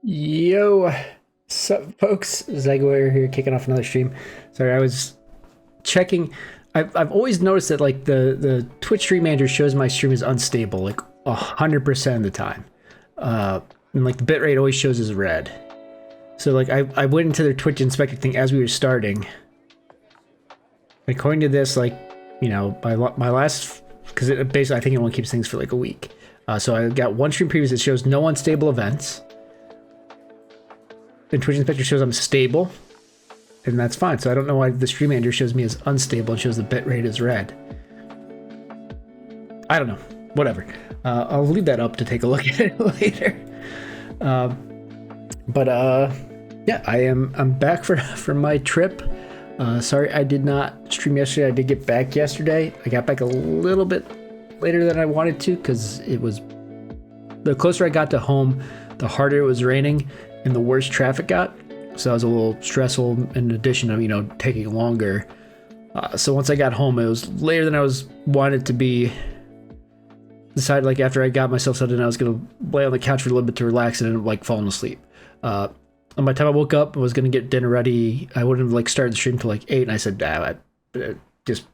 Yo, sup, folks? Zaguar here, kicking off another stream. Sorry, I was checking. I've always noticed that like the Twitch Stream Manager shows my stream is unstable, like 100% of the time, and like the bitrate always shows as red. So like I went into their Twitch inspector thing as we were starting. According to this, like my last, because it basically I think it only keeps things for like a week. So I got one stream previous that shows no unstable events. And Twitch Inspector shows I'm stable, and that's fine. So I don't know why the Stream Manager shows me as unstable and shows the bitrate as red. I don't know. Whatever. I'll leave that up to take a look at it later. Yeah, I'm back for my trip. Sorry I did not stream yesterday. I did get back yesterday. I got back a little bit later than I wanted to because it was the closer I got to home, the harder it was raining and the worse traffic got. So that was a little stressful in addition of, taking longer. So once I got home, it was later than I was wanted to be. Decided like after I got myself settled in, I was going to lay on the couch for a little bit to relax and then like falling asleep. And by the time I woke up, I was going to get dinner ready. I wouldn't have like started the stream till like 8, and I said, just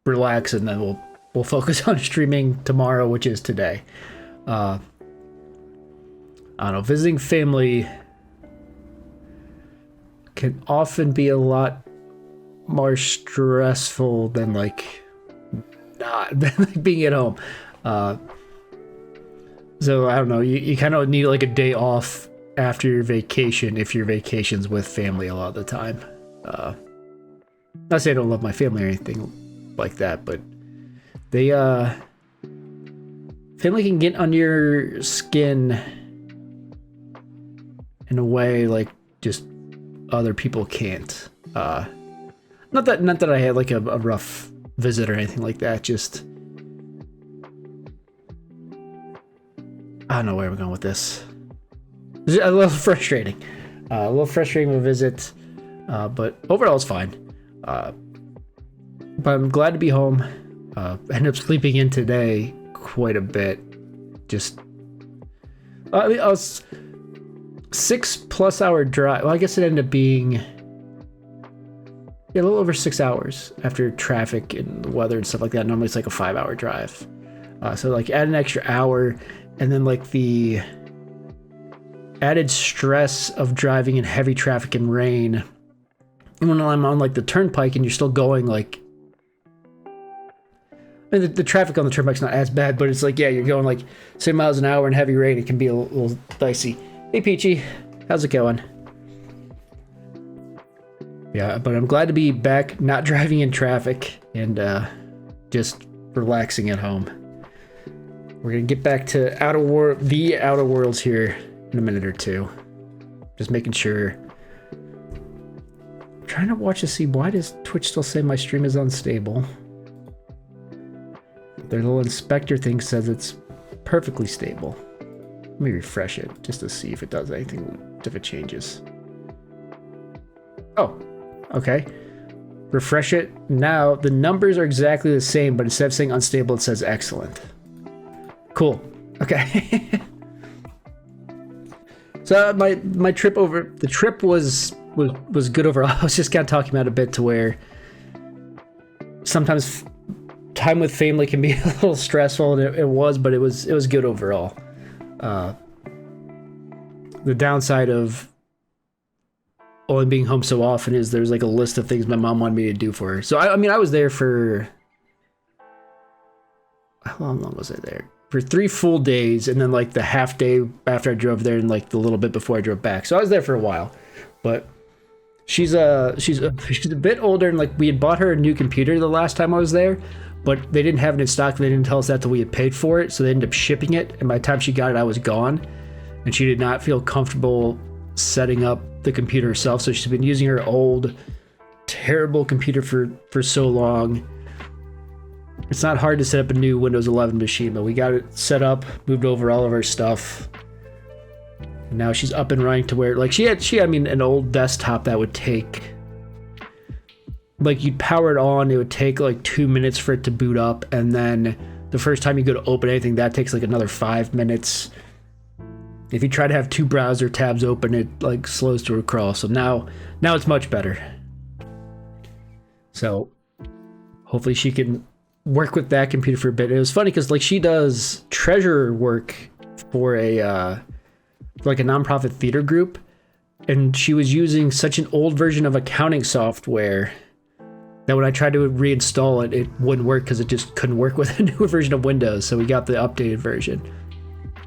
relax and then we'll focus on streaming tomorrow, which is today. I don't know, visiting family can often be a lot more stressful than like being at home. So I don't know, you kind of need like a day off after your vacation if your vacation's with family a lot of the time. Not saying I don't love my family or anything like that, but they family can get under your skin in a way like just other people can't. Not that I had like a rough visit or anything like that, just I don't know where we're going with this. It's a little frustrating. A little frustrating of a visit, but overall it's fine. But I'm glad to be home. I ended up sleeping in today quite a bit. Just I was 6+ hour drive. Well, I guess it ended up being a little over 6 hours after traffic and the weather and stuff like that. Normally it's like a 5-hour drive. So like add an extra hour, and then like the added stress of driving in heavy traffic and rain. And when I'm on like the turnpike and you're still going like, I mean, the traffic on the turnpike's not as bad, but it's like, yeah, you're going like 6 miles an hour in heavy rain. It can be a little dicey. Hey, Peachy, how's it going? Yeah, but I'm glad to be back, not driving in traffic and just relaxing at home. We're gonna get back to the Outer Worlds here in a minute or two. Just making sure. I'm trying to watch to see, why does Twitch still say my stream is unstable? Their little inspector thing says it's perfectly stable. Let me refresh it just to see if it does anything, if it changes. Oh, okay. Refresh it. Now the numbers are exactly the same, but instead of saying unstable, it says excellent. Cool. Okay. So my trip over, the trip was good overall. I was just kind of talking about a bit to where sometimes time with family can be a little stressful, and it was, but it was good overall. The downside of only being home so often is there's like a list of things my mom wanted me to do for her. So I mean I was there for, how long was I there? For 3 full days, and then like the half day after I drove there, and like the little bit before I drove back. So I was there for a while. But she's a bit older, and like we had bought her a new computer the last time I was there, but they didn't have it in stock. They didn't tell us that till we had paid for it, so they ended up shipping it. And by the time she got it, I was gone, and she did not feel comfortable setting up the computer herself. So she's been using her old, terrible computer for so long. It's not hard to set up a new Windows 11 machine, but we got it set up, moved over all of our stuff. And now she's up and running to where, like, she had an old desktop that would take, like, you'd power it on, it would take like 2 minutes for it to boot up, and then the first time you go to open anything, that takes like another 5 minutes. If you try to have two browser tabs open, it like slows to a crawl. So now it's much better. So hopefully she can work with that computer for a bit. It was funny because like she does treasurer work for a like a nonprofit theater group, and she was using such an old version of accounting software that when I tried to reinstall it, it wouldn't work because it just couldn't work with a newer version of Windows. So we got the updated version.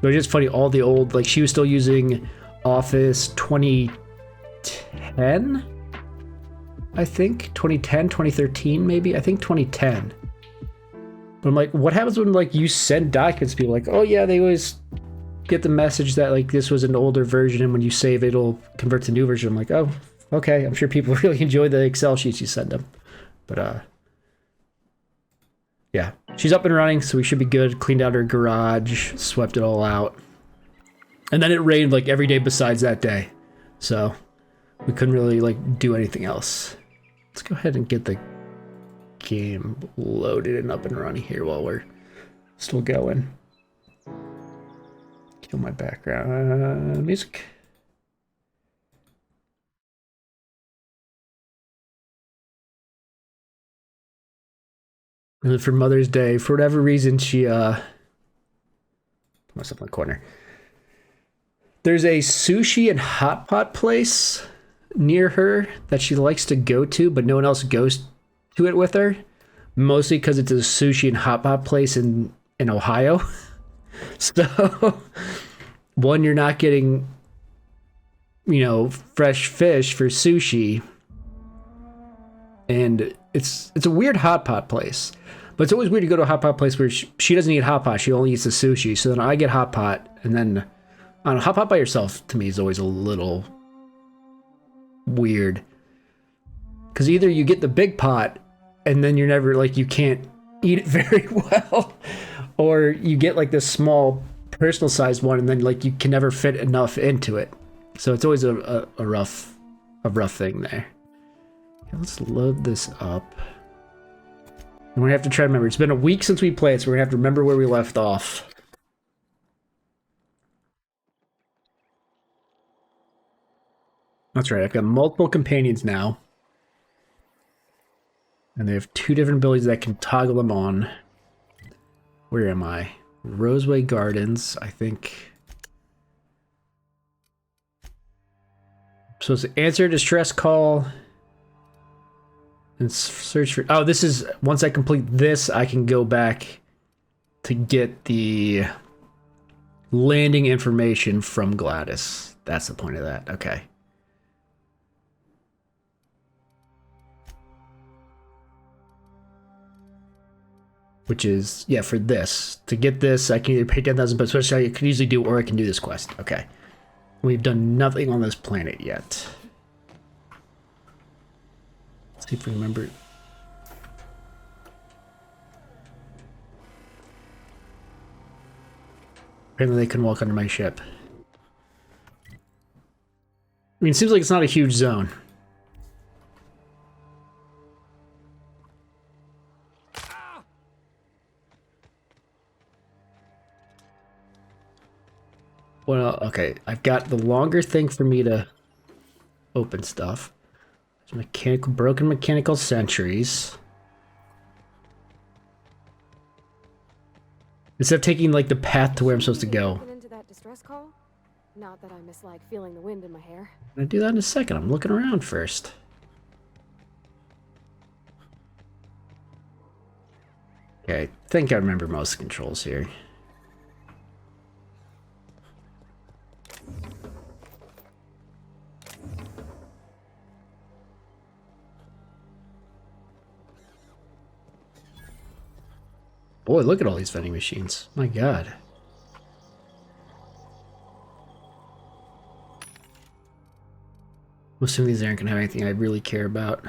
It was just funny, all the old, like she was still using Office 2010, I think, 2010, 2013 maybe, I think 2010. But I'm like, what happens when like you send documents to people? Like, oh yeah, they always get the message that like this was an older version, and when you save it, it'll convert to new version. I'm like, oh, okay, I'm sure people really enjoy the Excel sheets you send them. But yeah, she's up and running, so we should be good. Cleaned out her garage, swept it all out. And then it rained like every day besides that day. So we couldn't really like do anything else. Let's go ahead and get the game loaded and up and running here while we're still going. Kill my background music. And then for Mother's Day, for whatever reason, she put myself in the corner. There's a sushi and hot pot place near her that she likes to go to, but no one else goes to it with her. Mostly because it's a sushi and hot pot place in Ohio. So, one, you're not getting, you know, fresh fish for sushi. And it's a weird hot pot place. But it's always weird to go to a hot pot place where she doesn't eat hot pot. She only eats the sushi. So then I get hot pot, and then I don't know, hot pot by yourself to me is always a little weird. Because either you get the big pot, and then you're never like you can't eat it very well, or you get like this small personal sized one, and then like you can never fit enough into it. So it's always a rough thing there. Okay, let's load this up. And we're gonna have to try to remember. It's been a week since we played, so we're gonna have to remember where we left off. That's right, I've got multiple companions now. And they have two different abilities that can toggle them on. Where am I? Roseway Gardens, I think. I'm supposed to answer a distress call. And search for... Oh, this is... Once I complete this, I can go back to get the landing information from Gladys. That's the point of that. Okay. Which is, yeah, for this. To get this, I can either pay 10,000 bucks, which I can easily do, or I can do this quest. Okay. We've done nothing on this planet yet. Let's see if we remember. Apparently they can walk under my ship. I mean, it seems like it's not a huge zone. Well, okay, I've got the longer thing for me to open stuff. There's broken mechanical sentries. Instead of taking like the path to where I'm supposed to go. Into that distress call? Not that I mislike feeling the wind in my hair. I'm gonna do that in a second. I'm looking around first. Okay, I think I remember most controls here. Boy, look at all these vending machines. My God. Most of these aren't going to have anything I really care about.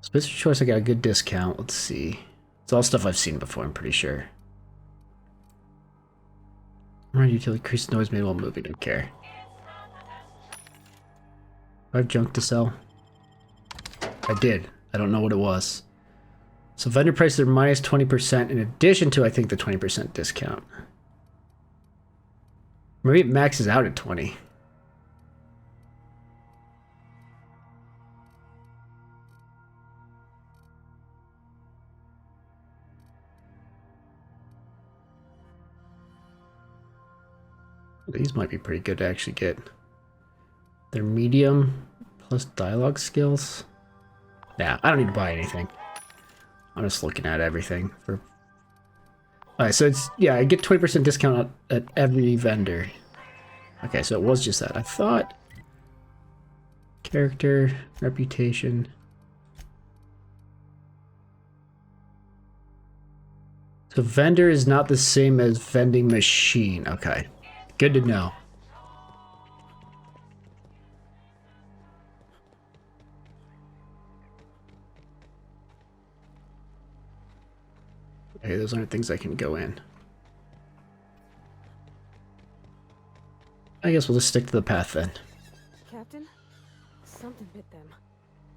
Special choice, I got a good discount. Let's see. It's all stuff I've seen before, I'm pretty sure. Run utility, increase noise made while moving, don't care. I have junk to sell. I did. I don't know what it was. So vendor prices are minus 20% in addition to, I think, the 20% discount. Maybe it maxes out at 20. These might be pretty good to actually get. They're medium plus dialogue skills. Yeah, I don't need to buy anything. I'm just looking at everything for. Alright, so it's, yeah, I get 20% discount at every vendor. Okay, so it was just that. I thought character, reputation. So vendor is not the same as vending machine. Okay, good to know. Okay, those aren't things I can go in. I guess we'll just stick to the path then. Captain, something bit them.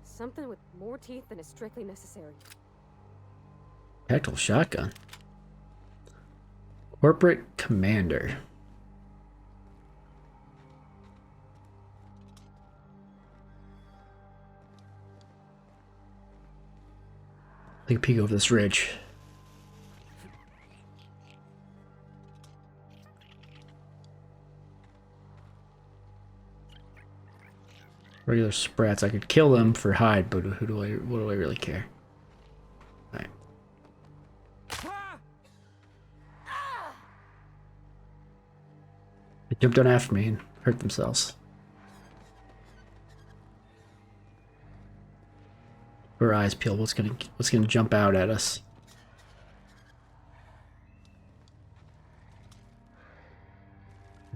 Something with more teeth than is strictly necessary. Tactical shotgun. Corporate commander. Take a peek over this ridge. Regular sprats. I could kill them for hide, but what do I really care? Alright. They jumped on after me and hurt themselves. Her eyes peeled. What's gonna jump out at us?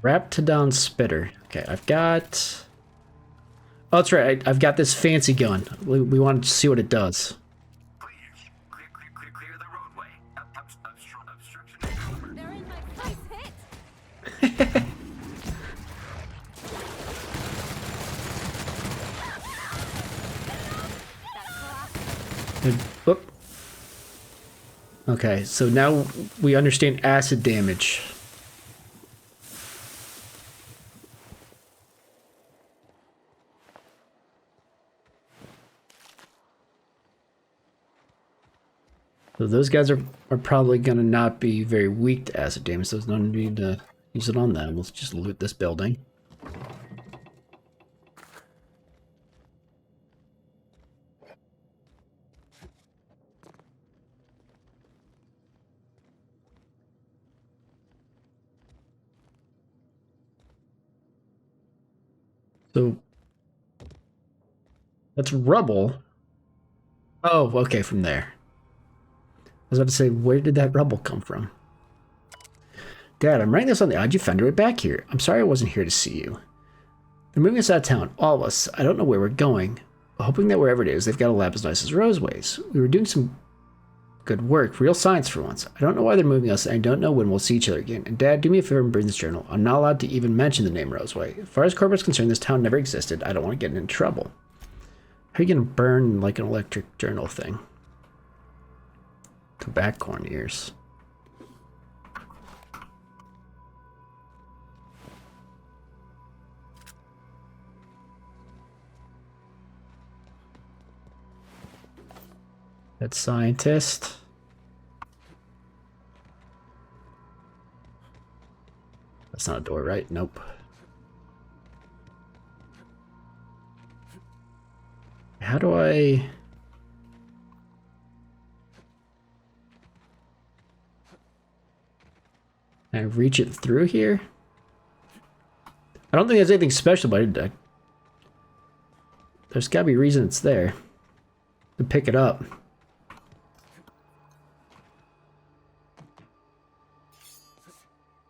Raptidon spitter. Okay, I've got. Oh, that's right. I've got this fancy gun. We wanted to see what it does. Clear the roadway. Obstruction. They're in my face, hit! Whoop. Okay, so now we understand acid damage. So those guys are probably going to not be very weak to acid damage, so there's no need to use it on them. Let's just loot this building. So that's rubble. Oh, okay, from there. I was about to say, where did that rubble come from? Dad, I'm writing this on the odd you found your way back here. I'm sorry I wasn't here to see you. They're moving us out of town, all of us. I don't know where we're going, but hoping that wherever it is, they've got a lab as nice as Roseways. We were doing some good work, real science for once. I don't know why they're moving us, and I don't know when we'll see each other again. And Dad, do me a favor and bring this journal. I'm not allowed to even mention the name Roseway. As far as corporate's concerned, this town never existed. I don't want to get in trouble. How are you going to burn like an electric journal thing? Tobacco corn ears. That scientist. That's not a door, right? Nope. How do I... Can I reach it through here? I don't think there's anything special about it. There's gotta be a reason it's there. To pick it up.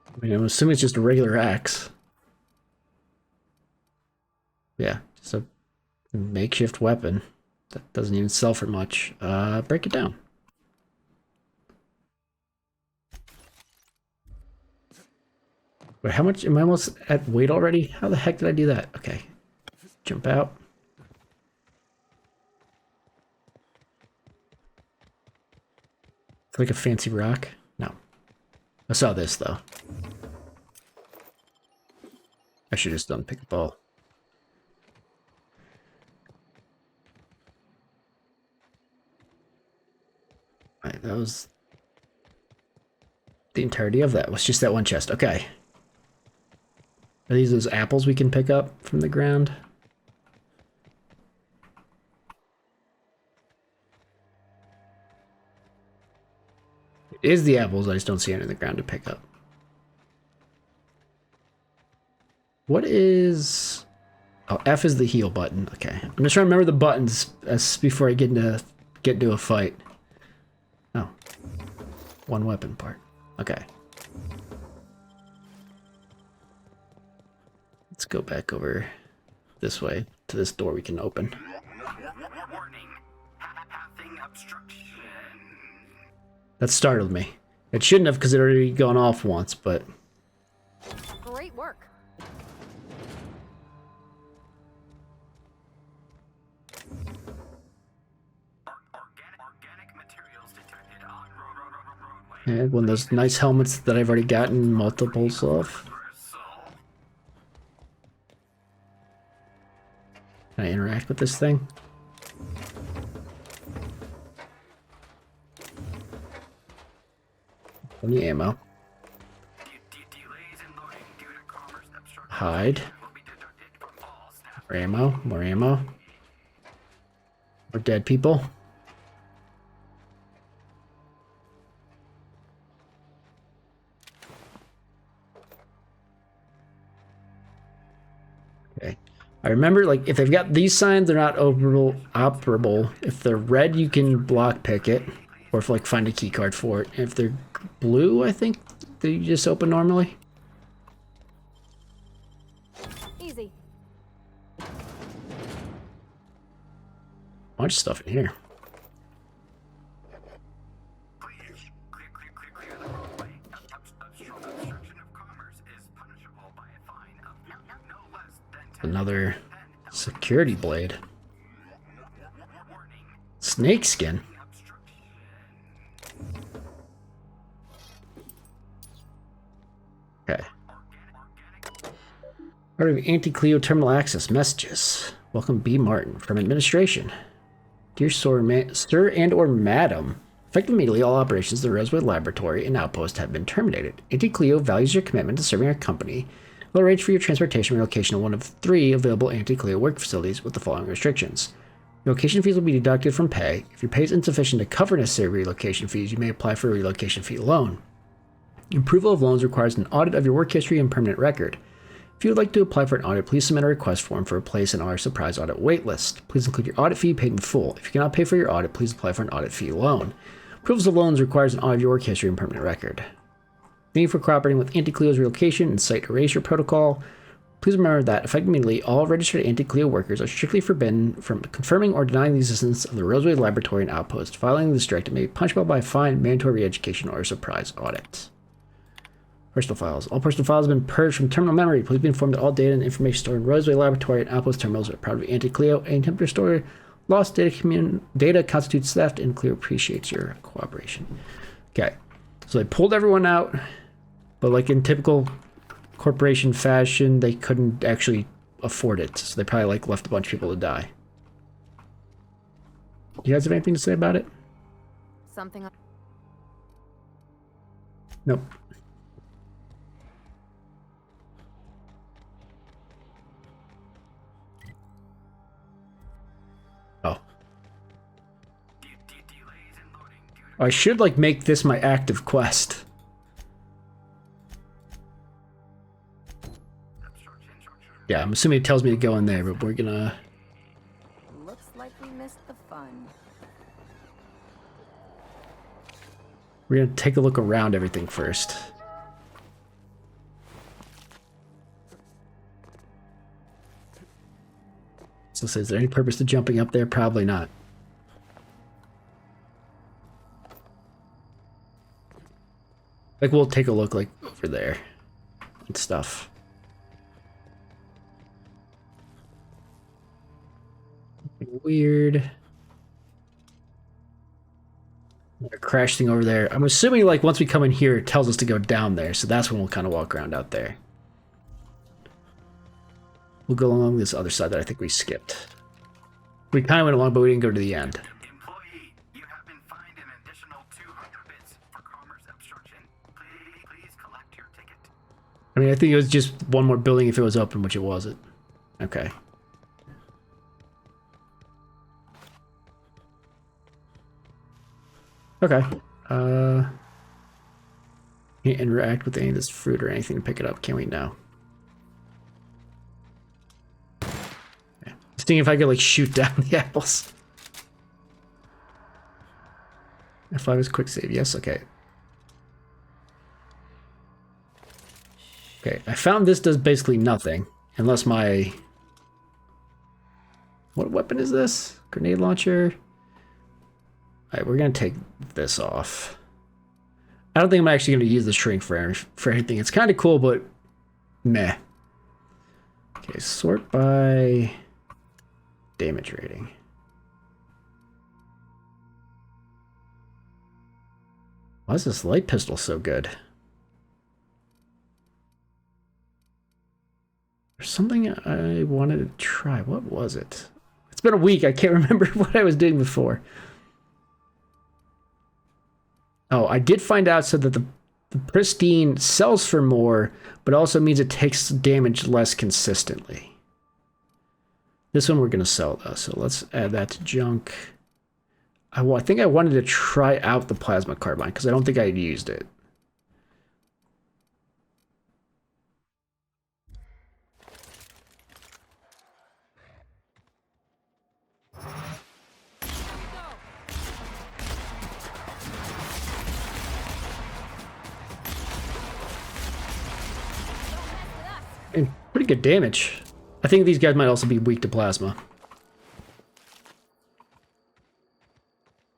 I mean, I'm assuming it's just a regular axe. Yeah, just a makeshift weapon. That doesn't even sell for much. Break it down. Wait, how much? Am I almost at weight already? How the heck did I do that? Okay. Jump out. It's like a fancy rock. No. I saw this, though. I should just done pick up all. Alright, that was the entirety of that. Was just that one chest. Okay. Are these those apples we can pick up from the ground? It is the apples, I just don't see any on the ground to pick up. What is... Oh, F is the heal button. Okay. I'm just trying to remember the buttons before I get into a fight. Oh. One weapon part. Okay. Let's go back over this way to this door we can open. Warning. Pathing obstruction. That startled me. It shouldn't have because it already gone off once, but... Great work. Organic materials detected on roadway. Yeah, one of those nice helmets that I've already gotten multiples of. Can I interact with this thing? Any ammo. Hide. More ammo. More ammo. More dead people. Okay. I remember, like, if they've got these signs, they're not operable. If they're red, you can block pick it. Or if, like, find a key card for it. If they're blue, I think they just open normally. Easy. Bunch of stuff in here. Clear the roadway. Obstruction of commerce is punishable by a fine of no less than 10. Another security blade. Snake skin. Okay. Part of Anti-Cleo terminal access messages. Welcome B. Martin from administration. Dear sir and or madam, effective immediately all operations of the Rosewood Laboratory and Outpost have been terminated. Anti-Cleo values your commitment to serving our company. We'll arrange for your transportation and relocation to one of 3 available Anti-Cleo work facilities with the following restrictions. Relocation fees will be deducted from pay. If your pay is insufficient to cover necessary relocation fees, you may apply for a relocation fee loan. Approval of loans requires an audit of your work history and permanent record. If you would like to apply for an audit, please submit a request form for a place in our surprise audit waitlist. Please include your audit fee paid in full. If you cannot pay for your audit, please apply for an audit fee loan. Approvals of loans requires an audit of your work history and permanent record. Thank you for cooperating with Anti-Cleo's relocation and site erasure protocol. Please remember that, effective immediately, all registered Anti-Cleo workers are strictly forbidden from confirming or denying the existence of the Rosewood Laboratory and Outpost. Violating this directive may be punishable by a fine, mandatory re-education, or a surprise audit. Personal files. All personal files have been purged from terminal memory. Please be informed that all data and information stored in Rosewood Laboratory and Outpost terminals are proud of Anti-Cleo. Any attempt to restore lost data constitutes theft, and Cleo appreciates your cooperation. Okay, so they pulled everyone out, but like in typical corporation fashion, they couldn't actually afford it, so they probably like left a bunch of people to die. You guys have anything to say about it? Something. Nope. Oh. I should like make this my active quest. Yeah, I'm assuming it tells me to go in there, but we're gonna... Looks like we missed the fun. We're gonna take a look around everything first. So is there any purpose to jumping up there? Probably not. Like, we'll take a look, like, over there and stuff. Weird. A crash thing over there. I'm assuming, like, once we come in here, it tells us to go down there, so that's when we'll kind of walk around out there. We'll go along this other side that I think we skipped. We kind of went along, but we didn't go to the end. Employee, you have been fined an additional 200 bits for commerce obstruction. Please collect your ticket. I mean, I think it was just one more building if it was open, which it wasn't. Okay. Okay. Can't interact with any of this fruit or anything to pick it up, can we? No. Okay. Just thinking if I could like shoot down the apples. F5 is quick save. Yes. Okay. Okay. I found this does basically nothing unless my. What weapon is this? Grenade launcher. All right, we're gonna take this off. I don't think I'm actually gonna use the shrink for anything. It's kind of cool, but meh. Okay, sort by damage rating. Why is this light pistol so good? There's something I wanted to try. What was it? It's been a week. I can't remember what I was doing before. Oh, I did find out so that the pristine sells for more, but also means it takes damage less consistently. This one we're going to sell though, so let's add that to junk. I think I wanted to try out the plasma carbine because I don't think I had used it. And pretty good damage. I think these guys might also be weak to plasma.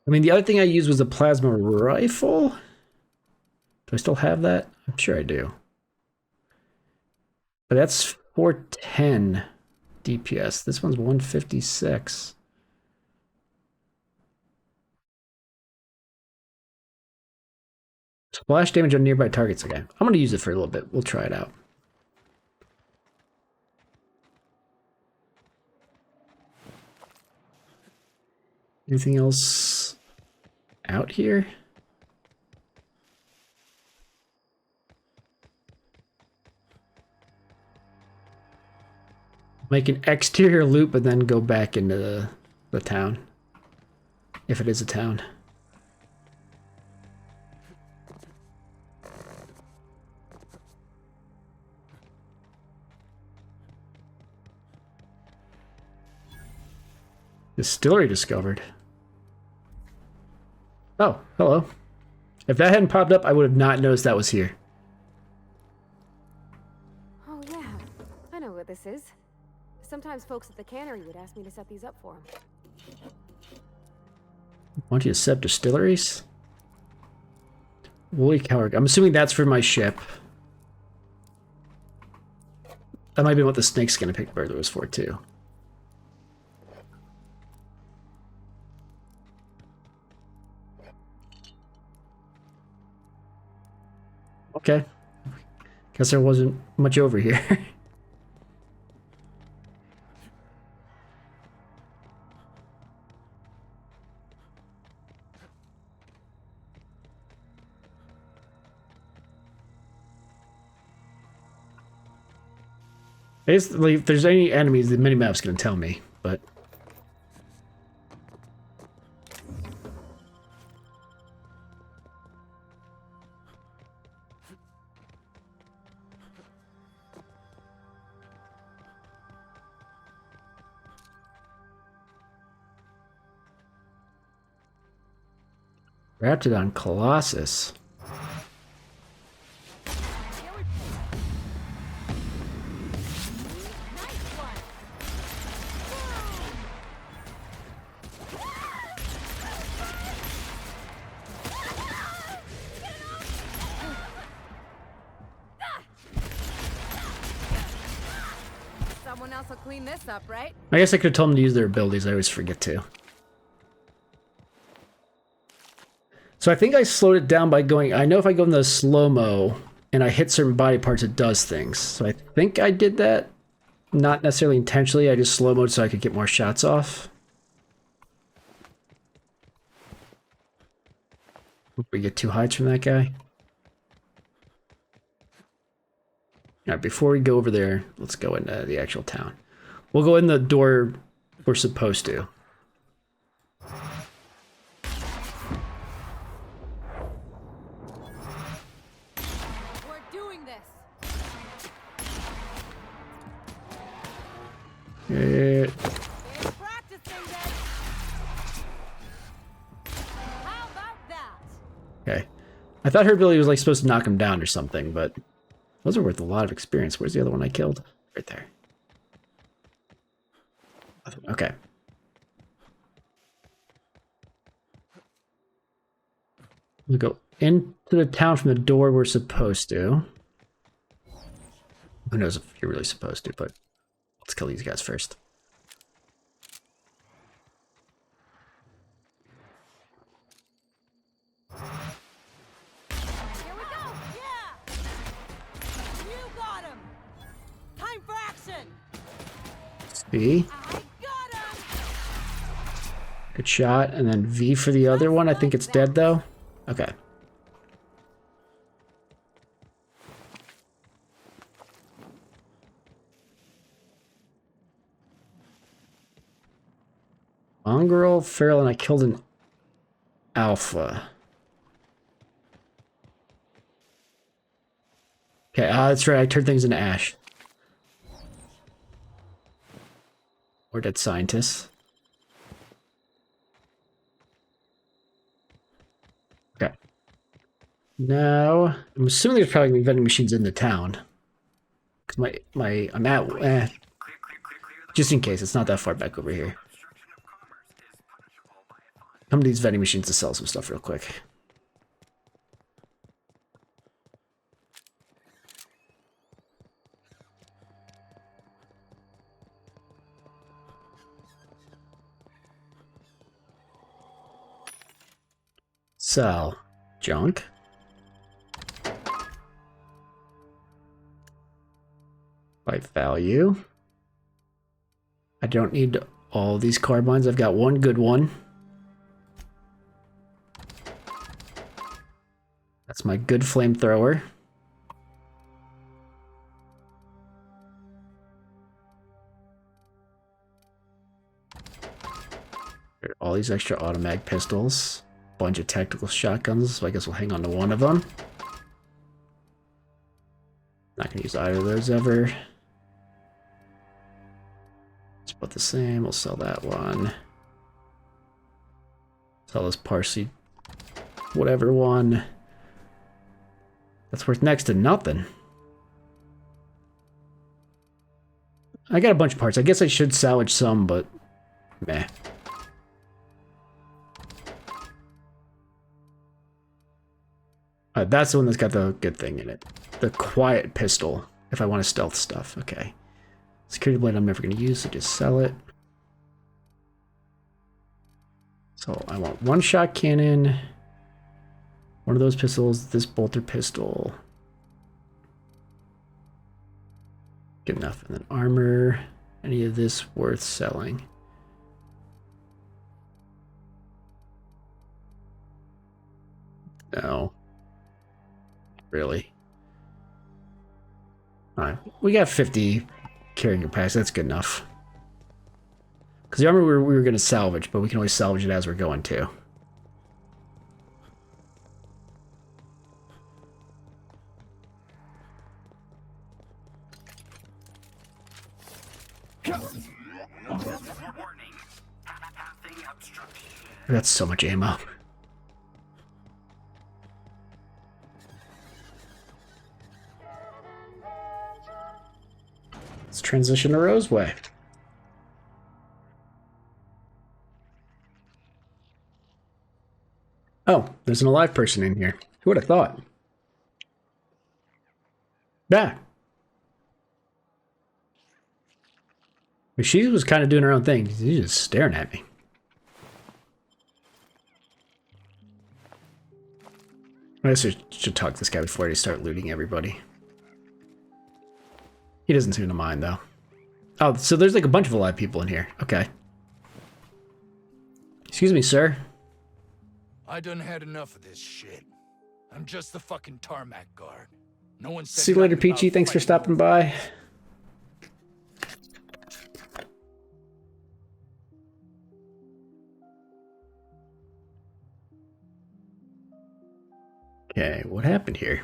I mean, the other thing I used was a plasma rifle. Do I still have that? I'm sure I do. But that's 410 DPS. This one's 156. Splash damage on nearby targets again. I'm going to use it for a little bit. We'll try it out. Anything else out here? Make an exterior loop and then go back into the town. If it is a town. Distillery discovered. Oh, hello. If that hadn't popped up, I would have not noticed that was here. Oh yeah, I know what this is. Sometimes folks at the cannery would ask me to set these up for them. Want you to set up distilleries? Woolly coward. I'm assuming that's for my ship. That might be what the snake skin pick burglar was for too. Okay. Guess there wasn't much over here. Basically, if there's any enemies, the minimap's gonna tell me, but... Raptidon Colossus. Someone else will clean this up, right? I guess I could have told them to use their abilities. I always forget to. So I think I slowed it down by going... I know if I go in the slow-mo and I hit certain body parts, it does things. So I think I did that. not necessarily intentionally. I just slow mode so I could get more shots off. Hope we get 2 heights from that guy. Alright, before we go over there, let's go into the actual town. We'll go in the door we're supposed to. We're doing this. Yeah. It's practicing then. How about that? Okay. I thought her ability was like supposed to knock him down or something, but those are worth a lot of experience. Where's the other one I killed? Right there. Okay. We'll go into the town from the door we're supposed to. Who knows if you're really supposed to, but let's kill these guys first. Here we go. Yeah. You got him. Time for action. V. I got him. Good shot. And then V for the other one. I think it's dead though. Okay. Mongrel, Feral, and I killed an Alpha. Okay, that's right. I turned things into ash. Or dead scientists. Okay. Now, I'm assuming there's probably gonna be vending machines in the town. Cause I'm at, just in case, it's not that far back over here. Come to these vending machines to sell some stuff real quick. Sell junk. By value. I don't need all these carbines. I've got one good one. That's my good flamethrower. All these extra automatic pistols. Bunch of tactical shotguns, so I guess we'll hang on to one of them. Not gonna use either of those ever. It's about the same. We'll sell that one. Sell this parsley, whatever one. That's worth next to nothing. I got a bunch of parts. I guess I should salvage some, but meh. That's the one that's got the good thing in it. The quiet pistol, if I want to stealth stuff. Okay. Security blade I'm never going to use, so just sell it. So I want one shot cannon, one of those pistols, this bolter pistol. Good enough. And then armor, any of this worth selling. No. Really. Alright, we got 50 carrying capacity. That's good enough. Because the armor we were going to salvage, but we can always salvage it as we're going too. That's so much ammo. Let's transition to Roseway. Oh, there's an alive person in here. Who would have thought? Yeah. She was kind of doing her own thing. She's just staring at me. I guess I should talk to this guy before I start looting everybody. He doesn't seem to mind, though. Oh, so there's like a bunch of alive people in here. Okay. Excuse me, sir. I done had enough of this shit. I'm just the fucking tarmac guard. No one said See you later, nothing about Peachy. Thanks for fighting stopping over by. Okay, what happened here?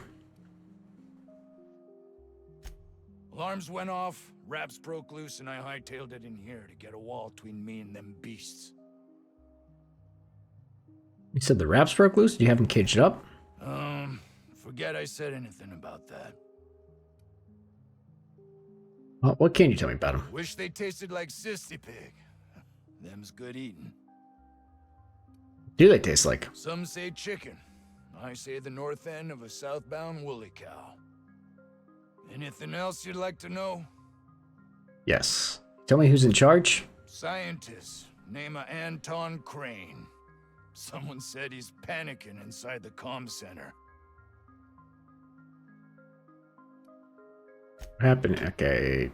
Alarms went off, raps broke loose, and I hightailed it in here to get a wall between me and them beasts. You said the raps broke loose? Do you have them caged up? Forget I said anything about that. Well, what can you tell me about them? Wish they tasted like Sissy Pig. Them's good eating. Do they taste like? Some say chicken. I say the north end of a southbound woolly cow. Anything else you'd like to know? Yes. Tell me who's in charge? Scientist, name of Anton Crane. Someone said he's panicking inside the comm center. What happened? Okay.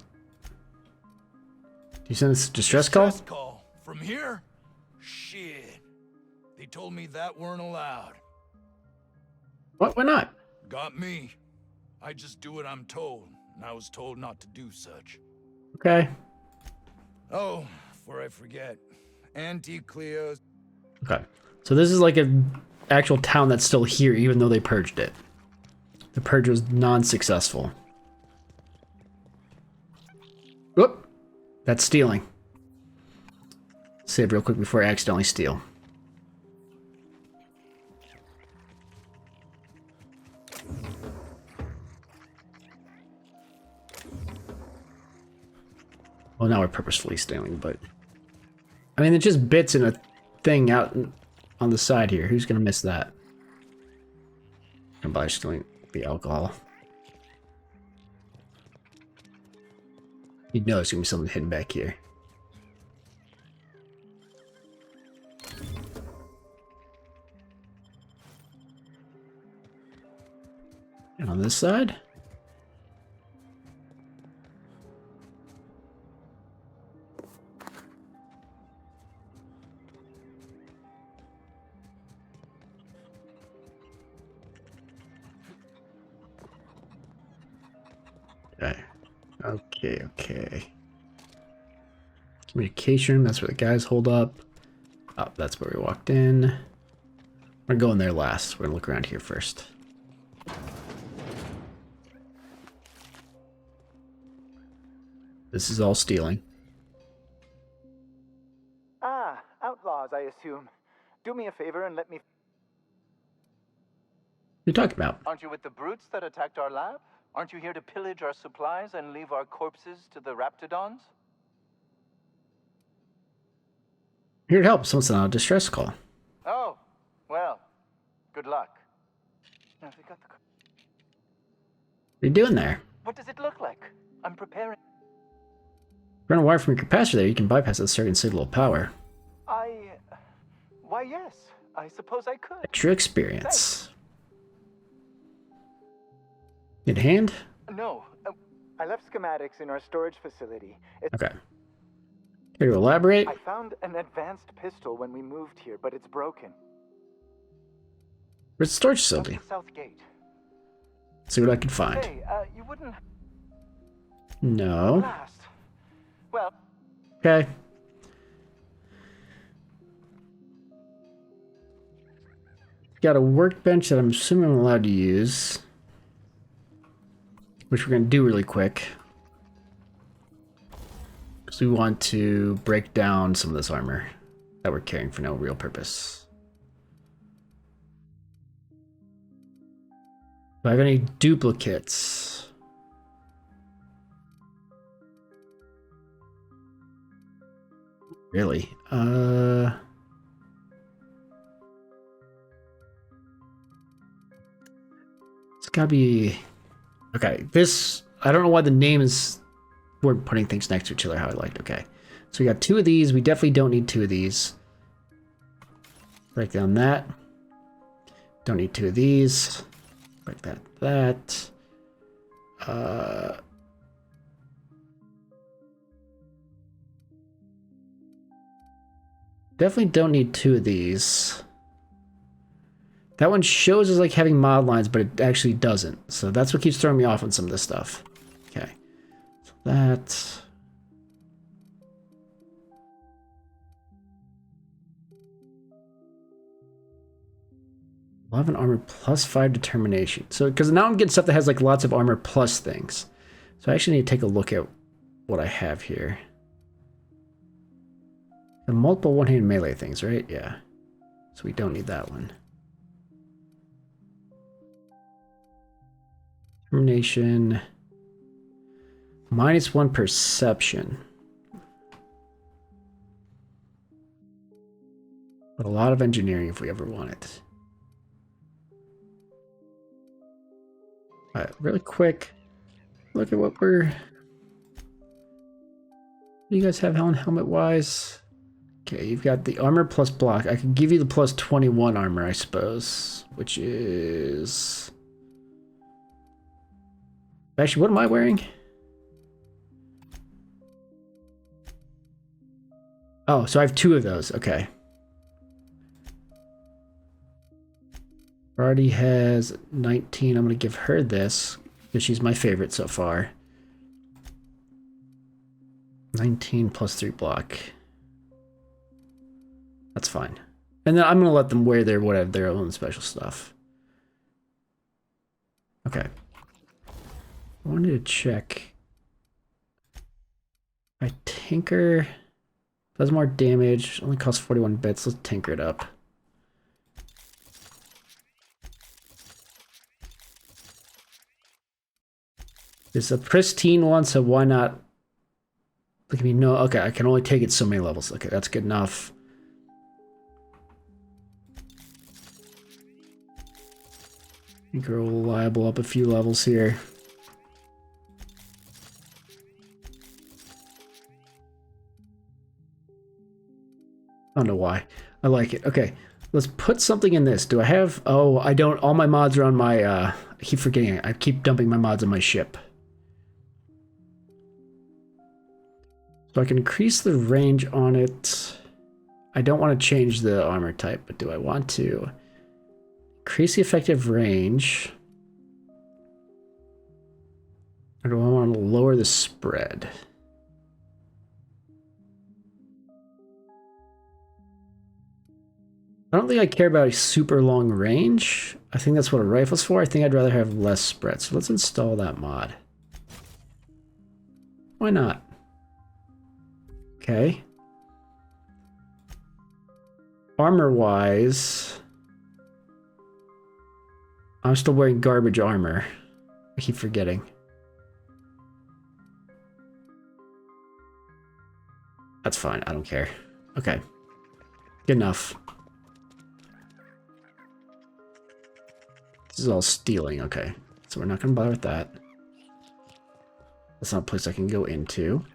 Do you send this distress call? Distress call? From here? Shit. They told me that weren't allowed. What? Why not? Got me. I just do what I'm told, and I was told not to do such. Okay. Oh, before I forget, Auntie Cleo's... Okay. So this is like an actual town that's still here, even though they purged it. The purge was non-successful. Whoop! That's stealing. Save real quick before I accidentally steal. Well, now we're purposefully stealing, but... I mean, it's just bits in a thing out on the side here. Who's gonna miss that? I'm by stealing the alcohol. You know there's gonna be something hidden back here. And on this side? Okay. Communication room, that's where the guys hold up. Oh, that's where we walked in. We're gonna go in there last. We're gonna look around here first. This is all stealing. Ah, outlaws, I assume. Do me a favor and let me... What are you talking about? Aren't you with the brutes that attacked our lab? Aren't you here to pillage our supplies and leave our corpses to the raptidons? Here to help. Someone sent out a distress call. Oh, well, good luck. Now, they got the... What are you doing there? What does it look like? I'm preparing... Run a wire from your capacitor there. You can bypass that circuit and save a little power. Why, yes. I suppose I could. Extra experience. Need a hand? No, I left schematics in our storage facility. Okay. Here to elaborate? I found an advanced pistol when we moved here, but it's broken. Where's the storage facility? That's the south gate. See what I can find. Hey, you wouldn't... No. Last. Well... Okay. Got a workbench that I'm assuming I'm allowed to use. Which we're going to do really quick. Because we want to break down some of this armor that we're carrying for no real purpose. Do I have any duplicates? Really? It's gotta be... Okay, this... I don't know why the name is... We're putting things next to each other how I liked. Okay. So we got 2 of these. We definitely don't need 2 of these. Break down that. Don't need 2 of these. Break that. Definitely don't need 2 of these. That one shows as like having mod lines, but it actually doesn't. So that's what keeps throwing me off on some of this stuff. Okay. So that... 11 armor plus 5 determination. So, because now I'm getting stuff that has like lots of armor plus things. So I actually need to take a look at what I have here. The multiple one-handed melee things, right? Yeah. So we don't need that one. Determination. -1 perception. But a lot of engineering if we ever want it. Alright, really quick. Look at what we're... What do you guys have helmet-wise? Okay, you've got the armor plus block. I can give you the plus 21 armor, I suppose. Which is... Actually, what am I wearing? Oh, so I have 2 of those. Okay. Already has 19. I'm going to give her this because she's my favorite so far. 19 plus 3 block. That's fine. And then I'm going to let them wear their whatever their own special stuff. Okay. I wanted to check. I tinker. Does more damage. Only costs 41 bits. Let's tinker it up. It's a pristine one, so why not? Look at me. No, okay, I can only take it so many levels. Okay, that's good enough. I think we're reliable up a few levels here. I don't know why. I like it. Okay, let's put something in this. Do I have... Oh, I don't... All my mods are on my... I keep forgetting it. I keep dumping my mods on my ship. So I can increase the range on it. I don't want to change the armor type, but do I want to increase the effective range? Or do I want to lower the spread? I don't think I care about a super long range. I think that's what a rifle's for. I think I'd rather have less spread. So let's install that mod. Why not? Okay. Armor-wise, I'm still wearing garbage armor. I keep forgetting. That's fine. I don't care. Okay. Good enough. This is all stealing. Okay. So we're not going to bother with that. That's not a place I can go into.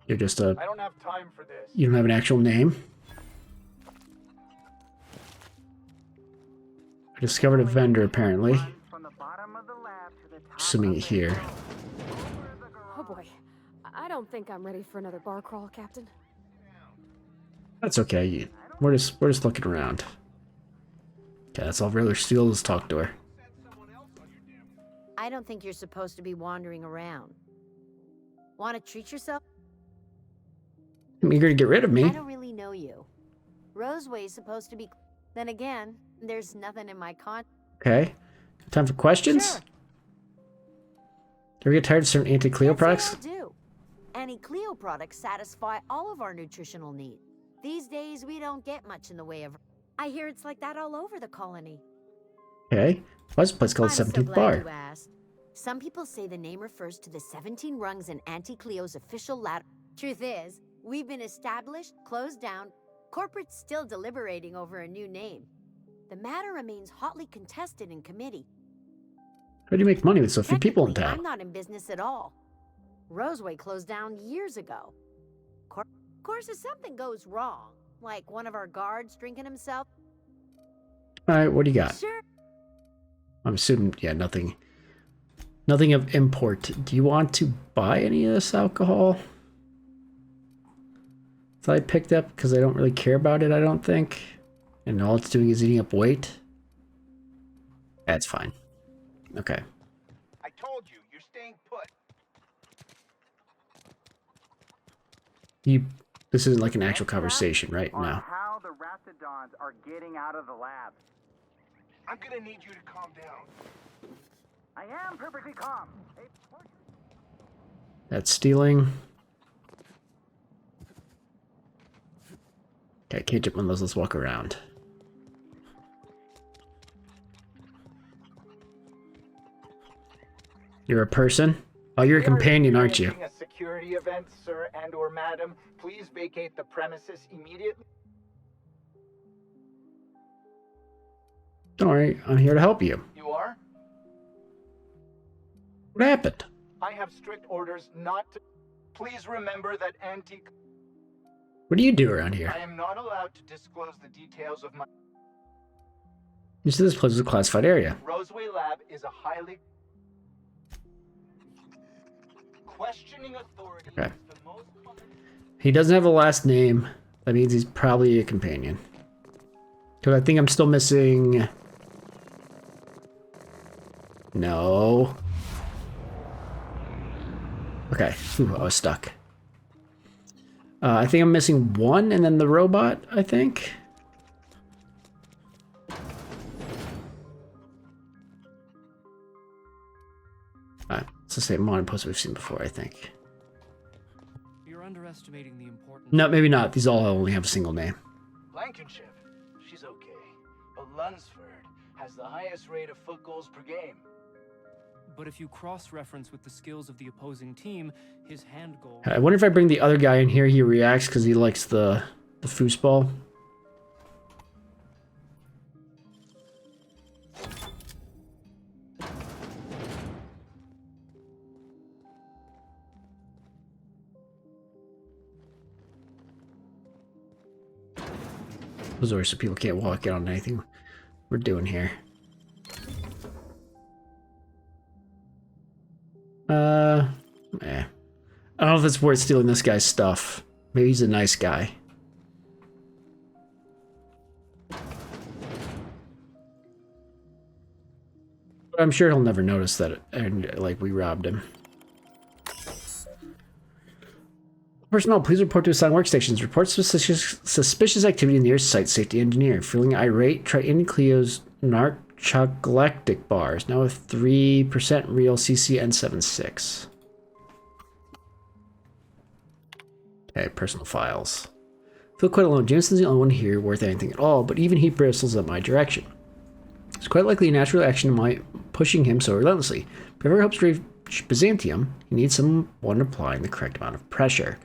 You're just a... I don't have time for this. You don't have an actual name? I discovered a vendor, apparently. Assuming it here. Oh boy. I don't think I'm ready for another bar crawl, Captain. That's okay. We're just looking around. Okay, that's all Riddler steals is talk to her. I don't think you're supposed to be wandering around. Want to treat yourself? I'm eager to get rid of me. I don't really know you. Roseway's supposed to be... Then again, there's nothing in my Okay. Time for questions? Sure. Do we get tired of certain anti-Cleo products? That's what I'll do. Anti-Cleo products satisfy all of our nutritional needs. These days, we don't get much in the way of... I hear it's like that all over the colony. Okay. What's this place called I'm so 17th glad Bar? you asked. Some people say the name refers to the 17 rungs in Anti-Cleo's official ladder. Truth is, we've been established, closed down, corporate's still deliberating over a new name. The matter remains hotly contested in committee. How do you make money with so few people in Technically, town? I'm not in business at all. Roseway closed down years ago. Of course, if something goes wrong, like one of our guards drinking himself... Alright, what do you got? Sure. I'm assuming, yeah, nothing. Nothing of import. Do you want to buy any of this alcohol? that I picked up because I don't really care about it, I don't think. And all it's doing is eating up weight. That's fine. Okay. I told you, you're staying put. This isn't like an actual conversation, right? On No. how the Raptidons are getting out of the lab. I'm gonna need you to calm down. I am perfectly calm. That's stealing. Okay, can't jump on those. Let's walk around. You're a person? Oh, you're a companion, aren't you? A security event, sir and/or madam. Please vacate the premises immediately. Don't worry, I'm here to help you. You are? What happened? I have strict orders not to. Please remember that antique. What do you do around here? I am not allowed to disclose the details of my. You said this place is a classified area. Roseway Lab is a highly questioning authority. Okay. Is the most common. He doesn't have a last name. That means he's probably a companion. Because I think I'm still missing... No. Okay. Ooh, I was stuck. I think I'm missing one and then the robot, I think. It's the same wanted post we've seen before, I think. You're underestimating the importance. No, maybe not. These all only have a single name. Blankenship, she's okay. But Lunsford has the highest rate of foot goals per game. But if you cross-reference with the skills of the opposing team, his hand goal... I wonder if I bring the other guy in here, he reacts because he likes the foosball. Those are so people can't walk in on anything we're doing here. I don't know if it's worth stealing this guy's stuff. Maybe he's a nice guy. But I'm sure he'll never notice that, and like we robbed him. Personnel, please report to assigned workstations. Report suspicious activity in the nearest site safety engineer. Feeling irate, try Andy Cleo's narcoleptic bars. Now with 3% real CCN76. Okay, personal files. Feel quite alone. Jameson's the only one here worth anything at all, but even he bristles at my direction. It's quite likely a natural action of my pushing him so relentlessly. If he ever hopes to reach Byzantium, he needs someone applying the correct amount of pressure.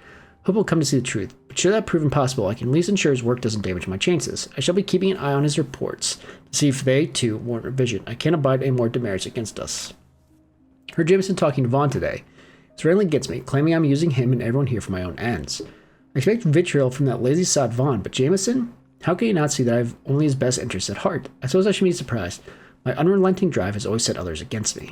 Hope will come to see the truth, but should that prove impossible, I can at least ensure his work doesn't damage my chances. I shall be keeping an eye on his reports to see if they, too, warrant revision. I can't abide any more demerits against us. Heard Jameson talking to Vaughn today. It rarely gets me, claiming I'm using him and everyone here for my own ends. I expect vitriol from that lazy sod Vaughn, but Jameson? How can you not see that I have only his best interests at heart? I suppose I should be surprised. My unrelenting drive has always set others against me.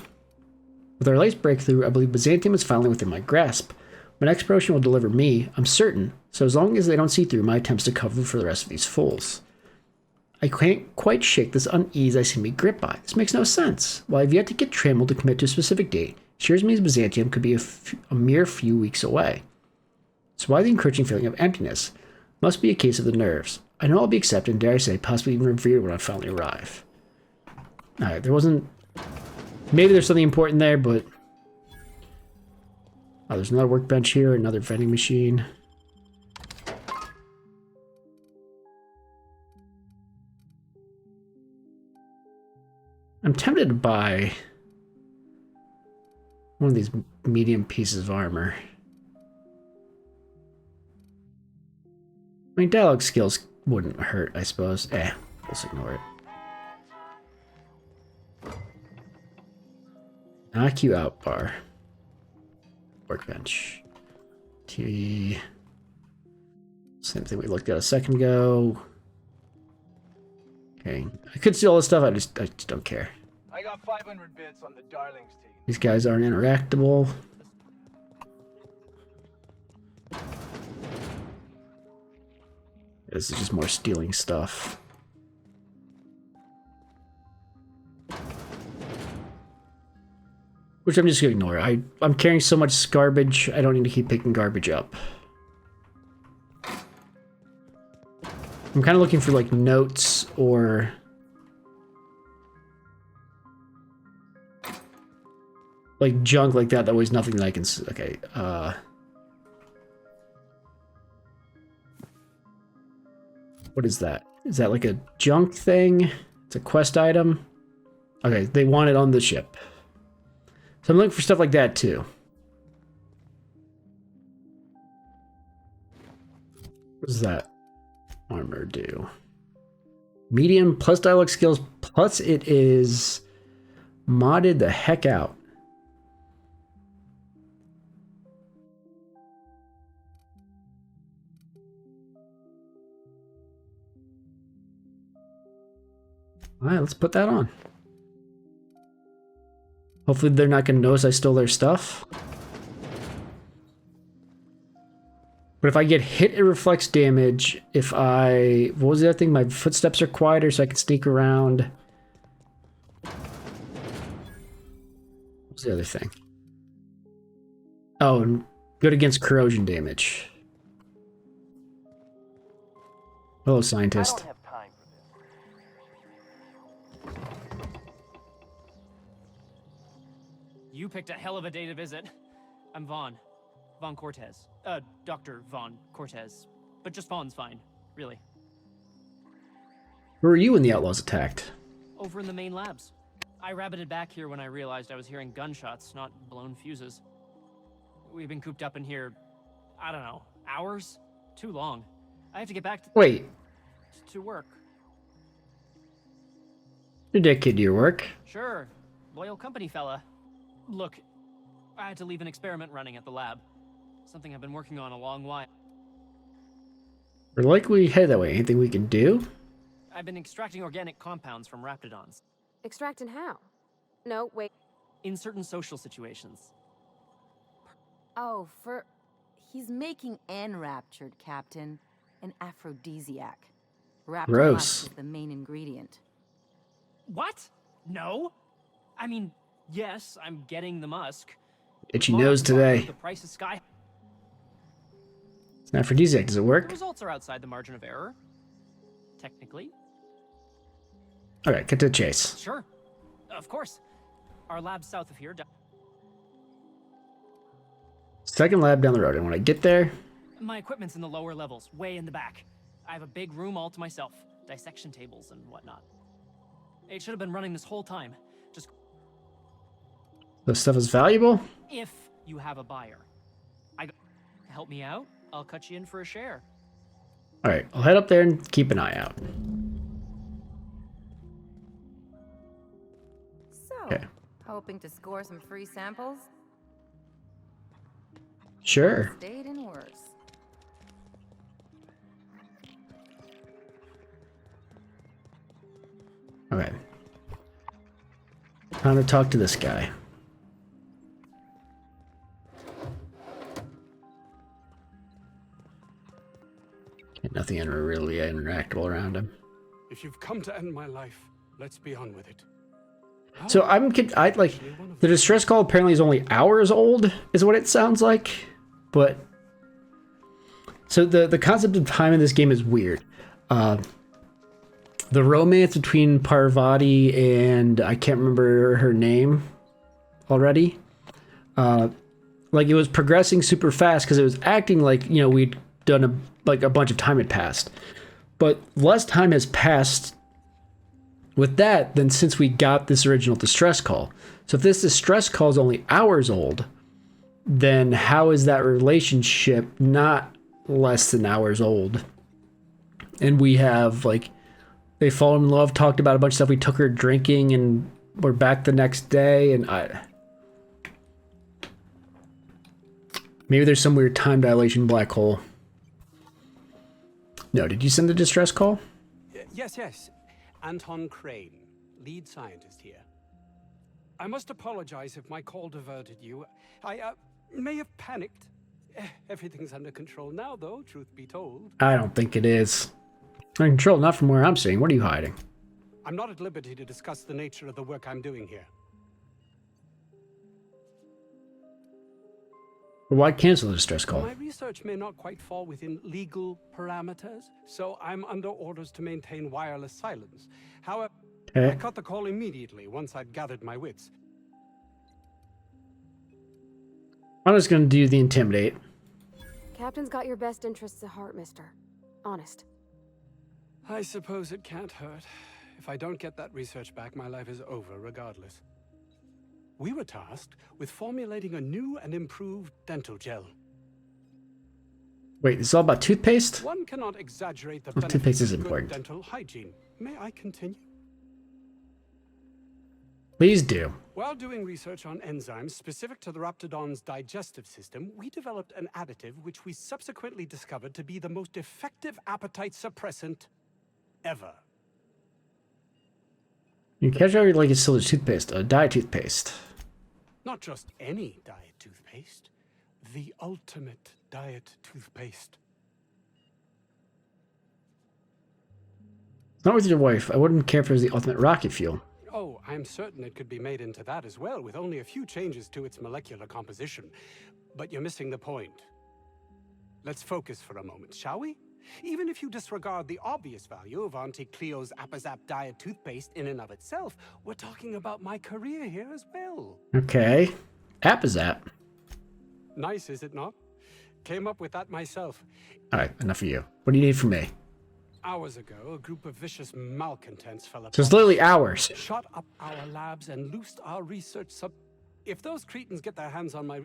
With our latest breakthrough, I believe Byzantium is finally within my grasp. My next promotion will deliver me, I'm certain, so as long as they don't see through my attempts to cover for the rest of these fools. I can't quite shake this unease I seem to be gripped by. This makes no sense. While I've yet to get Trammell to commit to a specific date, it assures me Byzantium could be a mere few weeks away. So why the encroaching feeling of emptiness? Must be a case of the nerves. I know I'll be accepted and, dare I say, possibly even revered when I finally arrive. Alright, there wasn't... Maybe there's something important there, but... Oh, there's another workbench here, another vending machine. I'm tempted to buy one of these medium pieces of armor. I mean, dialogue skills wouldn't hurt, I suppose. Let's ignore it. Knock you out, bar. Workbench. TV. Same thing we looked at a second ago. Okay. I could see all this stuff, I just don't care. I got 500 bits on the Darlings team. These guys aren't interactable. This is just more stealing stuff. Which I'm just gonna ignore. I'm carrying so much garbage, I don't need to keep picking garbage up. I'm kind of looking for like notes or like junk like that. That was nothing that I can. Okay. What is that? Is that like a junk thing? It's a quest item. Okay, they want it on the ship. So I'm looking for stuff like that too. What does that armor do? Medium plus dialogue skills plus it is modded the heck out. All right, let's put that on. Hopefully they're not going to notice I stole their stuff. But if I get hit, it reflects damage. If I... What was the other thing? My footsteps are quieter, so I can sneak around. What's the other thing? Oh, and good against corrosion damage. Hello, scientist. I don't have time for this. You picked a hell of a day to visit. I'm Vaughn. Vaughn Cortez. Dr. Vaughn Cortez. But just Vaughn's fine, really. Where were you when the outlaws attacked? Over in the main labs. I rabbited back here when I realized I was hearing gunshots, not blown fuses. We've been cooped up in here, I don't know, hours? Too long. I have to get back Wait, to work. did that kid to your work? Sure. Loyal company fella. Look, I had to leave an experiment running at the lab. Something I've been working on a long while. We're likely headed that way. Anything we can do? I've been extracting organic compounds from raptidons. Extracting how? No, wait. In certain social situations. Oh, he's making enraptured, Captain. An aphrodisiac. Gross. Raptor is the main ingredient. What? No? I mean, yes, I'm getting the musk. Itchy nose today. The price is sky. It's an aphrodisiac. Does it The work? results are outside the margin of error. Technically. Alright, get to the chase. Sure. Of course. Our lab's south of here. Second lab down the road, and when I get there... My equipment's in the lower levels, way in the back. I have a big room all to myself. Dissection tables and whatnot. It should have been running this whole time. Just The stuff is valuable? if you have a buyer. Help me out, I'll cut you in for a share. Alright, I'll head up there and keep an eye out. So, Okay. hoping to score some free samples? Sure. Stayed in worse. Okay. Time to talk to this guy. Okay, nothing really interactable around him. If you've come to end my life, let's be on with it. So I like the distress call apparently is only hours old, is what it sounds like. But so the concept of time in this game is weird. The romance between Parvati and I can't remember her name already. Like it was progressing super fast because it was acting like, you know, we'd done a bunch of time had passed. But less time has passed with that than since we got this original distress call. So if this distress call is only hours old, then how is that relationship not less than hours old? And we have like they fall in love, talked about a bunch of stuff. We took her drinking and we're back the next day. And maybe there's some weird time dilation black hole. No, did you send the distress call? Yes. Anton Crane, lead scientist here. I must apologize if my call diverted you. I may have panicked. Everything's under control now, though, truth be told. I don't think it is. Under control, not from where I'm seeing. What are you hiding? I'm not at liberty to discuss the nature of the work I'm doing here. Well, why cancel the distress call? My research may not quite fall within legal parameters, so I'm under orders to maintain wireless silence. However, I cut the call immediately once I'd gathered my wits. I'm just gonna do the intimidate. Captain's got your best interests at heart, mister. Honest. I suppose it can't hurt. If I don't get that research back, my life is over regardless. We were tasked with formulating a new and improved dental gel. Wait, this is all about toothpaste? One cannot exaggerate the Well, benefits toothpaste is of good important. dental hygiene. May I continue? Please do. While doing research on enzymes specific to the Raptidon's digestive system, we developed an additive which we subsequently discovered to be the most effective appetite suppressant ever. You catch out like it's still a toothpaste, a diet toothpaste. Not just any diet toothpaste, the ultimate diet toothpaste. Not with your wife. I wouldn't care if it was the ultimate rocket fuel. Oh, I'm certain it could be made into that as well, with only a few changes to its molecular composition. But you're missing the point. Let's focus for a moment, shall we? Even if you disregard the obvious value of Auntie Cleo's Appazap diet toothpaste in and of itself, we're talking about my career here as well. Okay. Appazap. Nice, is it not? Came up with that myself. Alright, enough of you. What do you need from me? Hours ago, a group of vicious malcontents fell apart. So it's literally hours. Shot up our labs and loosed our research If those cretins get their hands on my...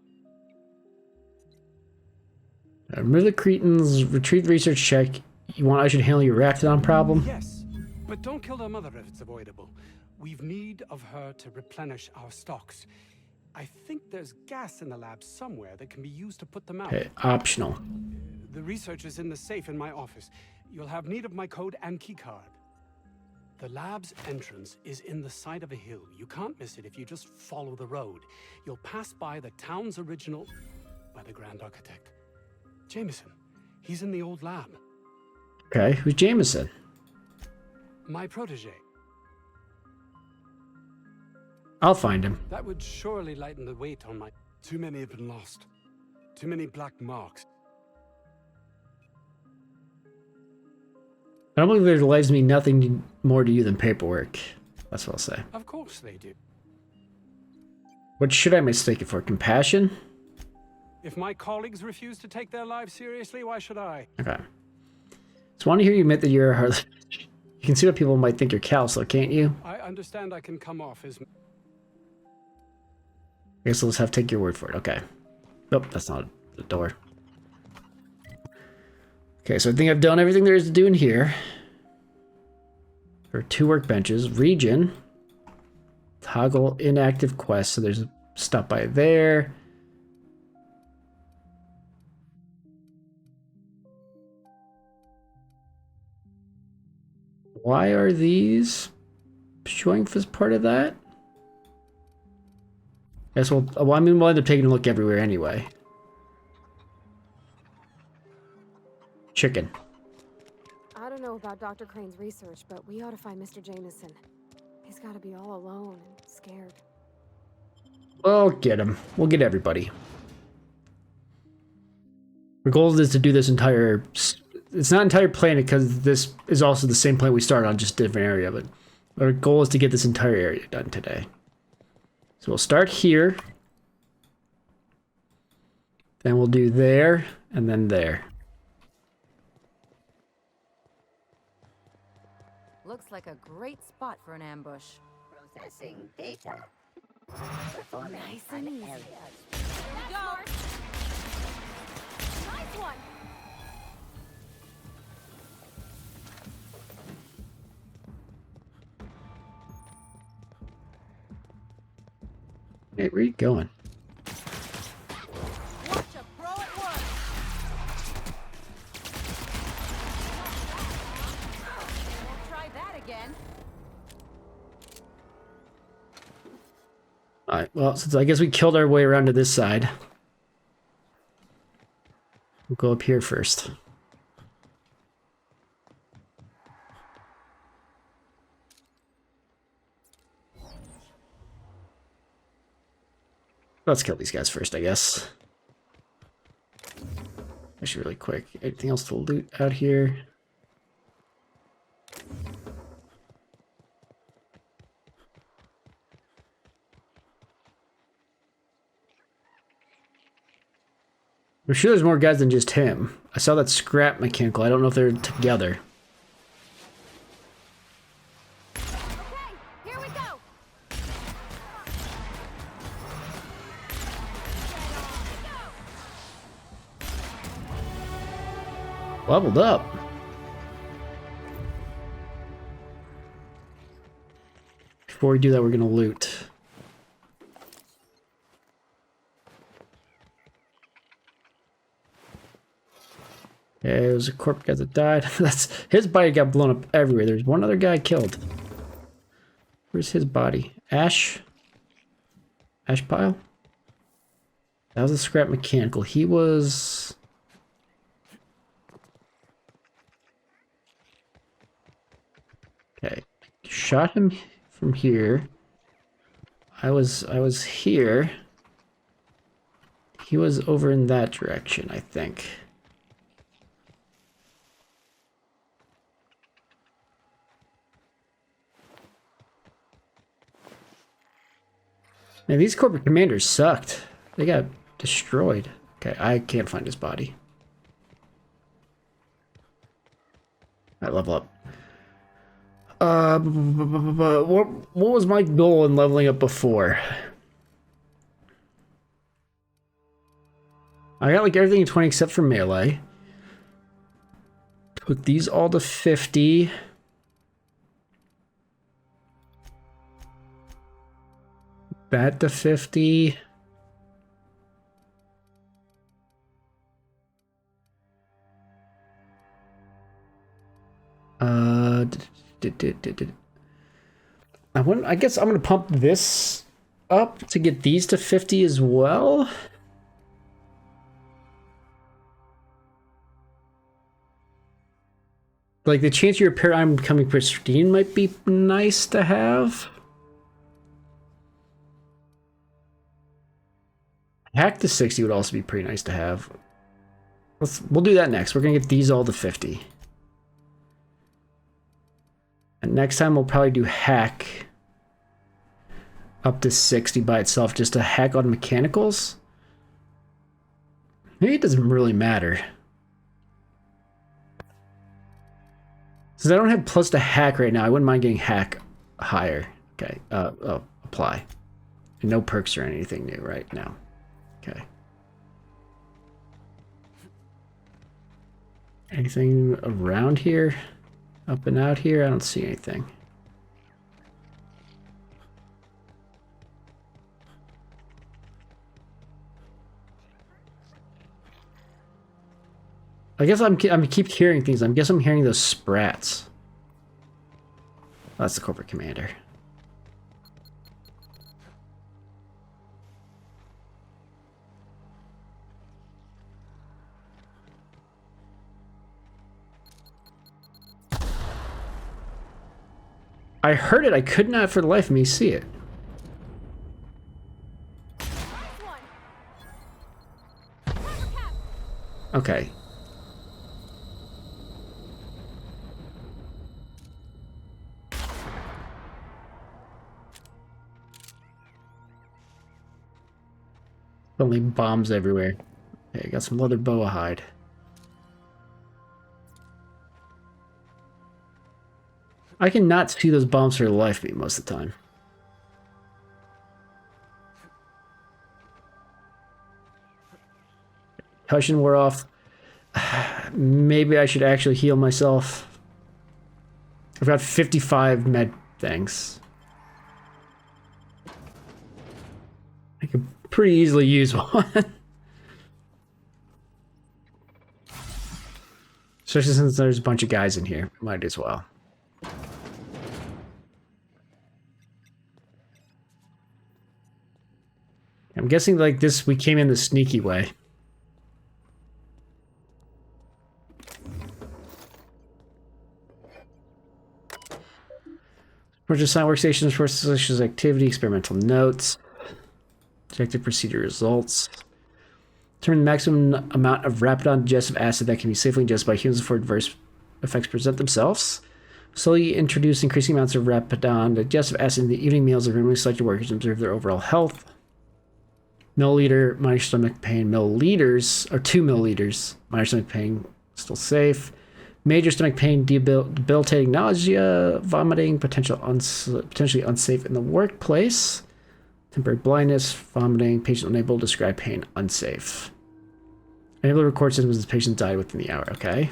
Remove the cretins, retrieve the research check. You want I should handle your Raptidon problem? Yes, but don't kill their mother if it's avoidable. We've need of her to replenish our stocks. I think there's gas in the lab somewhere that can be used to put them out. Okay, optional. The research is in the safe in my office. You'll have need of my code and keycard. The lab's entrance is in the side of a hill. You can't miss it if you just follow the road. You'll pass by the town's original... by the Grand Architect. Jameson. He's in the old lab. Okay, who's Jameson? My protege. I'll find him. That would surely lighten the weight on my... Too many have been lost. Too many black marks. I don't believe their lives mean nothing more to you than paperwork. That's what I'll say. Of course they do. What should I mistake it for? Compassion? If my colleagues refuse to take their lives seriously, why should I? Okay. Just want to hear you admit that you're a hard... You can see what people might think you're callous, though, can't you? I understand I can come off as... I guess let's have to take your word for it. Okay. Nope, that's not the door. Okay, so I think I've done everything there is to do in here. There are 2 workbenches. Region. Toggle inactive quests. So there's stuff by there. Why are these showing as part of that? Guess we'll end up taking a look everywhere anyway. Chicken. I don't know about Dr. Crane's research, but we ought to find Mr. Jameson. He's got to be all alone and scared. We'll get him. We'll get everybody. Our goal is to do this entire... It's not entire planet because this is also the same planet we started on, just a different area. But our goal is to get this entire area done today. So we'll start here. Then we'll do there, and then there. Looks like a great spot for an ambush. Processing data. Nice and easy. Here we go. Nice one. Hey, where are you going? Watch a pro at work. Won't try that again. Alright, well, since I guess we killed our way around to this side. We'll go up here first. Let's kill these guys first, I guess. Actually, really quick. Anything else to loot out here? I'm sure there's more guys than just him. I saw that scrap mechanical. I don't know if they're together. Okay, here we go. Leveled up. Before we do that, we're gonna loot. Okay, there's a corpse guy that died. That's his body got blown up everywhere. There's one other guy killed. Where's his body? Ash? Ash pile? That was a scrap mechanical. He was... Okay. Shot him from here. I was here. He was over in that direction, I think. Man, these corporate commanders sucked. They got destroyed. Okay, I can't find his body. I level up. What was my goal in leveling up before? I got like everything in 20 except for melee. Took these all to 50. That to 50. I guess I'm gonna pump this up to get these to 50 as well. Like the chance your paradigm becoming pristine might be nice to have. Hack to 60 would also be pretty nice to have. We'll do that next. We're gonna get these all to 50. And next time we'll probably do hack up to 60 by itself, just to hack on mechanicals. Maybe it doesn't really matter. Since I don't have plus to hack right now, I wouldn't mind getting hack higher. Okay, apply. And no perks or anything new right now. Okay. Anything around here? Up and out here? I don't see anything. I guess I'm keep hearing things. I guess I'm hearing those sprats. That's the corporate commander. I heard it. I could not for the life of me see it. Okay. Only bombs everywhere. Okay, got some leather boa hide. I cannot see those bombs for the life of me most of the time. Concussion wore off. Maybe I should actually heal myself. I've got 55 med things. I could pretty easily use one. Especially since there's a bunch of guys in here. Might as well. I'm guessing like this, we came in the sneaky way. Purchase sign workstations, workstations activity, experimental notes. Detective procedure results. Determine the maximum amount of rapidon digestive acid that can be safely ingested by humans before adverse effects present themselves. Slowly introduce increasing amounts of rapidon digestive acid in the evening meals of randomly selected workers and observe their overall health. Milliliter, minor stomach pain. Milliliters, or 2 milliliters. Minor stomach pain, still safe. Major stomach pain, debilitating nausea, vomiting, potentially unsafe in the workplace. Temporary blindness, vomiting, patient unable to describe pain, unsafe. Unable to record symptoms as the patient died within the hour. Okay.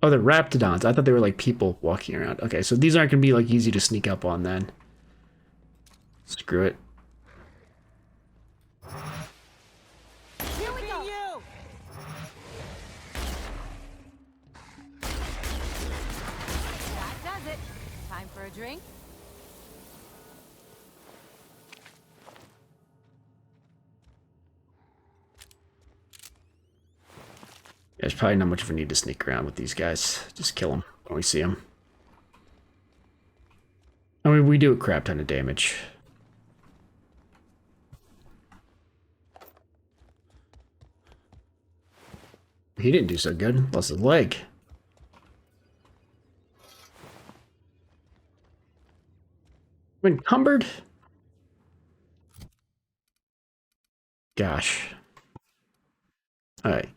Oh, they're raptidons. I thought they were like people walking around. Okay, so these aren't going to be like easy to sneak up on then. Screw it. Here we go. That does it. Time for a drink. There's probably not much of a need to sneak around with these guys. Just kill them when we see them. I mean, we do a crap ton of damage. He didn't do so good. Lost his leg. Encumbered? Gosh. Alright.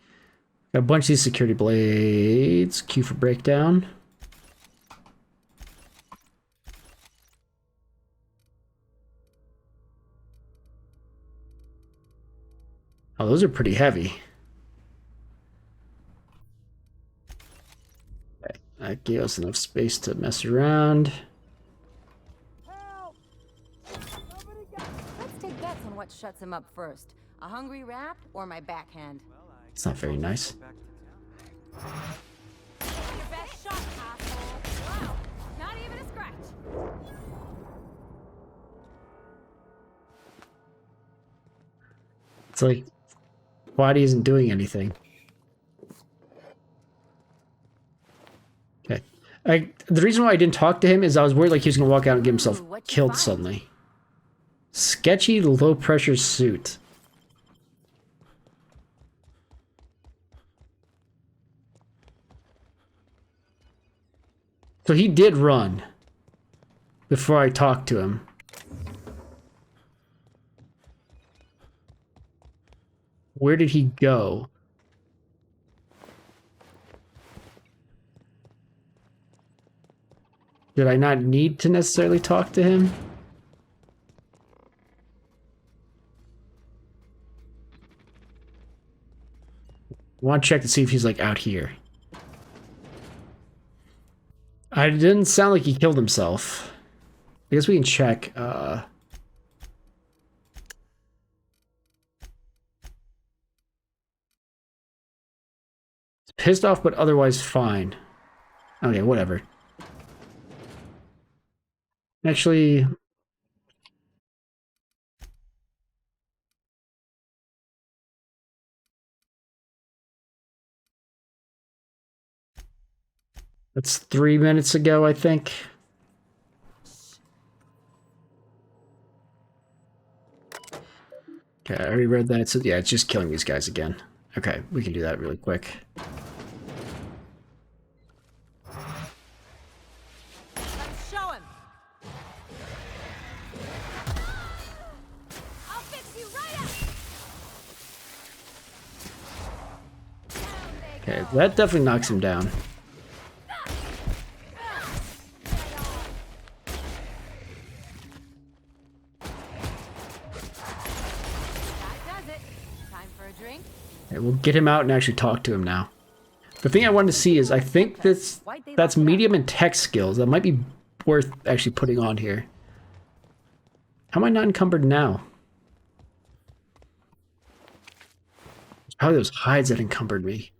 Got a bunch of these security blades. Q for breakdown. Oh, those are pretty heavy. Okay. That gave us enough space to mess around. Let's take bets on what shuts him up first. A hungry rat or my backhand? It's not very nice. Your best shot, asshole. Wow, not even a scratch. It's like, body isn't doing anything. Okay. The reason why I didn't talk to him is I was worried like he was going to walk out and get himself killed suddenly. Sketchy low pressure suit. So he did run before I talked to him. Where did he go? Did I not need to necessarily talk to him? I want to check to see if he's like out here. I didn't sound like he killed himself. I guess we can check. Pissed off, but otherwise fine. Okay, whatever. Actually, that's 3 minutes ago, I think. Okay, I already read that. So yeah, it's just killing these guys again. Okay, we can do that really quick. Let's show him. I'll fix you right up. Okay, that definitely knocks him down. Okay, we'll get him out and actually talk to him now. The thing I wanted to see is I think that's medium and tech skills. That might be worth actually putting on here. How am I not encumbered now? It's probably those hides that encumbered me.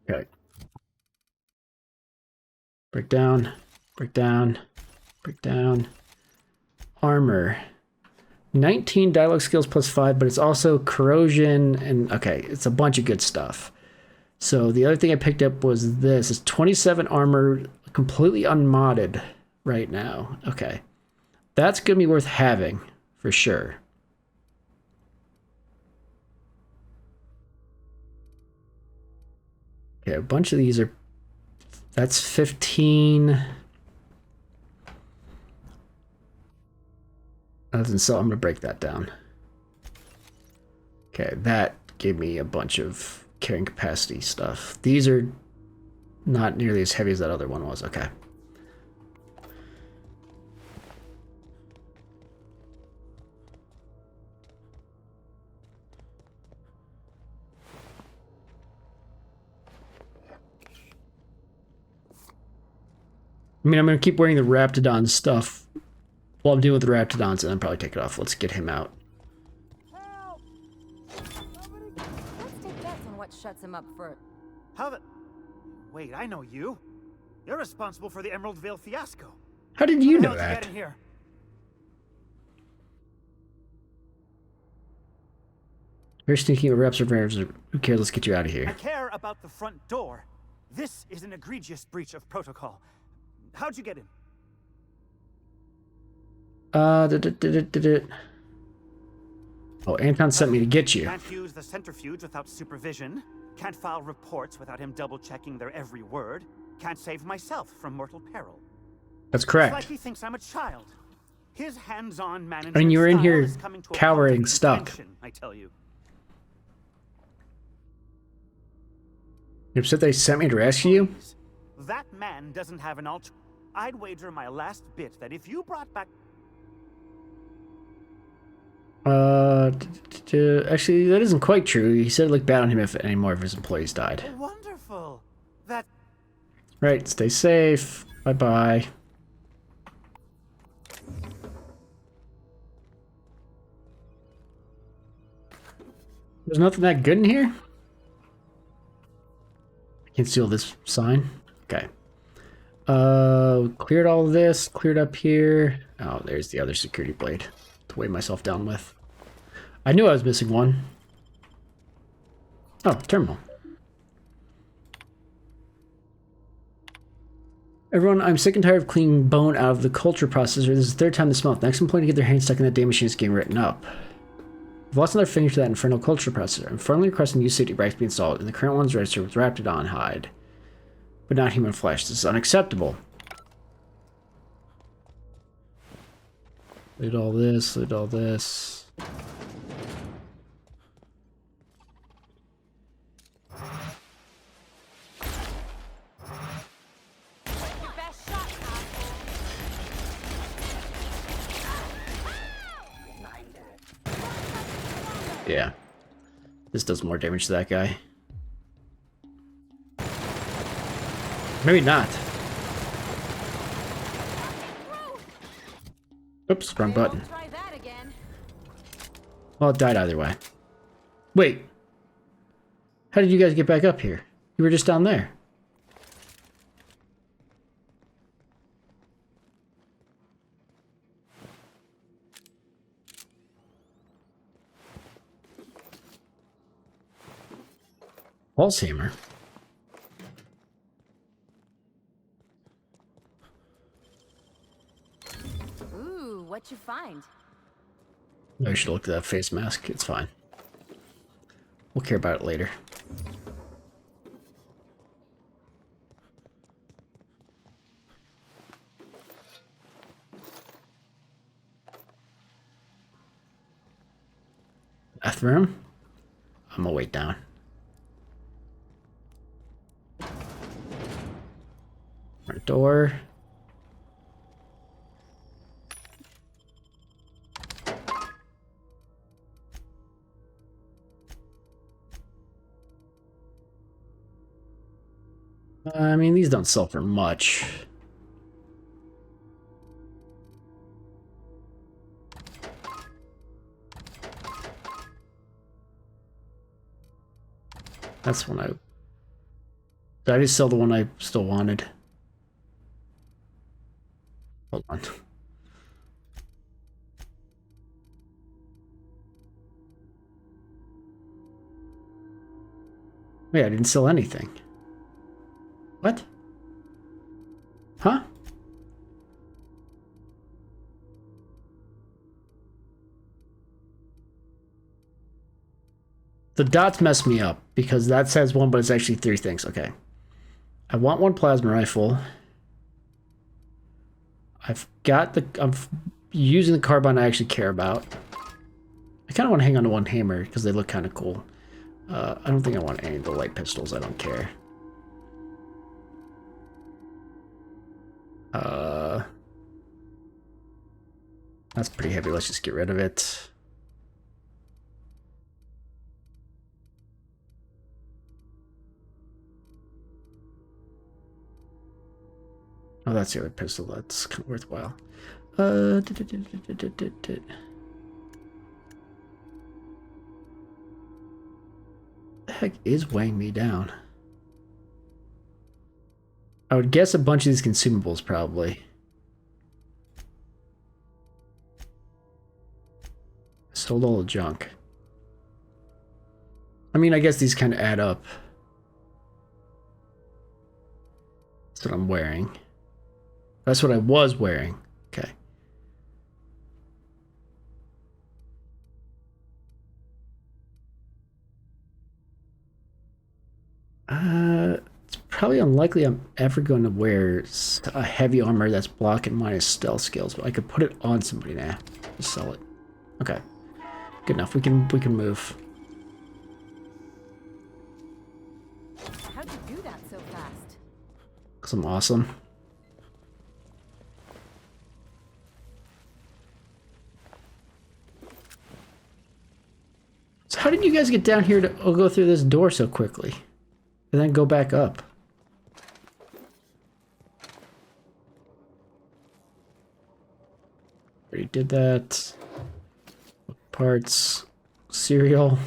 Okay. Break down, break down, break down. Armor. 19 dialogue skills plus 5, but it's also corrosion and okay, it's a bunch of good stuff. So the other thing I picked up was this. It's 27 armor, completely unmodded right now. Okay. That's going to be worth having for sure. Okay, a bunch of these are... That's 15... Doesn't sell. I'm gonna break that down. Okay, that gave me a bunch of carrying capacity stuff. These are not nearly as heavy as that other one was. Okay. I mean, I'm gonna keep wearing the Raptidon stuff while I'm dealing with the Raptidons, and then probably take it off. Let's get him out. Let's take bets on what shuts him up first. How the... Wait, I know you. You're responsible for the Emerald Vale fiasco. How did you know How'd you that? get in here? You're sneaking reps or rams. Who cares? Let's get you out of I here. care about the front door. This is an egregious breach of protocol. How'd you get in? Oh, Anton sent me to get you. Can't use the centrifuge without supervision. Can't file reports without him double-checking their every word. Can't save myself from mortal peril. That's It's correct. like he thinks I'm a child. His hands-on management I mean, you were in style here is coming to a cowering, point of stuck. contention, I tell you. You upset they sent me to rescue you? Please. That man doesn't have an alter. I'd wager my last bit that if you brought back... Actually, that isn't quite true. He said it looked bad on him if any more of his employees died. Wonderful. That... Right, stay safe. Bye-bye. There's nothing that good in here? I can steal this sign. Okay. Cleared all of this. Cleared up here. Oh, there's the other security blade to weigh myself down with. I knew I was missing one. Oh, terminal. Everyone, I'm sick and tired of cleaning bone out of the culture processor. This is the third time this month. Next employee to get their hands stuck in that day machine is getting written up. I've lost another finger to that infernal culture processor. I'm formally requesting new safety brackets be installed, and the current one's registered with Raptidon hide, but not human flesh. This is unacceptable. Loot all this, loot all this. Yeah. This does more damage to that guy. Maybe not. Oops, wrong button. Try that again. Well, it died either way. Wait. How did you guys get back up here? You were just down there. Pulse hammer. Ooh, what you find? I should look at that face mask. It's fine. We'll care about it later. Bathroom. I'm gonna wait down. Front door. I mean, these don't sell for much. That's one I... Did I just sell the one I still wanted? Hold on. Wait, I didn't sell anything. What? Huh? The dots mess me up because that says one, but it's actually three things. Okay. I want one plasma rifle. I've got the... I'm using the carbine I actually care about. I kind of want to hang on to one hammer because they look kind of cool. I don't think I want any of the light pistols. I don't care. That's pretty heavy. Let's just get rid of it. Oh, that's the other pistol. That's kind of worthwhile. The heck is weighing me down? I would guess a bunch of these consumables, probably. Sold all the junk. I mean, I guess these kind of add up. That's what I'm wearing. That's what I was wearing. Okay. It's probably unlikely I'm ever going to wear a heavy armor that's blocking minus stealth skills, but I could put it on somebody now. Just sell it. Okay. Good enough. We can move. How'd you do that so fast? 'Cause I'm awesome. So how did you guys get down here to go through this door so quickly? And then go back up? Already did that. Parts. Cereal.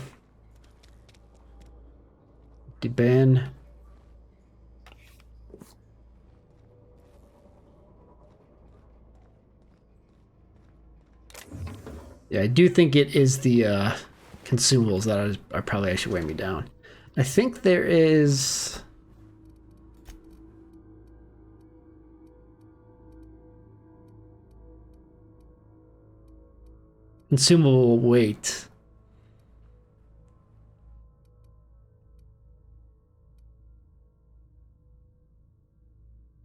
Deben. Yeah, I do think it is the consumables that are probably actually weighing me down. I think there is... consumable weight.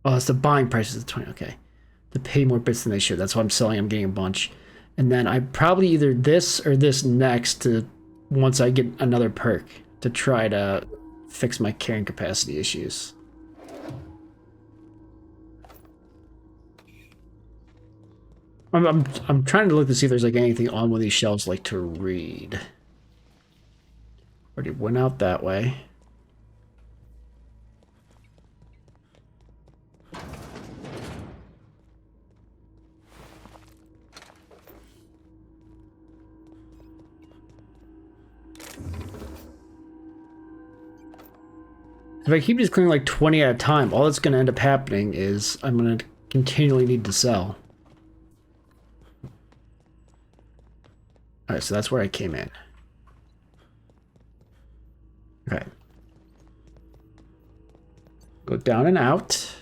Oh, it's the buying price is 20. Okay. They pay more bits than they should. That's why I'm selling. I'm getting a bunch. And then I probably either this or this next to once I get another perk to try to fix my carrying capacity issues. I'm trying to look to see if there's like anything on one of these shelves like to read. Already went out that way. If I keep just clearing like 20 at a time, all that's going to end up happening is I'm going to continually need to sell. Alright, so that's where I came in. Okay. Go down and out.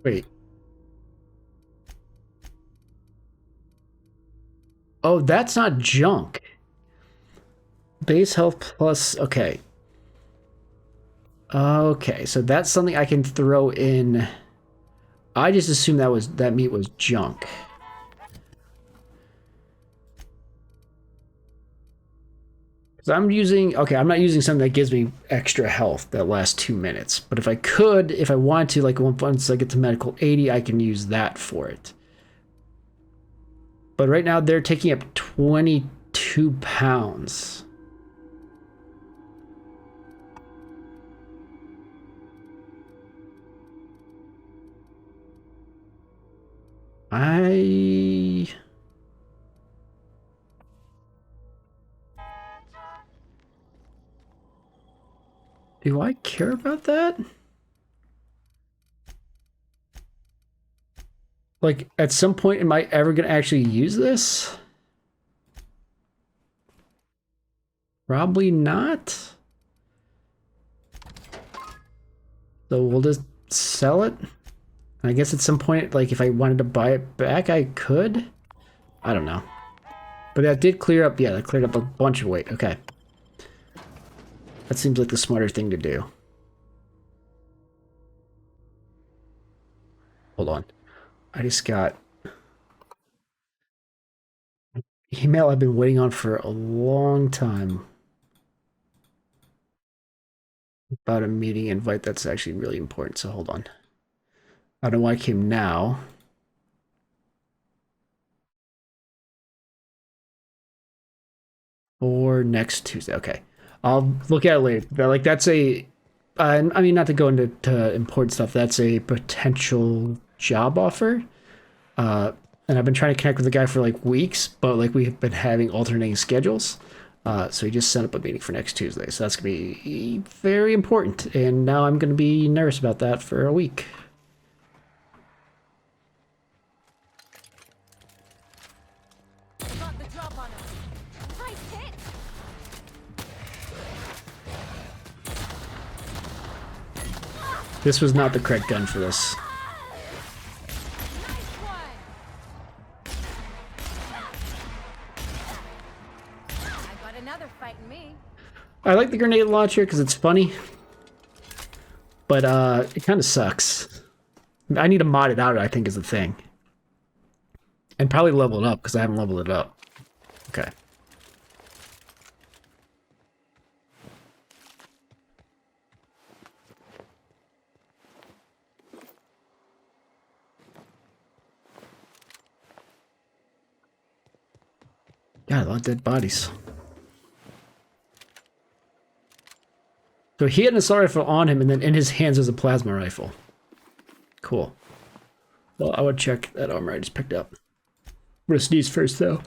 Wait. Oh, that's not junk. Base health plus... Okay. Okay, so that's something I can throw in. I just assumed that meat was junk. So I'm using... Okay, I'm not using something that gives me extra health that lasts 2 minutes. But if I could, if I wanted to, like once I get to medical 80, I can use that for it. But right now they're taking up 22 pounds. Do I care about that? Like, at some point, am I ever going to actually use this? Probably not. So we'll just sell it. I guess at some point, like, if I wanted to buy it back, I could. I don't know. But that did clear up, yeah, that cleared up a bunch of weight. Okay. That seems like the smarter thing to do. Hold on. I just got email I've been waiting on for a long time about a meeting invite that's actually really important. So hold on. I don't know why it came now. Or next Tuesday. Okay. I'll look at it later. But, like, that's a... I mean, not to go into important stuff. That's a potential job offer. And I've been trying to connect with the guy for, like, weeks. But, like, we've been having alternating schedules. So he just set up a meeting for next Tuesday. So that's going to be very important. And now I'm going to be nervous about that for a week. Got the drop on him. Nice hit. This was not the correct gun for this. Nice one. I got another fighting me. I like the grenade launcher because it's funny. But it kind of sucks. I need to mod it out, I think, is the thing. And probably level it up because I haven't leveled it up. Okay. God, a lot of dead bodies. So he had an assault rifle on him, and then in his hands was a plasma rifle. Cool. Well, I would check that armor I just picked up. I'm gonna sneeze first, though.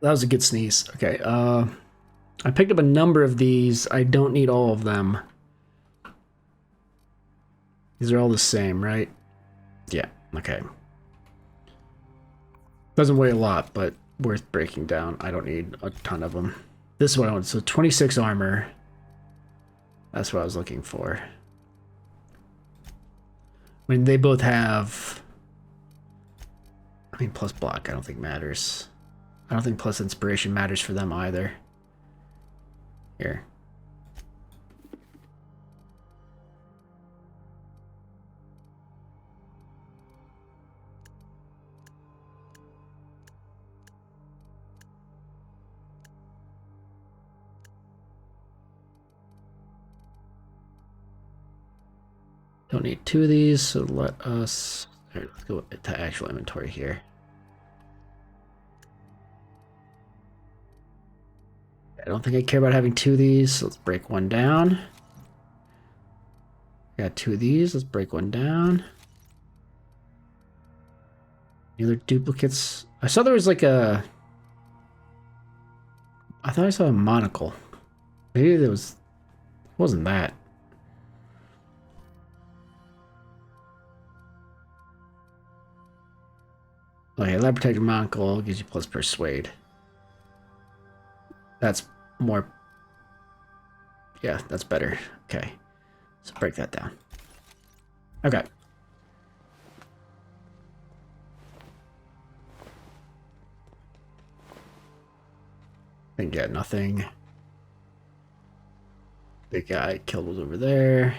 That was a good sneeze. Okay, I picked up a number of these. I don't need all of them. These are all the same, right? Yeah, okay. Doesn't weigh a lot, but worth breaking down. I don't need a ton of them. This is what I want. So 26 armor. That's what I was looking for. I mean, they both have... I mean, plus block I don't think matters. I don't think plus inspiration matters for them either. Here. Don't need two of these, so let us... All right, let's go to actual inventory here. I don't think I care about having two of these, so let's break one down. Got two of these, let's break one down. Any other duplicates? I saw there was like a... I thought I saw a monocle. Maybe there was... It wasn't that. Okay, lab protected monocle gives you plus persuade. That's more... Yeah, that's better. Okay. So break that down. Okay. Didn't get nothing. The guy killed was over there.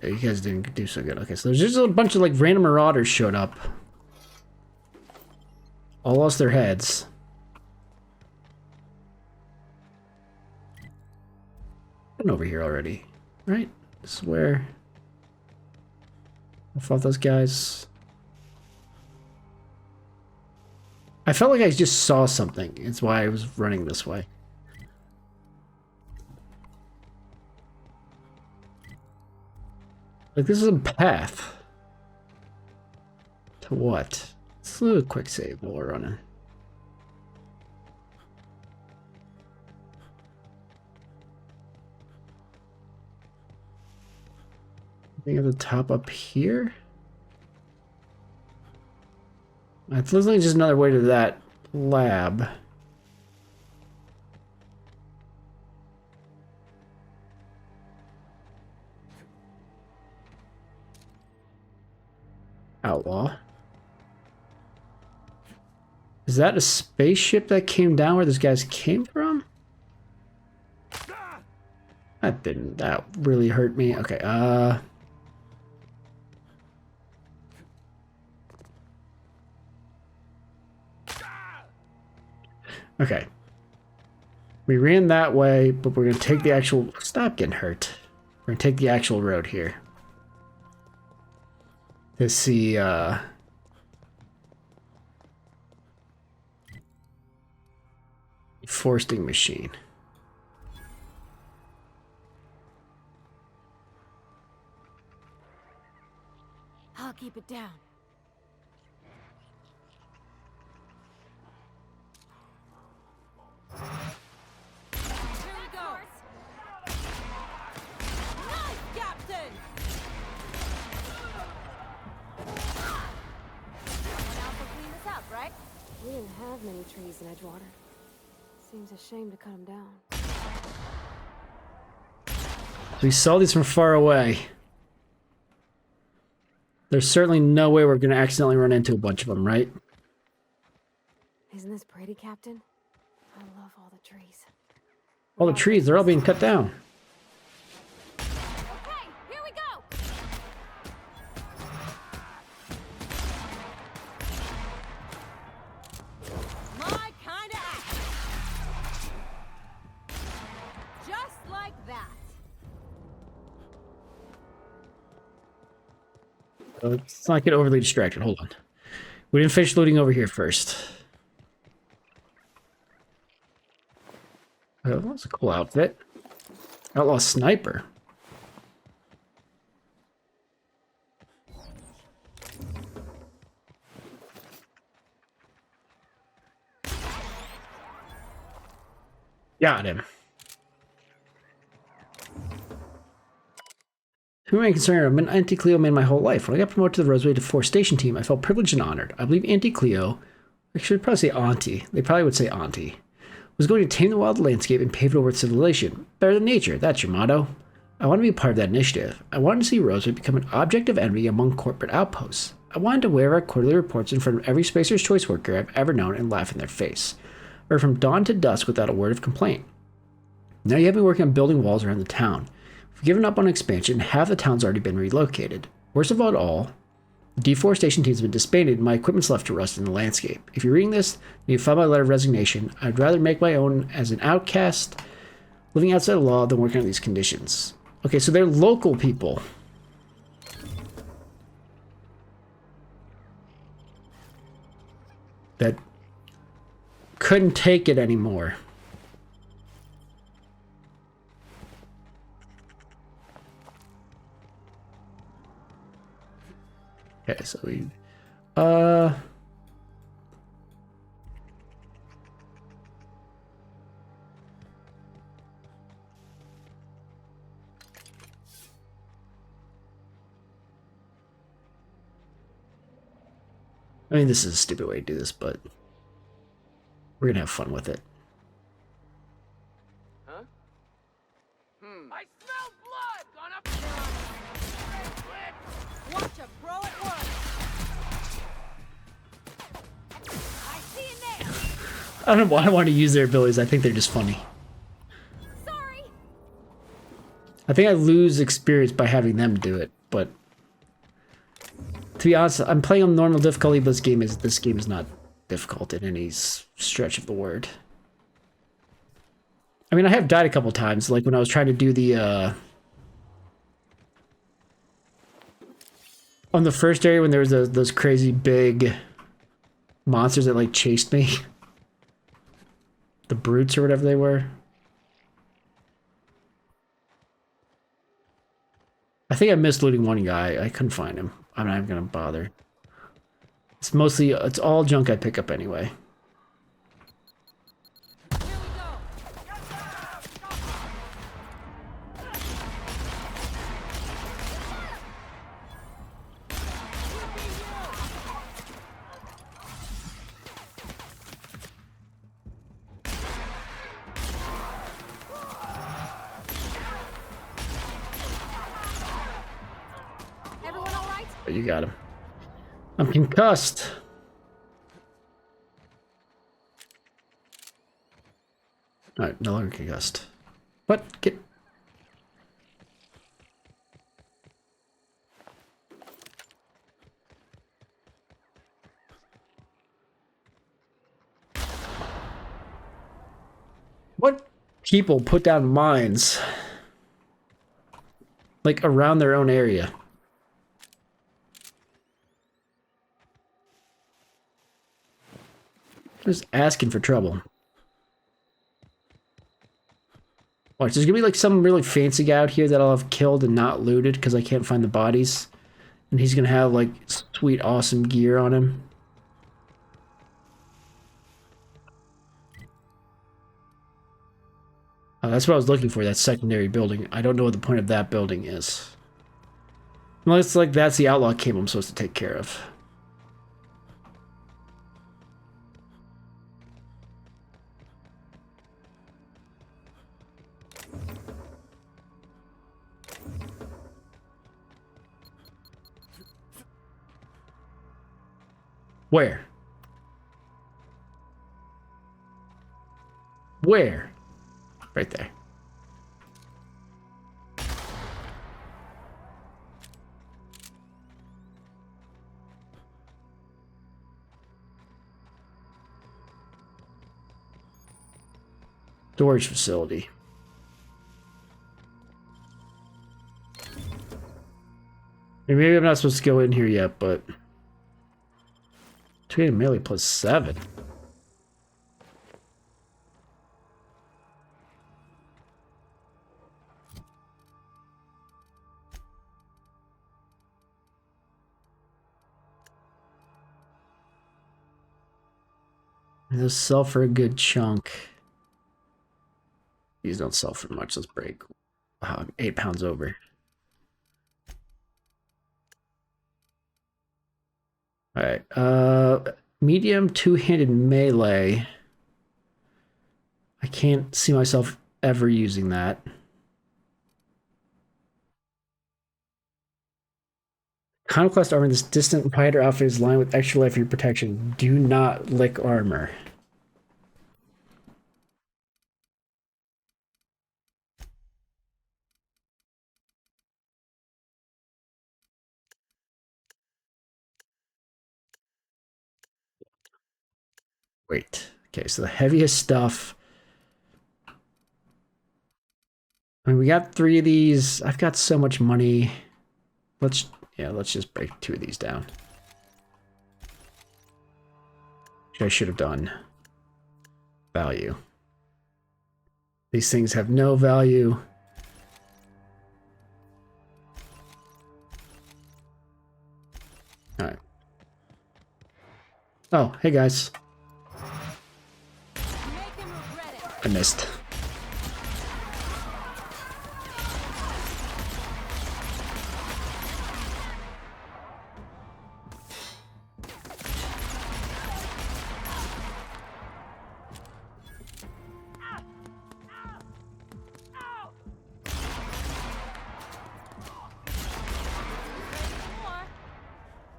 Yeah, you guys didn't do so good. Okay, so there's just a bunch of like random marauders showed up. All lost their heads. Been over here already, right? This is where I fought those guys. I felt like I just saw something. It's why I was running this way. Like, this is a path. To what? Let's do a quick save while we're running. Thing at the top up here. It looks like just another way to that lab. Outlaw. Is that a spaceship that came down where those guys came from? That really hurt me. Okay, okay. We ran that way, but we're gonna take the actual... Stop getting hurt. We're gonna take the actual road here. To see, foresting machine. I'll keep it down. Here we go. Nice, Captain. Someone else will clean this up, right? We didn't have many trees in Edgewater. Seems a shame to cut them down. We saw these from far away. There's certainly no way we're going to accidentally run into a bunch of them, right? Isn't this pretty, Captain? I love all the trees. All the trees, they're all being cut down. Okay, here we go! My kind of action. Just like that. Let's not get overly distracted. Hold on. We didn't finish looting over here first. Oh, that's a cool outfit. Outlaw sniper. Got him. Who am I concerned? I've been anti-Cleo man my whole life. When I got promoted to the Roseway to 4 station team, I felt privileged and honored. I believe anti-Cleo, I should probably say auntie. They probably would say auntie. Was going to tame the wild landscape and pave it over with civilization. Better than nature, that's your motto. I want to be a part of that initiative. I wanted to see Roseway become an object of envy among corporate outposts. I wanted to wear our quarterly reports in front of every Spacer's Choice worker I've ever known and laugh in their face. Or from dawn to dusk without a word of complaint. Now you have me working on building walls around the town. We've given up on expansion, half the town's already been relocated. Worst of all, the deforestation team's been disbanded and my equipment's left to rust in the landscape. If you're reading this, and you filed my letter of resignation, I'd rather make my own as an outcast, living outside the law, than working under these conditions. Okay, so they're local people. That couldn't take it anymore. Okay, so we, I mean, this is a stupid way to do this, but we're gonna have fun with it. Huh? I smell blood! Gonna... Watch a pro at work. I see you there. I don't know why I want to use their abilities. I think they're just funny. Sorry. I think I lose experience by having them do it, but to be honest, I'm playing on normal difficulty, but this game is not difficult in any stretch of the word. I mean, I have died a couple times, like when I was trying to do the on the first area when there was those crazy big monsters that like chased me. The brutes or whatever they were. I think I missed looting one guy. I couldn't find him. I'm not even gonna bother. It's all junk I pick up anyway. you got him. I'm concussed. Alright, no longer concussed. What? Get... What people put down mines? Like, around their own area. Just asking for trouble. Watch, there's gonna be like some really fancy guy out here that I'll have killed and not looted because I can't find the bodies. And he's gonna have like sweet, awesome gear on him. Oh, that's what I was looking for, that secondary building. I don't know what the point of that building is. Unless like that's the outlaw camp I'm supposed to take care of. Where? Where? Right there. Storage facility. Maybe I'm not supposed to go in here yet, but 2 melee plus 7. Those sell for a good chunk. These don't sell for much. Let's break. 8 pounds over. Alright. Medium two-handed melee. I can't see myself ever using that. Conquest armor. This distant fighter outfit is lined with extra life for your protection. Do not lick armor. Wait. Okay, so the heaviest stuff. I mean, we got 3 of these. I've got so much money. Let's just break 2 of these down. Which I should have done. Value. These things have no value. Alright. Oh, hey guys. I missed.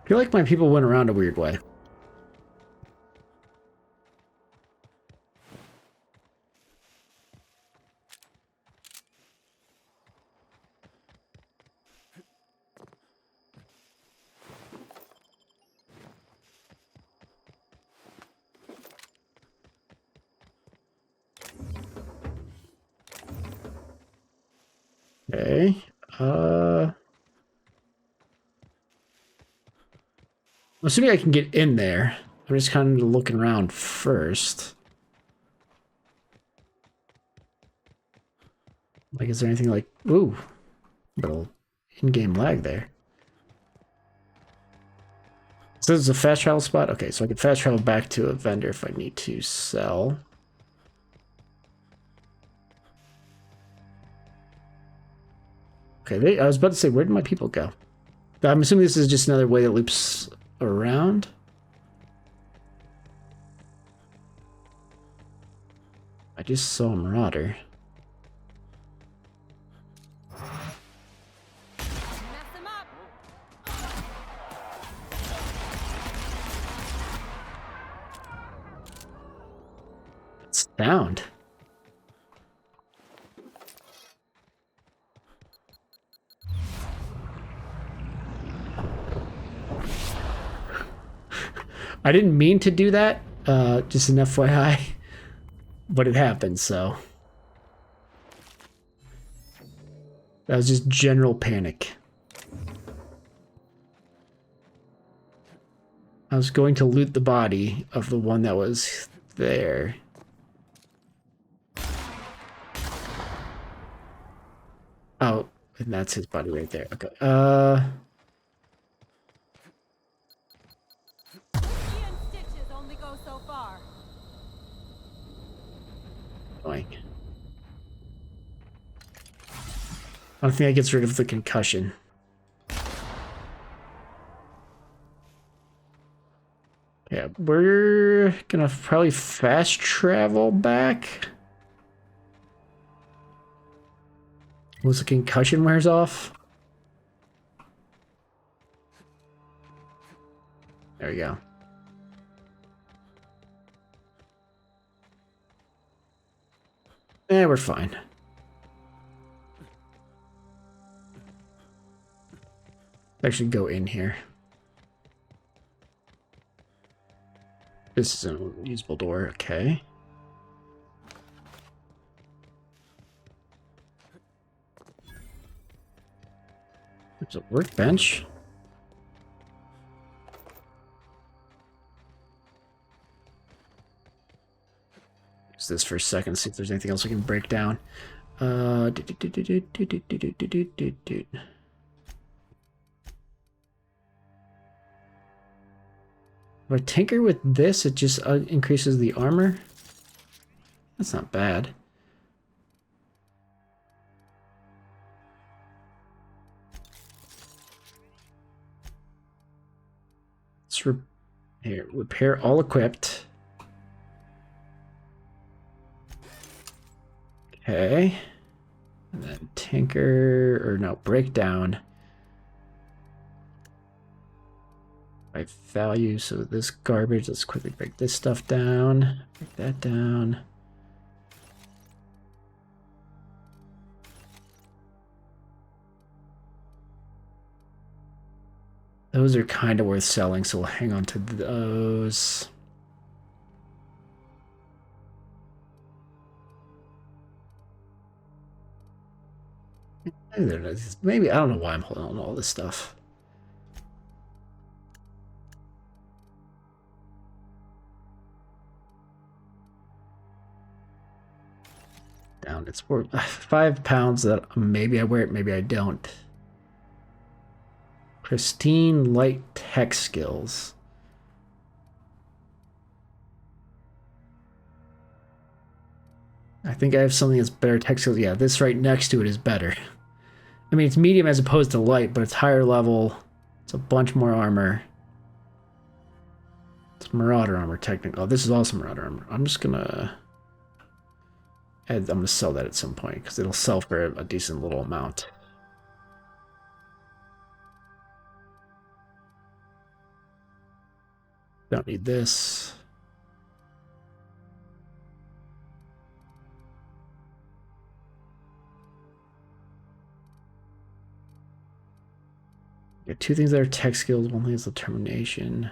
I feel like my people went around a weird way. Okay. I'm assuming I can get in there. I'm just kind of looking around first. Like, is there anything like... Ooh. Little in-game lag there. So this is a fast travel spot? Okay, so I can fast travel back to a vendor if I need to sell. Okay, I was about to say, where did my people go? I'm assuming this is just another way that loops around. I just saw a marauder. sound? I didn't mean to do that, just an FYI, but it happened, so. That was just general panic. I was going to loot the body of the one that was there. Oh, and that's his body right there. Okay. Stitches only go so far. Annoying. I don't think that gets rid of the concussion. Yeah, we're gonna probably fast travel back. Once the concussion wears off. There we go. We're fine. Actually go in here. This is an unusable door, okay. There's a workbench. Use this for a second, see if there's anything else we can break down. If I tinker with this, it just increases the armor. That's not bad. Let's repair all equipped. Okay. And then tinker, or no, break down. By value, so this garbage, let's quickly break this stuff down. Break that down. Those are kind of worth selling, so we'll hang on to those. Maybe, I don't know why I'm holding on to all this stuff. Down, it's worth 5 pounds that maybe I wear it, maybe I don't. Pristine light tech skills. I think I have something that's better tech skills. Yeah, this right next to it is better. I mean, it's medium as opposed to light, but it's higher level. It's a bunch more armor. It's Marauder armor, technically. Oh, this is also Marauder armor. I'm just gonna... I'm gonna sell that at some point, because it'll sell for a decent little amount. Don't need this. Got 2 things that are tech skills, 1 thing is determination.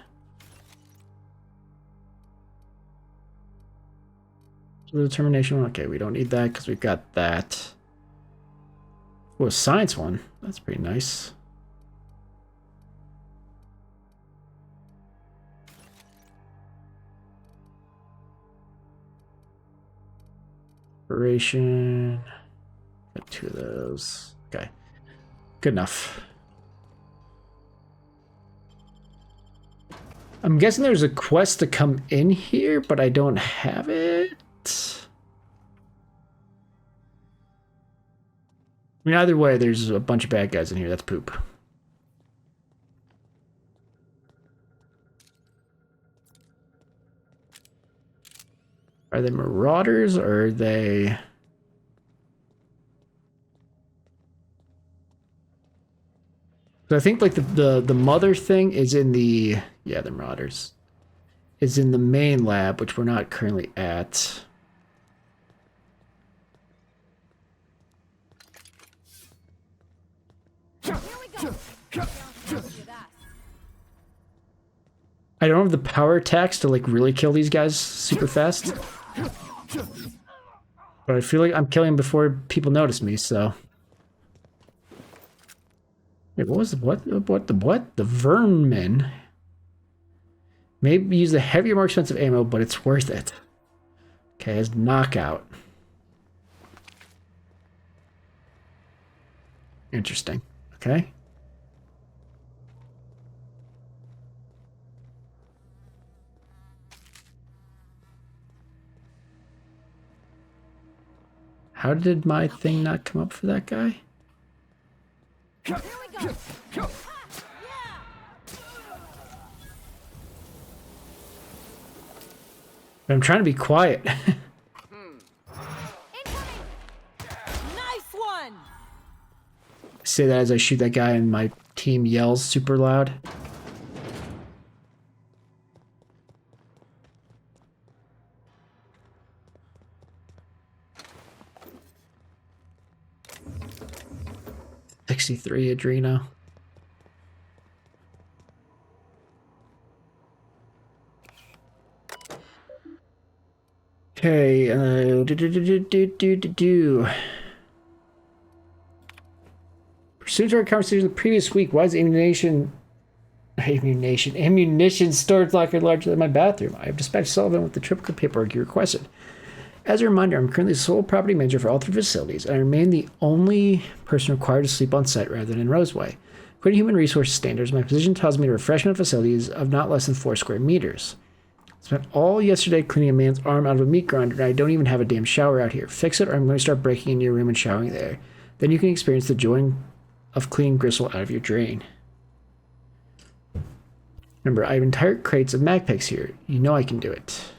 So the determination one, okay, we don't need that because we've got that. Oh, a science one. That's pretty nice. Inspiration. Got 2 of those. Okay. Good enough. I'm guessing there's a quest to come in here, but I don't have it. I mean, either way, there's a bunch of bad guys in here. That's poop. Are they marauders or are they... So I think like the mother thing is in the... Yeah, the marauders. Is in the main lab, which we're not currently at. I don't have the power attacks to like really kill these guys super fast. But I feel like I'm killing them before people notice me, so. Wait, what was the what? The vermin. Maybe use the heavier, more expensive ammo, but it's worth it. Okay, as knockout. Interesting. Okay. How did my thing not come up for that guy? Here we go. I'm trying to be quiet. Nice one. Say that as I shoot that guy and my team yells super loud. $63 Adreno. Okay, pursuant to our conversation the previous week, why is ammunition storage locker larger than my bathroom? I have dispatched Sullivan with the typical paperwork you requested. As a reminder, I'm currently the sole property manager for all three facilities, and I remain the only person required to sleep on site rather than in Roseway. According to human resource standards, my position tells me to refreshment facilities of not less than 4 square meters. I spent all yesterday cleaning a man's arm out of a meat grinder, and I don't even have a damn shower out here. Fix it, or I'm going to start breaking into your room and showering there. Then you can experience the joy of cleaning gristle out of your drain. Remember, I have entire crates of mag packs here. You know I can do it.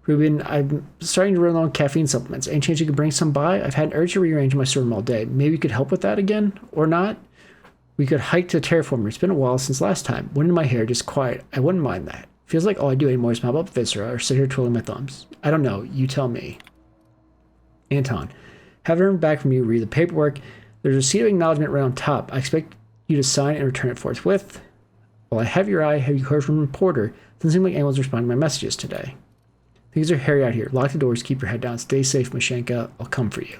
Ruben, I'm starting to run low on caffeine supplements. Any chance you could bring some by? I've had an urge to rearrange my storeroom all day. Maybe you could help with that again? Or not? We could hike to Terraformer. It's been a while since last time. Wind in my hair, just quiet. I wouldn't mind that. Feels like all I do anymore is mop up Viscera or sit here twiddling my thumbs. I don't know. You tell me. Anton, have it back from you. Read the paperwork. There's a receipt of acknowledgement right on top. I expect you to sign and return it forthwith. While I have your eye, have you heard from Porter? Doesn't seem like anyone's responding to my messages today. Things are hairy out here. Lock the doors. Keep your head down. Stay safe, Mashenka. I'll come for you.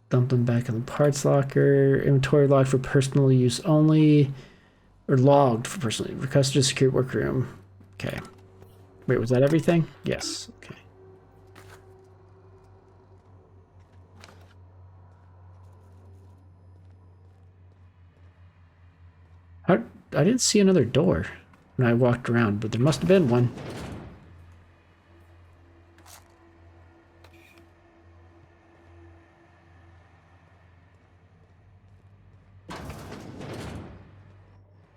Dump them back in the parts locker. Inventory logged for personal use only. Or logged for personal use. Request to secure workroom. Okay. Wait, was that everything? Yes. Okay. I didn't see another door when I walked around, but there must have been one.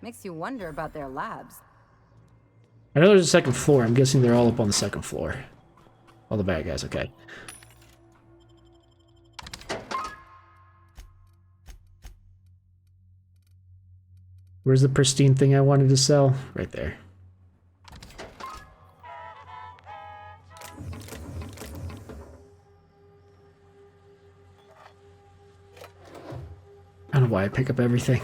Makes you wonder about their labs. I know there's a second floor. I'm guessing they're all up on the second floor. All the bad guys, okay. Where's the pristine thing I wanted to sell? Right there. I don't know why I pick up everything.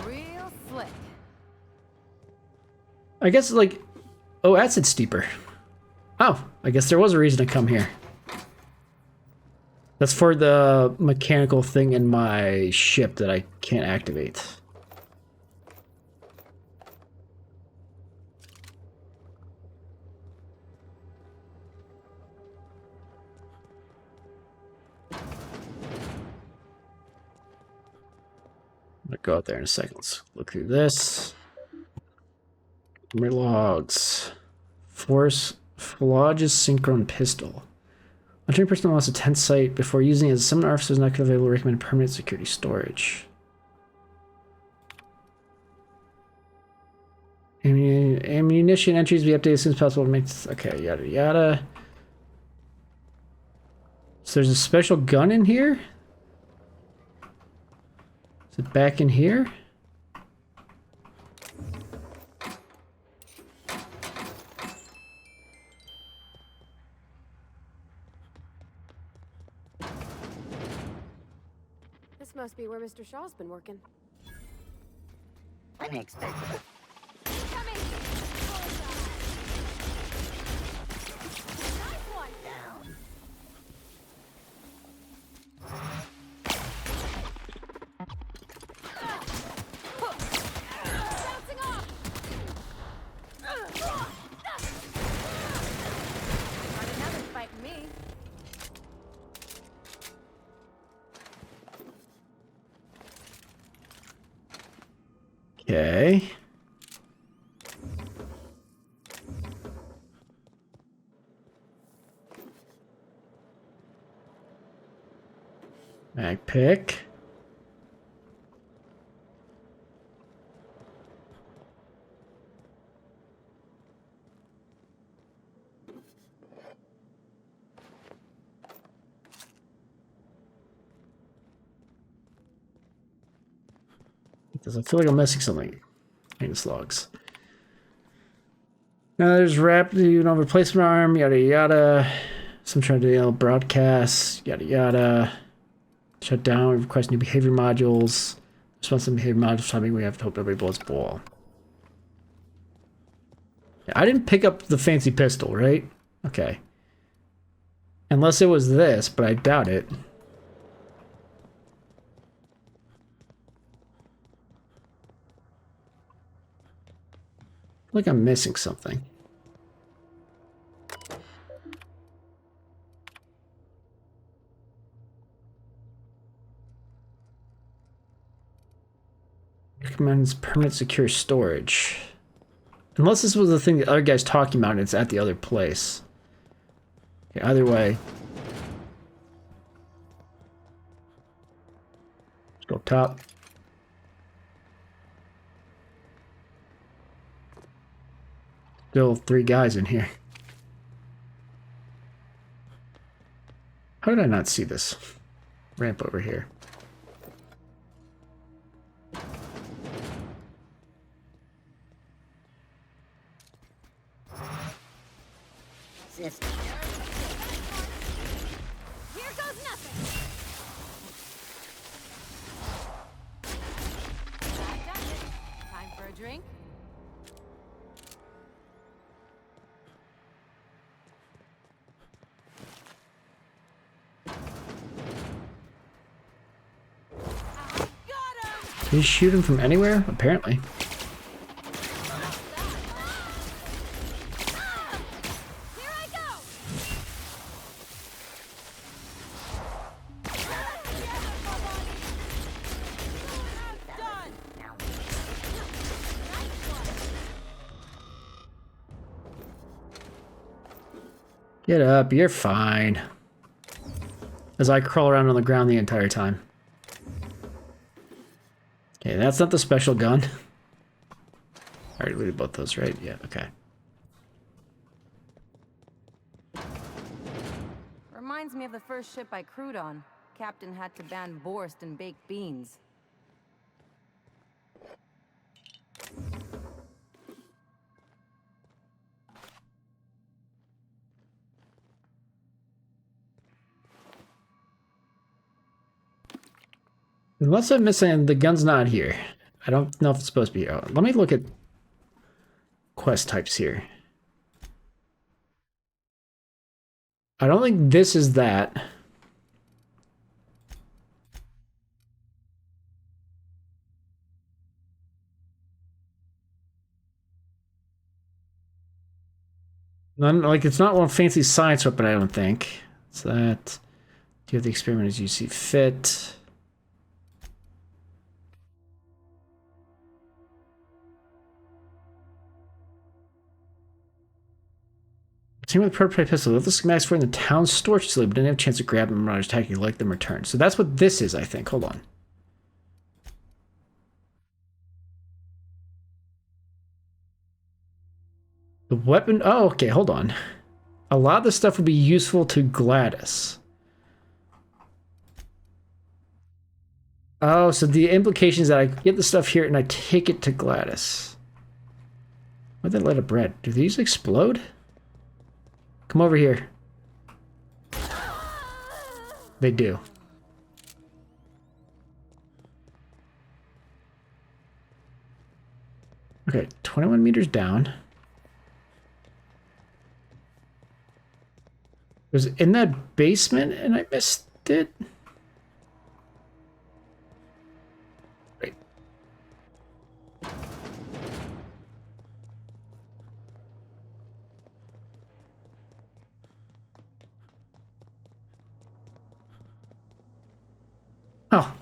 Real slick. I guess, like... Oh, acid steeper. Oh, I guess there was a reason to come here. That's for the mechanical thing in my ship that I can't activate. I'm gonna go out there in a second. Let's look through this. My logs. Force Phlogis's synchron pistol. Entering personnel wants a tent site before using it as some officers not available recommend permanent security storage. Ammunition entries be updated as soon as possible to make this, okay, yada yada. So there's a special gun in here? Is it back in here? This must be where Mr. Shaw's been working. Unexpected. Coming! Nice one! Down. Bouncing off! Not another fighting me. Okay. Mag pick. Does it feel like I'm missing something? Maintenance logs. Now there's replacement arm, yada yada. Some trying to broadcast, yada yada. Shut down, request new behavior modules. Response to behavior modules timing, we have to hope everybody blows ball. Yeah, I didn't pick up the fancy pistol, right? Okay. Unless it was this, but I doubt it. Like I'm missing something. Recommends permanent secure storage. Unless this was the thing the other guy's talking about and it's at the other place. Okay, either way. Let's go up top. Still 3 guys in here. How did I not see this ramp over here? System. Here goes nothing! I've done it. Time for a drink? Did he shoot him from anywhere? Apparently. Here I go! Done! Get up, you're fine. As I crawl around on the ground the entire time. Okay, that's not the special gun. I already looted both those, right? Yeah, okay. Reminds me of the first ship I crewed on. Captain had to ban Borst and baked beans. Unless I'm missing, the gun's not here. I don't know if it's supposed to be here. Oh, let me look at quest types here. I don't think this is that. None, like, it's not one fancy science weapon, I don't think. It's that. Do you have the experiment as you see fit? Team with prototype pistol. Left the schematics for in the town storage facility, but didn't have a chance to grab them when I was attacking. Like them return. So that's what this is, I think. Hold on. The weapon. Oh, okay. Hold on. A lot of this stuff would be useful to Gladys. Oh, so the implication is that I get the stuff here and I take it to Gladys. Why'd they let it bread? Do these explode? Come over here. They do. Okay, 21 meters down. It was in that basement and I missed it. Wait. Oh.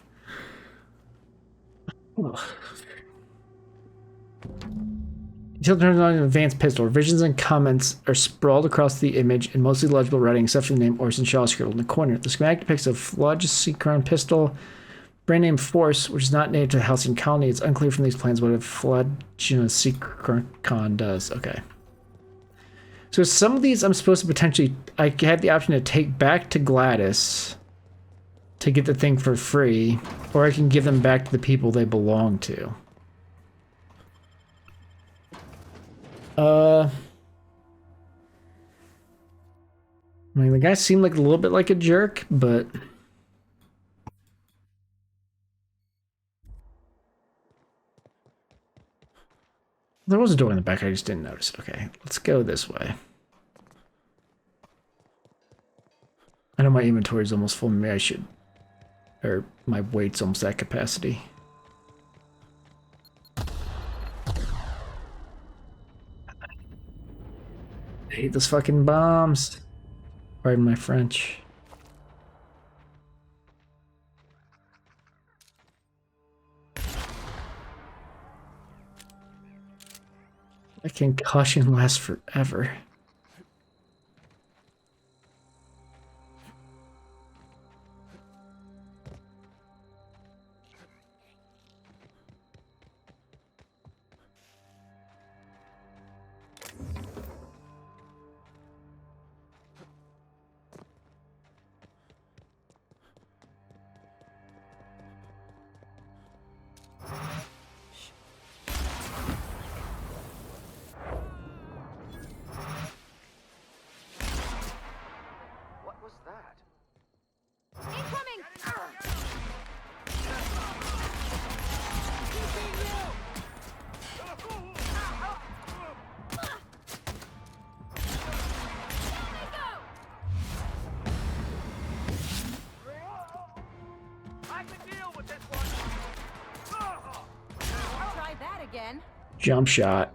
Until turns on an advanced pistol. Revisions and comments are sprawled across the image in mostly legible writing, except for the name Orson Shaw scribbled in the corner. The schematic depicts a Flogicron pistol, brand name Force, which is not named to the Halcyon colony. It's unclear from these plans what a Flogicron does. Okay. So some of these I'm supposed to potentially... I had the option to take back to Gladys to get the thing for free, or I can give them back to the people they belong to. I mean, the guy seemed like a little bit like a jerk, but... There was a door in the back, I just didn't notice it. Okay, let's go this way. I know my inventory is almost full, maybe I should... Or my weight's almost at capacity. I hate those fucking bombs. Pardon my French. That concussion lasts forever. Jump shot.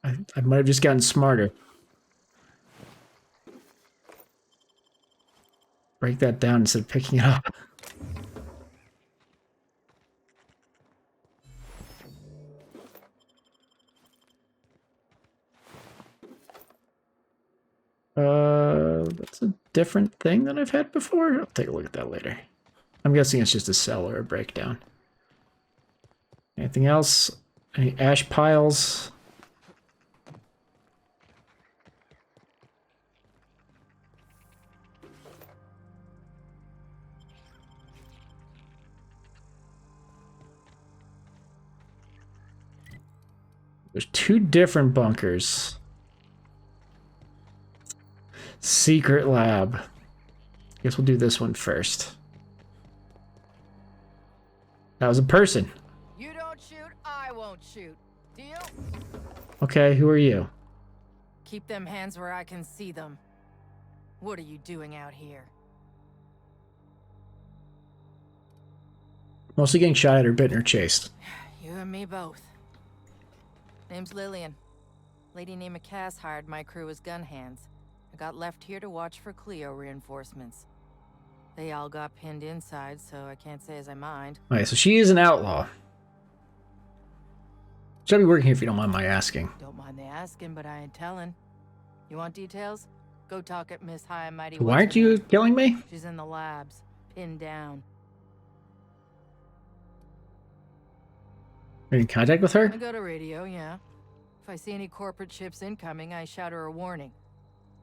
I might have just gotten smarter. Break that down instead of picking it up. That's a different thing than I've had before. I'll take a look at that later. I'm guessing it's just a cell or a breakdown. Anything else? Any ash piles? There's two different bunkers. Secret lab. Guess we'll do this one first. That was a person. You don't shoot, I won't shoot. Deal? Okay, who are you? Keep them hands where I can see them. What are you doing out here? Mostly getting shot at or bitten or chased. You and me both. Name's Lillian. Lady named Cass hired my crew as gun hands. I got left here to watch for Cleo reinforcements. They all got pinned inside, so I can't say as I mind. Alright, so she is an outlaw. Should I be working here if you don't mind my asking? Don't mind the asking, but I ain't telling. You want details? Go talk at Miss High and Mighty. Why aren't you killing me? She's in the labs, pinned down. Are you in contact with her? I got a radio, yeah. If I see any corporate ships incoming, I shout her a warning.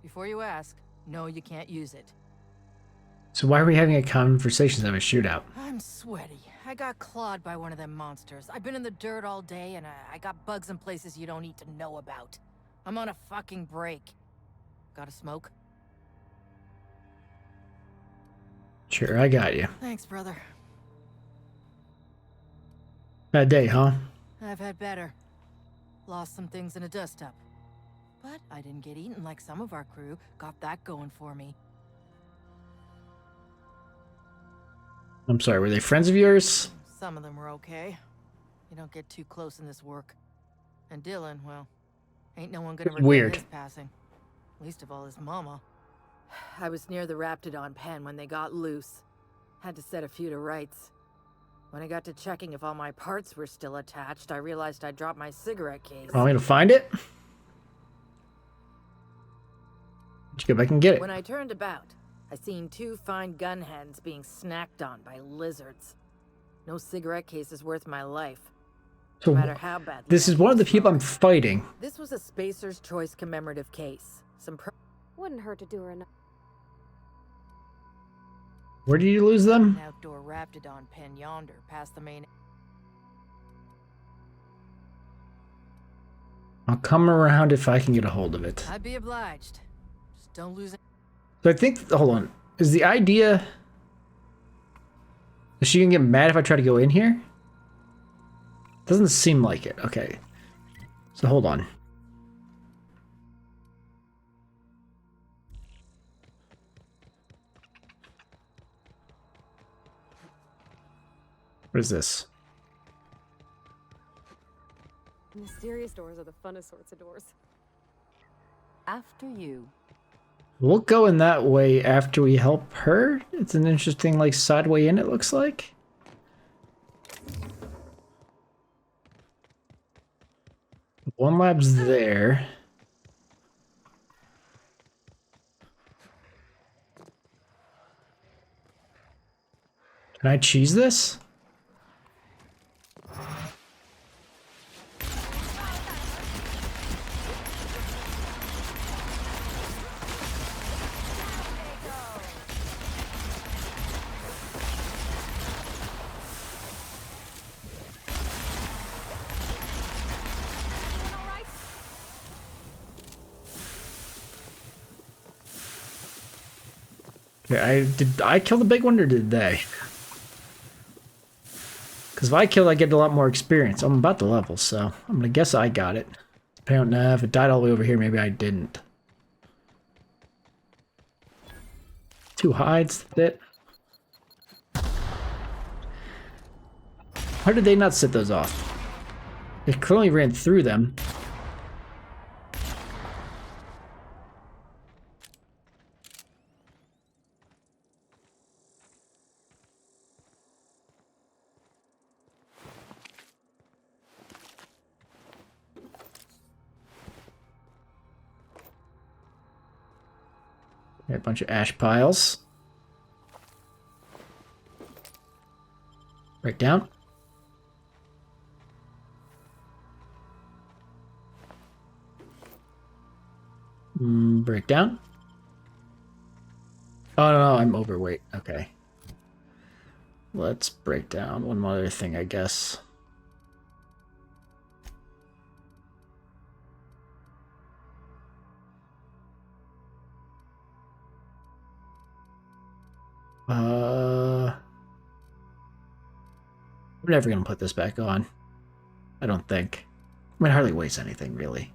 Before you ask, no, you can't use it. So why are we having a conversation of a shootout? I'm sweaty. I got clawed by one of them monsters. I've been in the dirt all day, and I got bugs in places you don't need to know about. I'm on a fucking break. Got a smoke? Sure, I got you. Thanks, brother. Bad day, huh? I've had better. Lost some things in a dust-up. But I didn't get eaten like some of our crew. Got that going for me. I'm sorry, were they friends of yours? Some of them were okay. You don't get too close in this work. And Dylan, well, ain't no one gonna regret Weird. his passing. Least of all his mama. I was near the Raptidon pen when they got loose. Had to set a few to rights. When I got to checking if all my parts were still attached, I realized I'd dropped my cigarette case. Want me to find it? Did you go back and get it? When I turned about, I seen 2 fine gun hands being snacked on by lizards. No cigarette case is worth my life. So No matter how badly. this is one of the people I'm fighting. This was a Spacer's Choice commemorative case. Wouldn't hurt to do her enough. Where did you lose them? An outdoor Raptidon pen yonder, past the main. I'll come around if I can get a hold of it. I'd be obliged. Just don't lose it. So I think, hold on, is the idea, is she gonna get mad if I try to go in here? Doesn't seem like it. Okay, so hold on. What is this? Mysterious doors are the funnest sorts of doors. After you. We'll go in that way after we help her. It's an interesting, like, side way in, it looks like. One lab's there. Can I cheese this? Okay, did I kill the big one or did they? Because if I kill, I get a lot more experience. I'm about to level, so I'm gonna guess I got it. Apparently, if it died all the way over here, maybe I didn't. 2 hides, that's it. How did they not set those off? It clearly ran through them. A bunch of ash piles. Break down. Break down. Oh no, I'm overweight. Okay. Let's break down one more other thing, I guess. I'm never gonna put this back on. I don't think. I mean, it hardly weighs anything, really.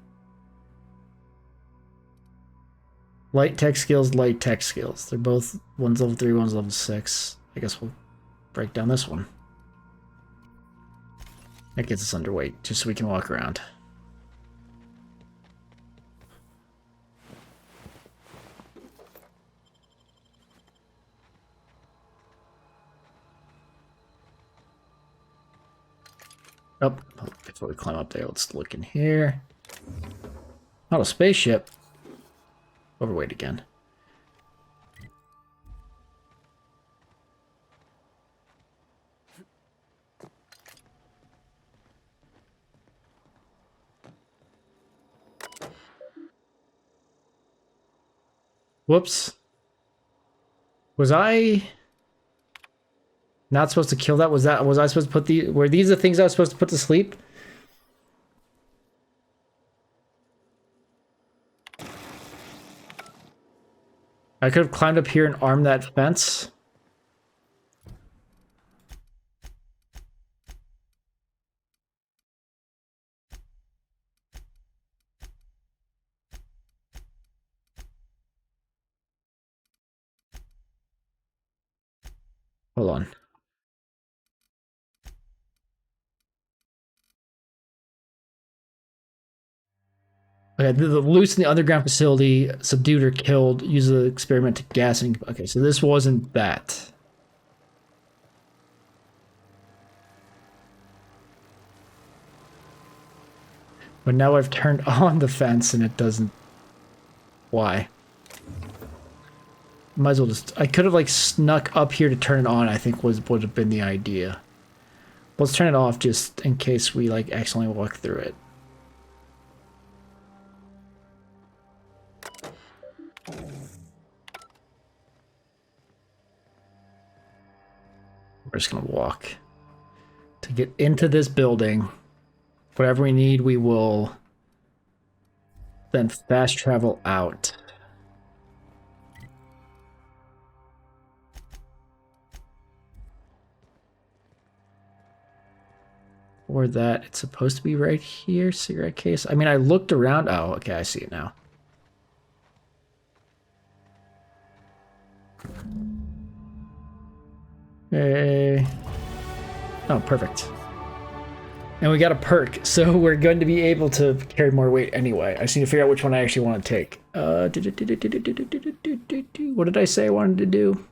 Light tech skills, light tech skills. They're both, one's level 3, one's level 6. I guess we'll break down this one. That gets us underweight, just so we can walk around. Oh, before we climb up there, let's look in here. Not a spaceship. Overweight again. Whoops. Was I not supposed to kill that? Was I supposed to put were these the things I was supposed to put to sleep? I could have climbed up here and armed that fence. Hold on. Okay, the loose in the underground facility, subdued or killed, use the experimental gassing. Okay, so this wasn't that. But now I've turned on the fence and it doesn't. Why? Might as well just. I could have like snuck up here to turn it on. I think would have been the idea. Let's turn it off just in case we like accidentally walk through it. We're just gonna walk to get into this building. Whatever we need, we will then fast travel out. Or that it's supposed to be right here, cigarette case. I mean, I looked around. Oh, okay, I see it now. Hey. Oh, perfect. And we got a perk, so we're going to be able to carry more weight anyway. I just need to figure out which one I actually want to take. What did I say I wanted to do?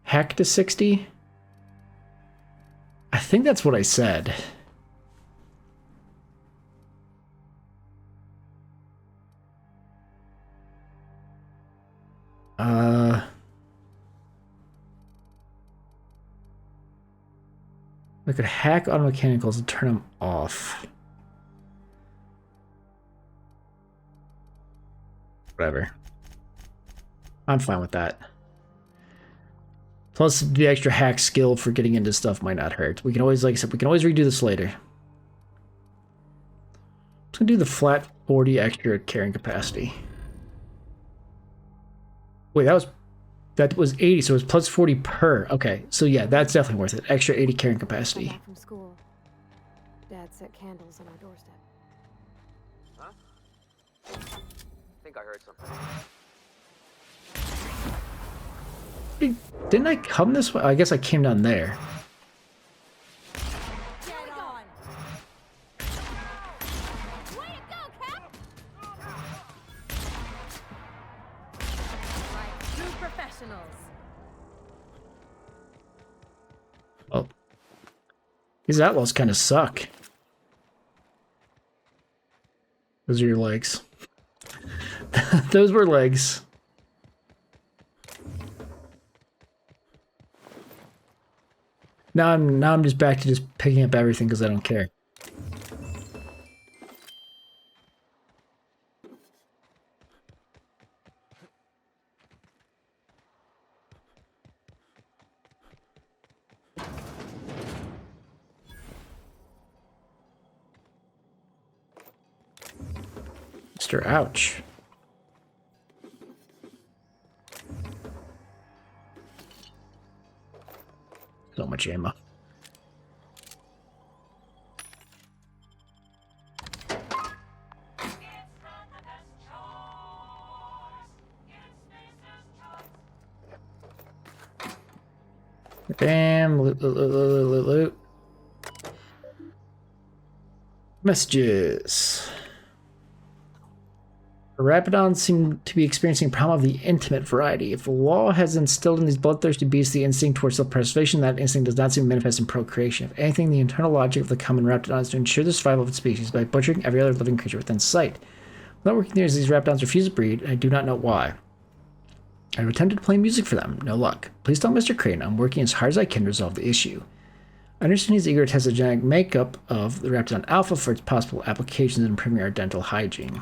Hack to 60? I think that's what I said. I could hack auto mechanicals and turn them off. Whatever. I'm fine with that. Plus, the extra hack skill for getting into stuff might not hurt. We can always, like I said, we can always redo this later. I'm just gonna do the flat 40 extra carrying capacity. Wait, that was 80, so it was plus 40 per. Okay, so yeah, that's definitely worth it. Extra 80 carrying capacity. Back from school. Dad set candles on our doorstep. Huh? I think I heard something. Didn't I come this way? I guess I came down there. Get on! Way to go, Cap! Like true professionals. Oh. These outlaws kind of suck. Those are your legs. Those were legs. Now I'm just back to just picking up everything because I don't care. Mr. Ouch. So much ammo. Bam, loot, loot, loot, loot, loot, loot. Messages. The Rapidons seem to be experiencing a problem of the intimate variety. If the law has instilled in these bloodthirsty beasts the instinct towards self-preservation, that instinct does not seem to manifest in procreation. If anything, the internal logic of the common Rapidon is to ensure the survival of its species by butchering every other living creature within sight. Without working theories, these Rapidons refuse to breed, and I do not know why. I've attempted to play music for them. No luck. Please tell Mr. Crane I'm working as hard as I can to resolve the issue. I understand he's eager to test the genetic makeup of the Rapidon Alpha for its possible applications in improving our dental hygiene.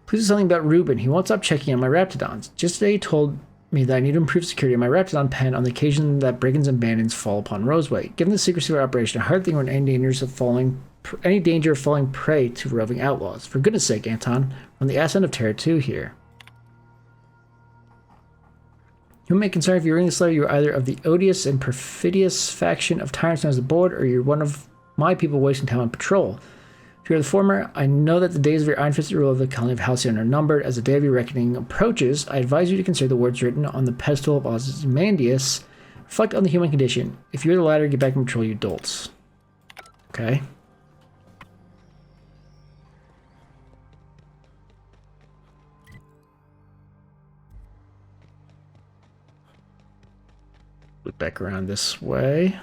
Please do something about Ruben. He won't stop checking on my Raptidons. Just today he told me that I need to improve security of my Raptidon pen on the occasion that brigands and bandits fall upon Roseway. Given the secrecy of our operation, I hardly think we're in any danger of falling prey to roving outlaws. For goodness sake, Anton, we're on the ass end of Terra 2 here. You may concern if you're reading this letter, you're either of the odious and perfidious faction of tyrants known as the Board, or you're one of my people wasting time on patrol. If you're the former, I know that the days of your iron-fisted rule of the colony of Halcyon are numbered. As the day of your reckoning approaches, I advise you to consider the words written on the pedestal of Ozymandias. Reflect on the human condition. If you're the latter, get back and patrol, you dolts. Okay. Look back around this way.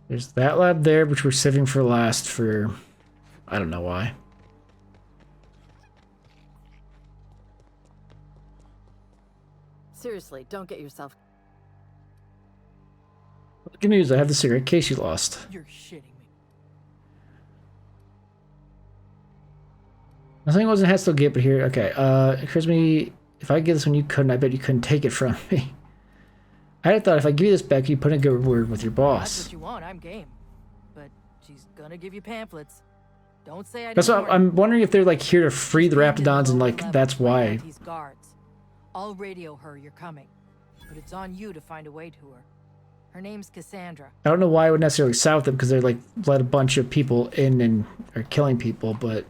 There's that lab there, which we're saving for last for... I don't know why. Seriously, don't get yourself... Good news, I have the cigarette case you lost. You're shitting me. Nothing wasn't had still get, but here, okay. It occurs to me, if I get this one you couldn't, I bet you couldn't take it from me. I had thought if I give you this back, you put in a good word with your boss. That's what you want, I'm game. But she's gonna give you pamphlets. Don't say I didn't. That's what warn I'm wondering if they're like here to free the Raptidons and like that's why. Guards. I'll radio her you're coming, but it's on you to find a way to her. Her name's Cassandra. I don't know why I would necessarily side with them because they're like let a bunch of people in and are killing people, but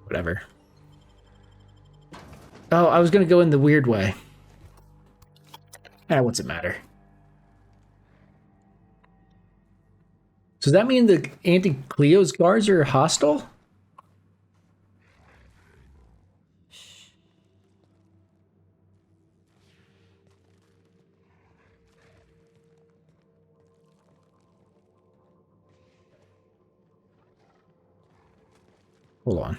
whatever. Oh, I was gonna go in the weird way. What's it matter? So does that mean the anti-Cleo's guards are hostile? Hold on.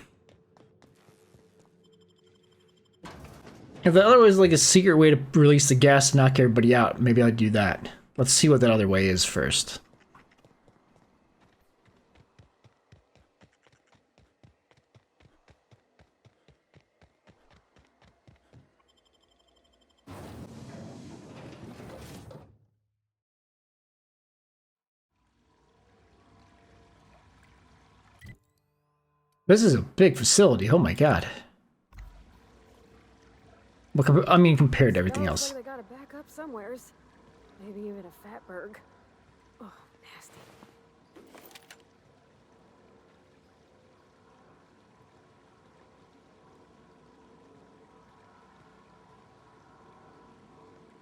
If the other way is like a secret way to release the gas and knock everybody out, maybe I'd do that. Let's see what that other way is first. This is a big facility. Oh my god. Well, I mean, compared to everything else. They gotta back up somewheres. Maybe even a Fatberg. Oh, nasty.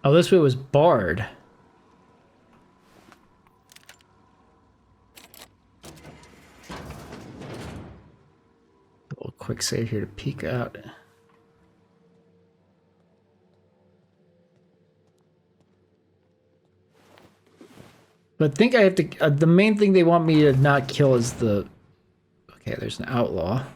Oh, this way was barred. A little quick save here to peek out. But I think I have to... the main thing they want me to not kill is the... Okay, there's an outlaw.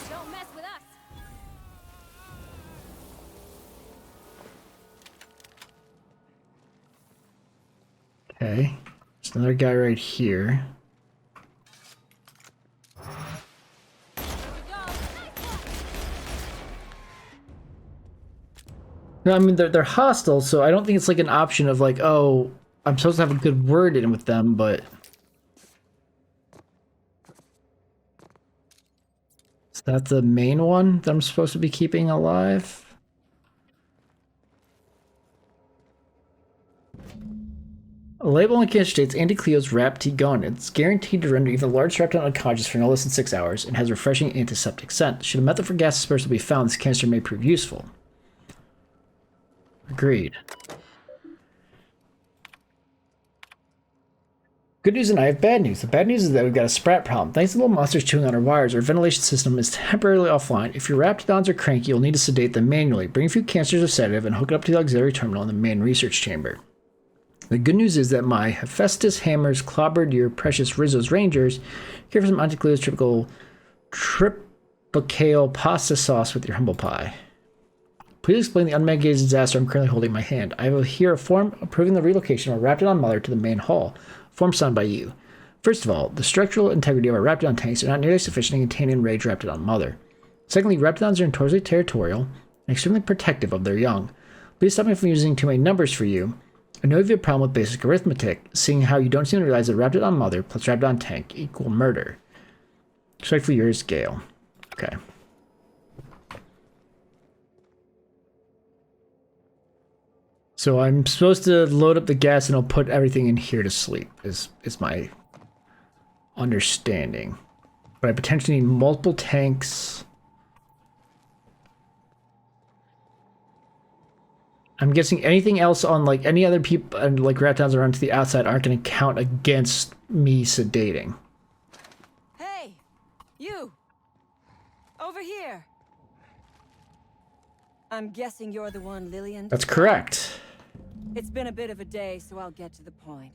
Don't mess with us. Okay. There's another guy right here. No, I mean, they're hostile, so I don't think it's like an option of like, oh, I'm supposed to have a good word in with them, but... Is that the main one that I'm supposed to be keeping alive? A label on the can states Anti-Cleo's Rap Tea Gun. It's guaranteed to render even a large Raptor unconscious for no less than 6 hours and has a refreshing antiseptic scent. Should a method for gas dispersal be found, this canister may prove useful. Agreed. Good news and I have bad news. The bad news is that we've got a sprat problem. Thanks to little monsters chewing on our wires, our ventilation system is temporarily offline. If your raptidons are cranky, you'll need to sedate them manually. Bring a few canisters of sedative and hook it up to the auxiliary terminal in the main research chamber. The good news is that my Hephaestus hammers clobbered your precious Rizzo's Rangers. Here for some Auntie Cleo's typical triplicale pasta sauce with your humble pie. Please explain the unmitigated disaster I'm currently holding in my hand. I have here a form approving the relocation of our Raptidon mother to the main hall. Form signed by you. First of all, the structural integrity of our Raptidon tanks are not nearly sufficient to contain and enrage Raptidon mother. Secondly, Raptidons are notoriously territorial and extremely protective of their young. Please stop me from using too many numbers for you. I know you have a problem with basic arithmetic, seeing how you don't seem to realize that Raptidon mother plus Raptidon tank equal murder. Strike for yours, Gale. Okay. So I'm supposed to load up the gas and I'll put everything in here to sleep, is my understanding. But I potentially need multiple tanks. I'm guessing anything else on like any other people and like Raptidons around to the outside aren't going to count against me sedating. Hey, you! Over here! I'm guessing you're the one Lillian... That's correct. It's been a bit of a day, so I'll get to the point.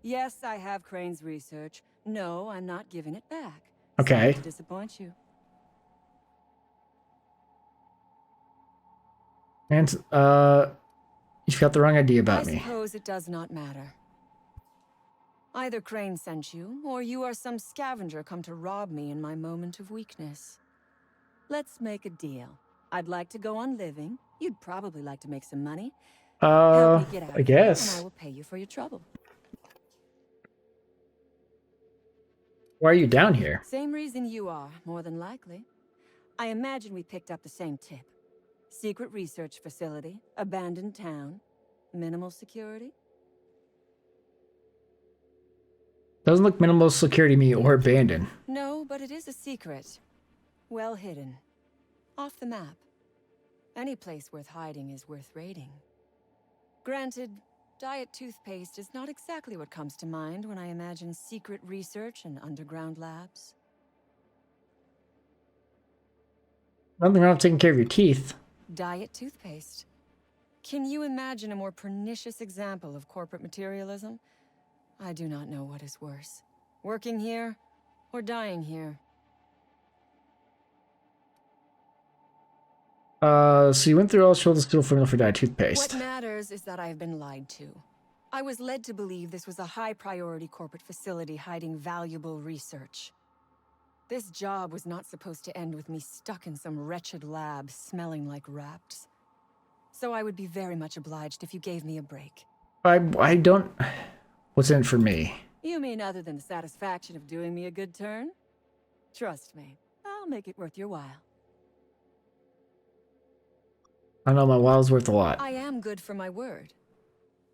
Yes, I have Crane's research. No, I'm not giving it back. Okay. Sorry to disappoint you. And, you've got the wrong idea about me. I suppose it does not matter. Either Crane sent you, or you are some scavenger come to rob me in my moment of weakness. Let's make a deal. I'd like to go on living. You'd probably like to make some money. Help me get out I of here, guess. and I will pay you for your trouble. Why are you down here? Same reason you are, more than likely. I imagine we picked up the same tip. Secret research facility, abandoned town, minimal security. Doesn't look minimal security to me or abandoned. No, but it is a secret. Well hidden. Off the map. Any place worth hiding is worth raiding. Granted, diet toothpaste is not exactly what comes to mind when I imagine secret research and underground labs. Nothing wrong with taking care of your teeth. Diet toothpaste. Can you imagine a more pernicious example of corporate materialism? I do not know what is worse. Working here, or dying here. So you went through all the still formula for diet toothpaste. What matters is that I have been lied to. I was led to believe this was a high-priority corporate facility hiding valuable research. This job was not supposed to end with me stuck in some wretched lab smelling like rats. So I would be very much obliged if you gave me a break. I don't... What's in it for me? You mean other than the satisfaction of doing me a good turn? Trust me, I'll make it worth your while. I know my while's worth a lot. I am good for my word.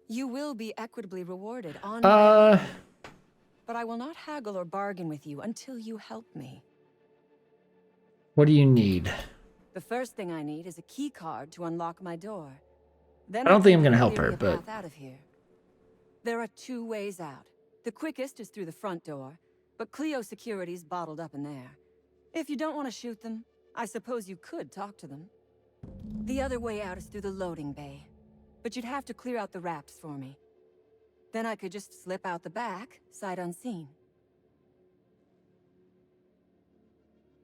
You will be equitably rewarded on my... But I will not haggle or bargain with you until you help me. What do you need? The first thing I need is a key card to unlock my door. Then I don't think I'm gonna help her, but... out of here. There are two ways out. The quickest is through the front door, but Cleo security's bottled up in there. If you don't want to shoot them, I suppose you could talk to them. The other way out is through the loading bay, but you'd have to clear out the wraps for me. Then I could just slip out the back, sight unseen.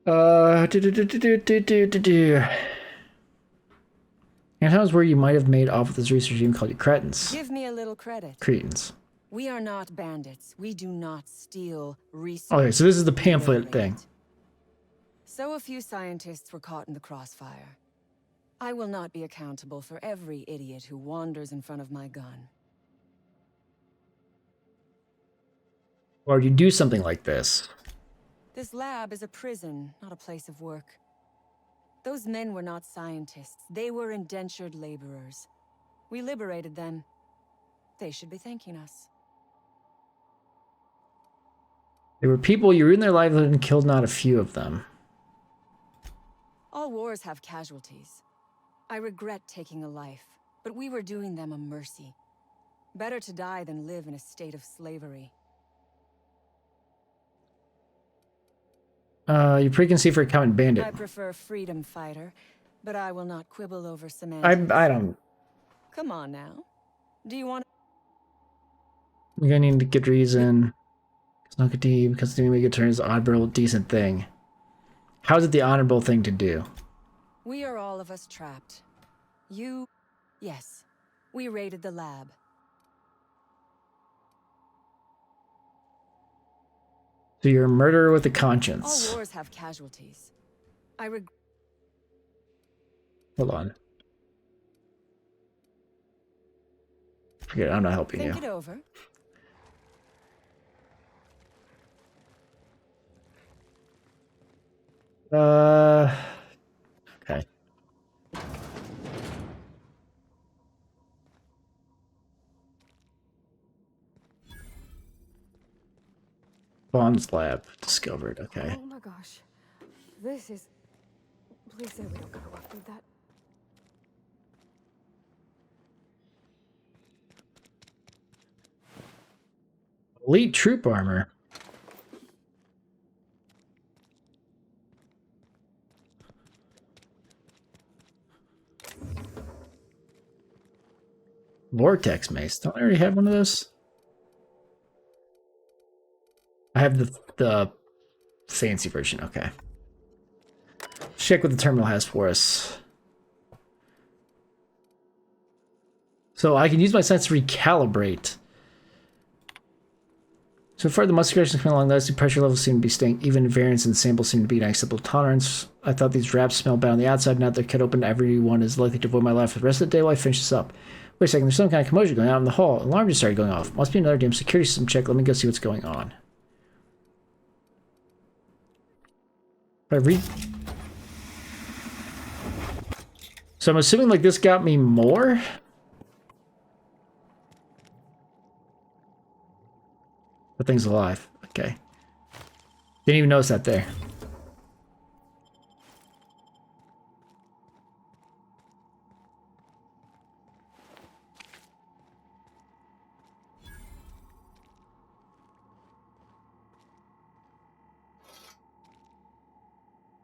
And how's where you might have made off with this research team called you cretins? Give me a little credit. Cretins. We are not bandits. We do not steal research. Okay, so this is the pamphlet thing. So a few scientists were caught in the crossfire. I will not be accountable for every idiot who wanders in front of my gun. Or you do something like this. This lab is a prison, not a place of work. Those men were not scientists. They were indentured laborers. We liberated them. They should be thanking us. They were people, you ruined their livelihood and killed not a few of them. All wars have casualties. I regret taking a life, but we were doing them a mercy. Better to die than live in a state of slavery. You're preconceived for a common bandit. I prefer freedom fighter, but I will not quibble over semantics. I don't. Come on now. Do you want? We're gonna need a good reason. It's not good to you because doing a good turn is an honorable, decent thing. How is it the honorable thing to do? We are all of us trapped. You, yes, we raided the lab. So you're a murderer with a All conscience. wars have casualties. Hold on. Forget it, I'm not helping Think you. it over. Okay. Bond's lab discovered. Okay. Oh my gosh. This is... Please say we don't gotta walk through that. Elite troop armor. Vortex mace. Don't I already have one of those? I have the fancy version. Okay. Check what the terminal has for us. So I can use my sense to recalibrate. So far, the muscle corrections coming along nicely. Pressure levels seem to be staying even. Variance in samples seem to be an acceptable tolerance. I thought these wraps smell bad on the outside. Now they're cut open. Everyone is likely to avoid my life for the rest of the day while I finish this up. Wait a second. There's some kind of commotion going on in the hall. Alarm just started going off. Must be another damn security system check. Let me go see what's going on. I read. So I'm assuming like this got me more. The thing's alive. Okay. Didn't even notice that there.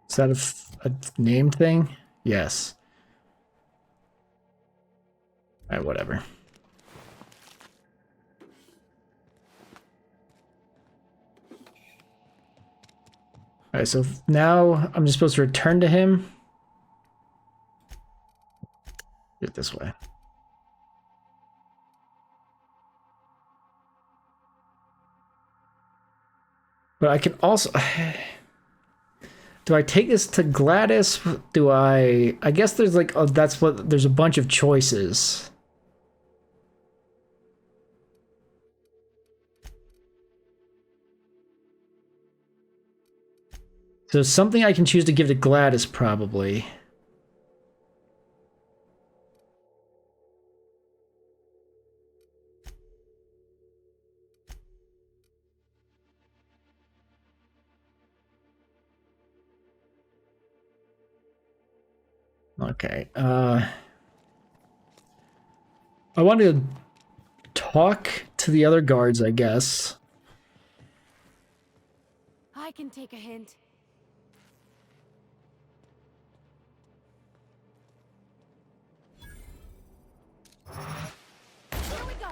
Is that a name thing? Yes. Alright, whatever. Alright, so now I'm just supposed to return to him. Do it this way. But I can also... Do I take this to Gladys? Do I guess there's like... Oh, that's what... There's a bunch of choices. So something I can choose to give to Gladys, probably. Okay. I want to talk to the other guards, I guess. I can take a hint. Here we go.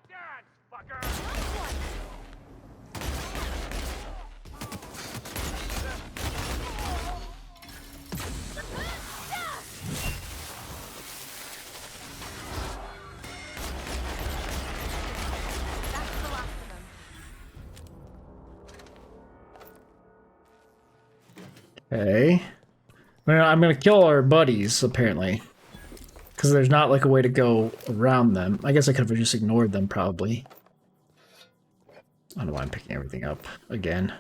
God, fucker! Nice one. That's the last of them. Okay. Well, I'm gonna kill our buddies, apparently. Because there's not, like, a way to go around them. I guess I could have just ignored them, probably. I don't know why I'm picking everything up again.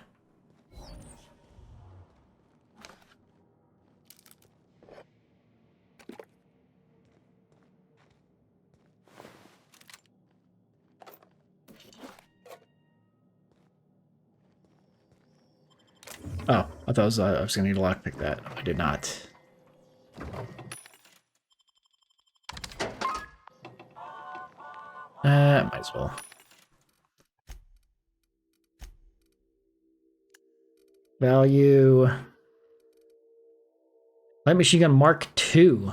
Oh, I thought I was gonna need to lockpick that. I did not. Might as well. value. Light machine gun Mark II.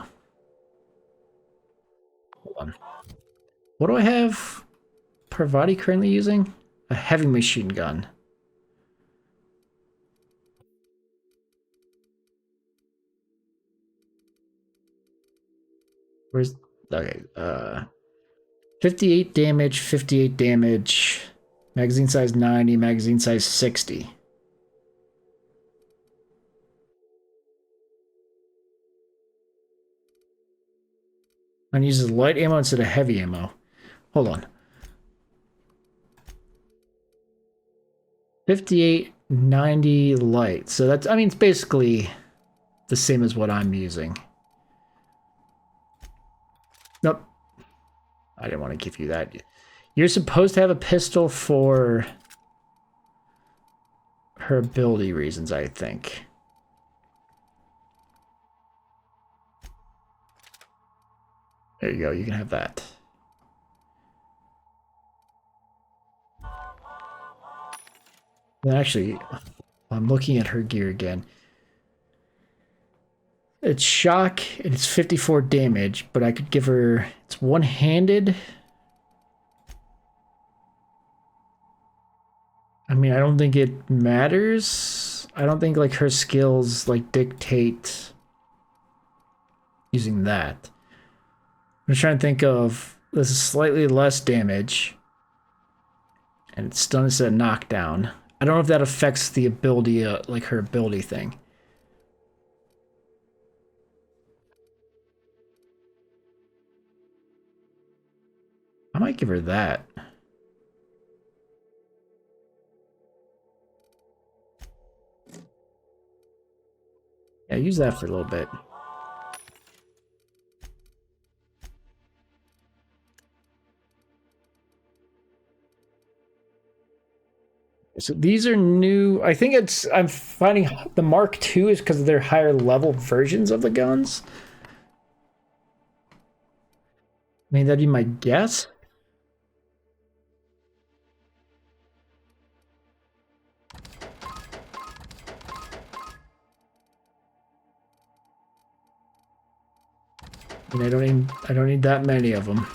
Hold on. What do I have Parvati currently using? A heavy machine gun. Where's... Okay, 58 damage, 58 damage. Magazine size 90, magazine size 60. And uses light ammo instead of heavy ammo. Hold on. 58, 90 light. So that's, I mean, it's basically the same as what I'm using. Nope. I didn't want to give you that. You're supposed to have a pistol for her ability reasons, I think. There you go, you can have that. And actually, I'm looking at her gear again. It's shock, and it's 54 damage, but I could give her... It's one-handed. I mean, I don't think it matters. I don't think, like, her skills, like, dictate using that. I'm trying to think of... This is slightly less damage. And it's stun instead of knockdown. I don't know if that affects the ability, like, her ability thing. I might give her that. Yeah, use that for a little bit. So these are new. I think it's, I'm finding the Mark II is because they're higher level versions of the guns. I mean, that'd be my guess. And I don't need that many of them.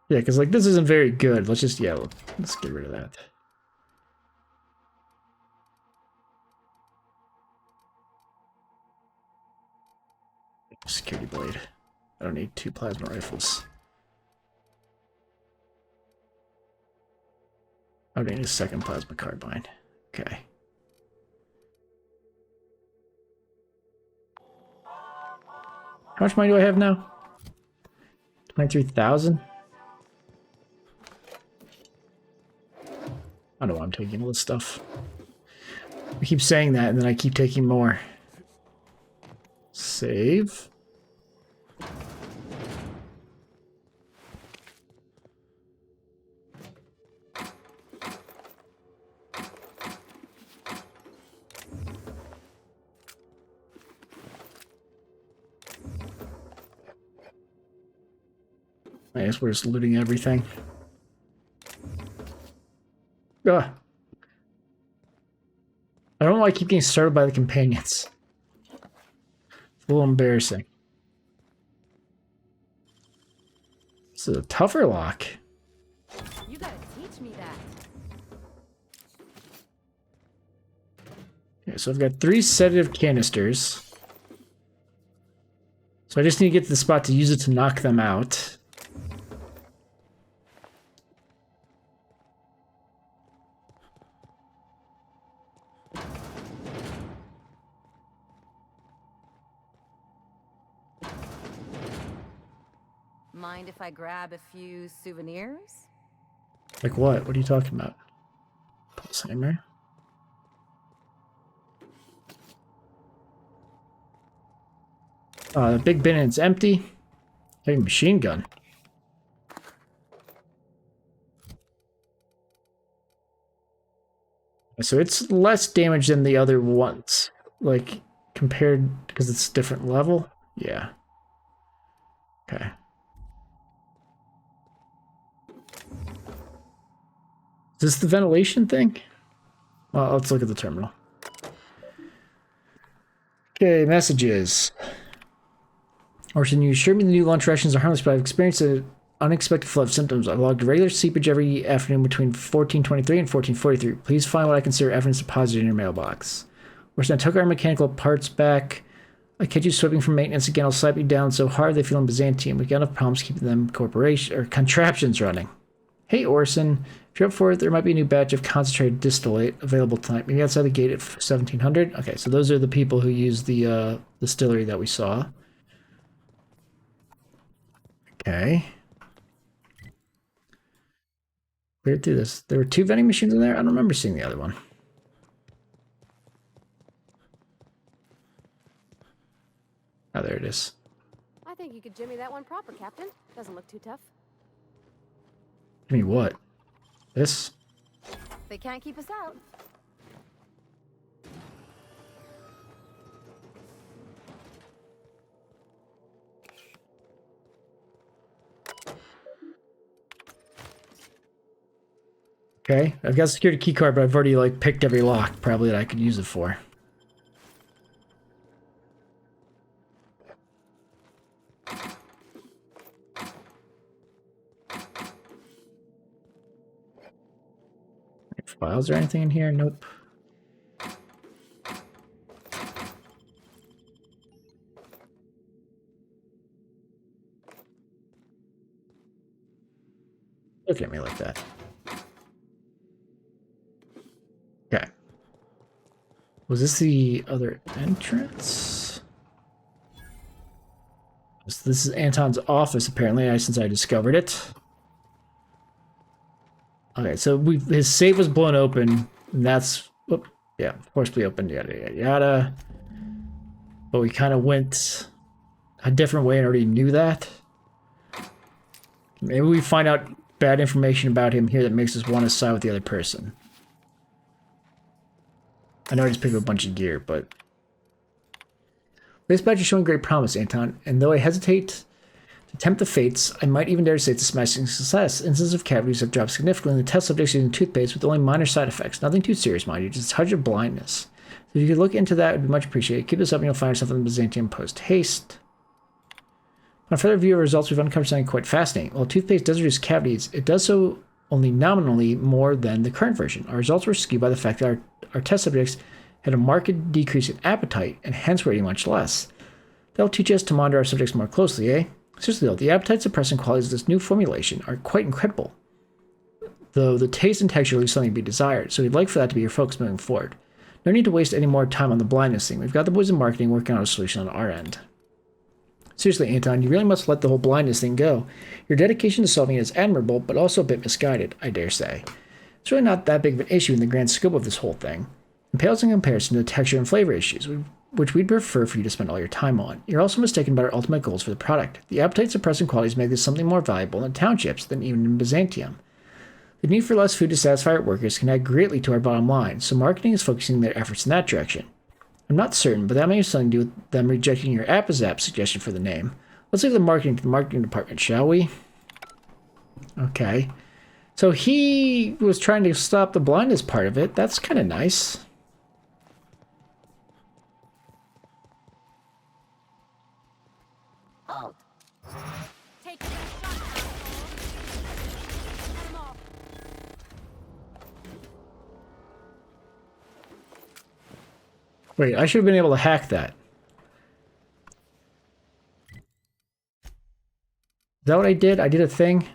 Yeah, because like this isn't very good. Let's just, yeah, let's get rid of that. Security blade. I don't need 2 plasma rifles. I don't need a second plasma carbine. Okay. How much money do I have now? 23,000? I don't know why I'm taking all this stuff. I keep saying that, and then I keep taking more. Save. I guess we're just looting everything. Ugh. I don't know why I keep getting started by the companions. It's a little embarrassing. This is a tougher lock. You gotta teach me that. Okay, so I've got 3 sedative canisters. So I just need to get to the spot to use it to knock them out. Mind if I grab a few souvenirs? Like what? What are you talking about? Pulse hammer? The big bin is empty. Hey, machine gun. So it's less damage than the other ones. Like, compared because it's a different level? Yeah. Okay. Is this the ventilation thing? Well, let's look at the terminal. Okay, messages. Orson, you assured me the new lunch rations are harmless, but I've experienced an unexpected flood of symptoms. I've logged regular seepage every afternoon between 14:23 and 14:43. Please find what I consider evidence deposited in your mailbox. Orson, I took our mechanical parts back. I catch you sweeping from maintenance again. I'll slap you down so hard they feel in Byzantium. We've got enough problems keeping them corporation or contraptions running. Hey, Orson. If you're up for it, there might be a new batch of concentrated distillate available tonight. Maybe outside the gate at 1700. Okay, so those are the people who use the distillery that we saw. Okay. Cleared through this. There were 2 vending machines in there? I don't remember seeing the other one. Oh, there it is. I think you could jimmy that one proper, Captain. Doesn't look too tough. Give me what? This? They can't keep us out. Okay. I've got a security key card, but I've already like picked every lock probably that I could use it for. Files or anything in here? Nope. Look at me like that. Okay. Was this the other entrance? This is Anton's office, apparently, since I discovered it. Okay, so his safe was blown open, and that's... Whoop, yeah, forcibly opened, yada, yada, yada. But we kind of went a different way and already knew that. Maybe we find out bad information about him here that makes us want to side with the other person. I know I just picked up a bunch of gear, but... This badge is showing great promise, Anton, and though I hesitate to tempt the fates, I might even dare to say it's a smashing success. Instances of cavities have dropped significantly in the test subjects using toothpaste with only minor side effects. Nothing too serious, mind you, just a touch of blindness. So if you could look into that, it would be much appreciated. Keep this up and you'll find yourself in the Byzantium post-haste. On further view of results, we've uncovered something quite fascinating. While toothpaste does reduce cavities, it does so only nominally more than the current version. Our results were skewed by the fact that our test subjects had a marked decrease in appetite, and hence were eating much less. That'll teach us to monitor our subjects more closely, eh? Seriously though, the appetite-suppressing qualities of this new formulation are quite incredible, though the taste and texture leave something to be desired, so we'd like for that to be your focus moving forward. No need to waste any more time on the blindness thing. We've got the boys in marketing working on a solution on our end. Seriously, Anton, you really must let the whole blindness thing go. Your dedication to solving it is admirable, but also a bit misguided, I dare say. It's really not that big of an issue in the grand scope of this whole thing. It pales in comparison to the texture and flavor issues, which we'd prefer for you to spend all your time on. You're also mistaken about our ultimate goals for the product. The appetite-suppressing qualities make this something more valuable in the townships than even in Byzantium. The need for less food to satisfy our workers can add greatly to our bottom line, so marketing is focusing their efforts in that direction. I'm not certain, but that may have something to do with them rejecting your Appazap suggestion for the name. Let's leave the marketing to the marketing department, shall we? Okay. So he was trying to stop the blindness part of it. That's kind of nice. Halt. Take the shot, asshole. Get 'em all. Wait, I should have been able to hack that. Is that what I did? I did a thing?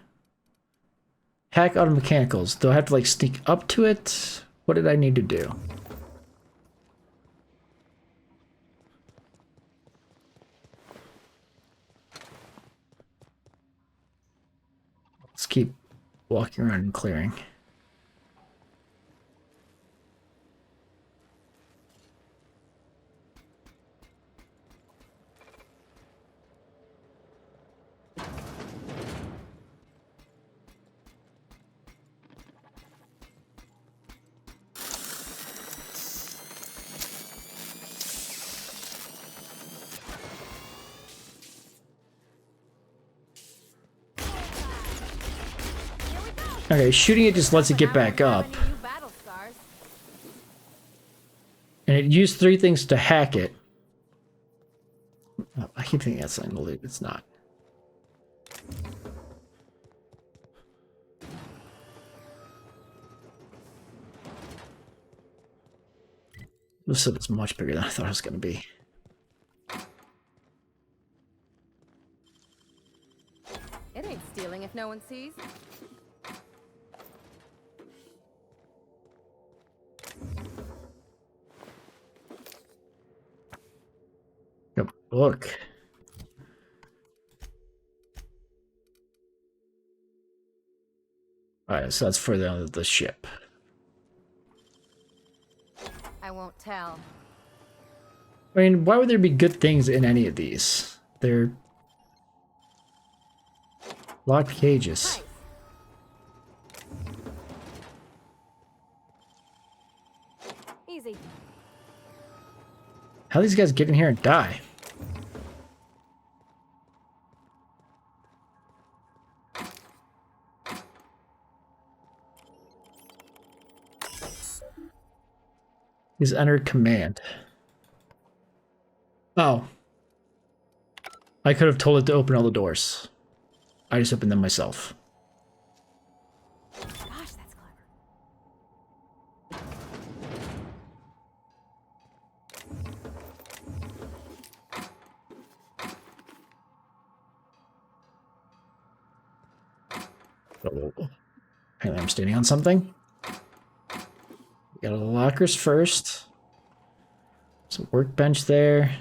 Hack auto mechanicals. Do I have to like sneak up to it? What did I need to do? Let's keep walking around and clearing. Okay, shooting it just lets it get back up. And it used 3 things to hack it. Oh, I keep thinking that's something to loot. It's not. This stuff is much bigger than I thought it was going to be. It ain't stealing if no one sees. Yep, look. Alright, so that's for the ship. I won't tell. I mean, why would there be good things in any of these? They're locked cages. Easy. How these guys get in here and die? He's entered command. Oh. I could have told it to open all the doors. I just opened them myself. Gosh, that's Oh. Hang on, I'm standing on something. Got a lockers first. There's a workbench there.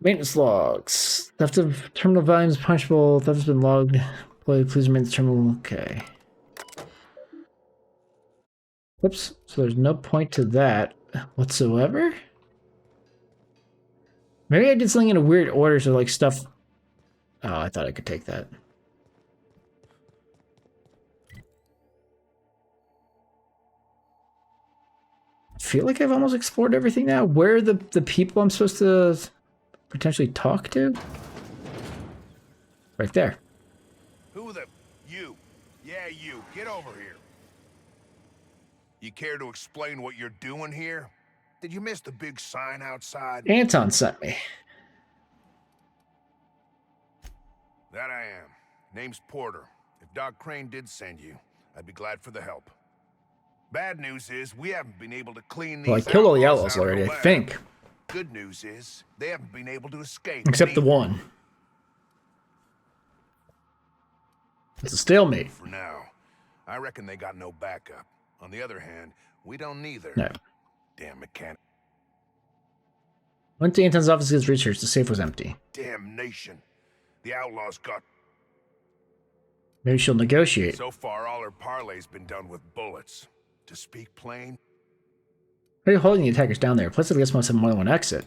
Maintenance logs. Theft of terminal volumes punchable. Theft has been logged. Please remain the terminal. Okay. Whoops. So there's no point to that whatsoever. Maybe I did something in a weird order, so like stuff. Oh, I thought I could take that. I feel like I've almost explored everything now. Where are the people I'm supposed to potentially talk to? Right there. Who the... You. Yeah, you. Get over here. You care to explain what you're doing here? Did you miss the big sign outside? Anton sent me. That I am. Name's Porter. If Doc Crane did send you, I'd be glad for the help. Bad news is we haven't been able to clean these. Well, I killed all the outlaws already, I think. Good news is they haven't been able to escape. Except the one. It's a stalemate. For now, I reckon they got no backup. On the other hand, we don't neither. No. Damn mechanic. Went to Anton's office to get research. The safe was empty. Damnation. The outlaws got... Maybe she'll negotiate. So far, all her parlay's been done with bullets. To speak plain... How are you holding the attackers down there? Plus, I guess must have more than one exit.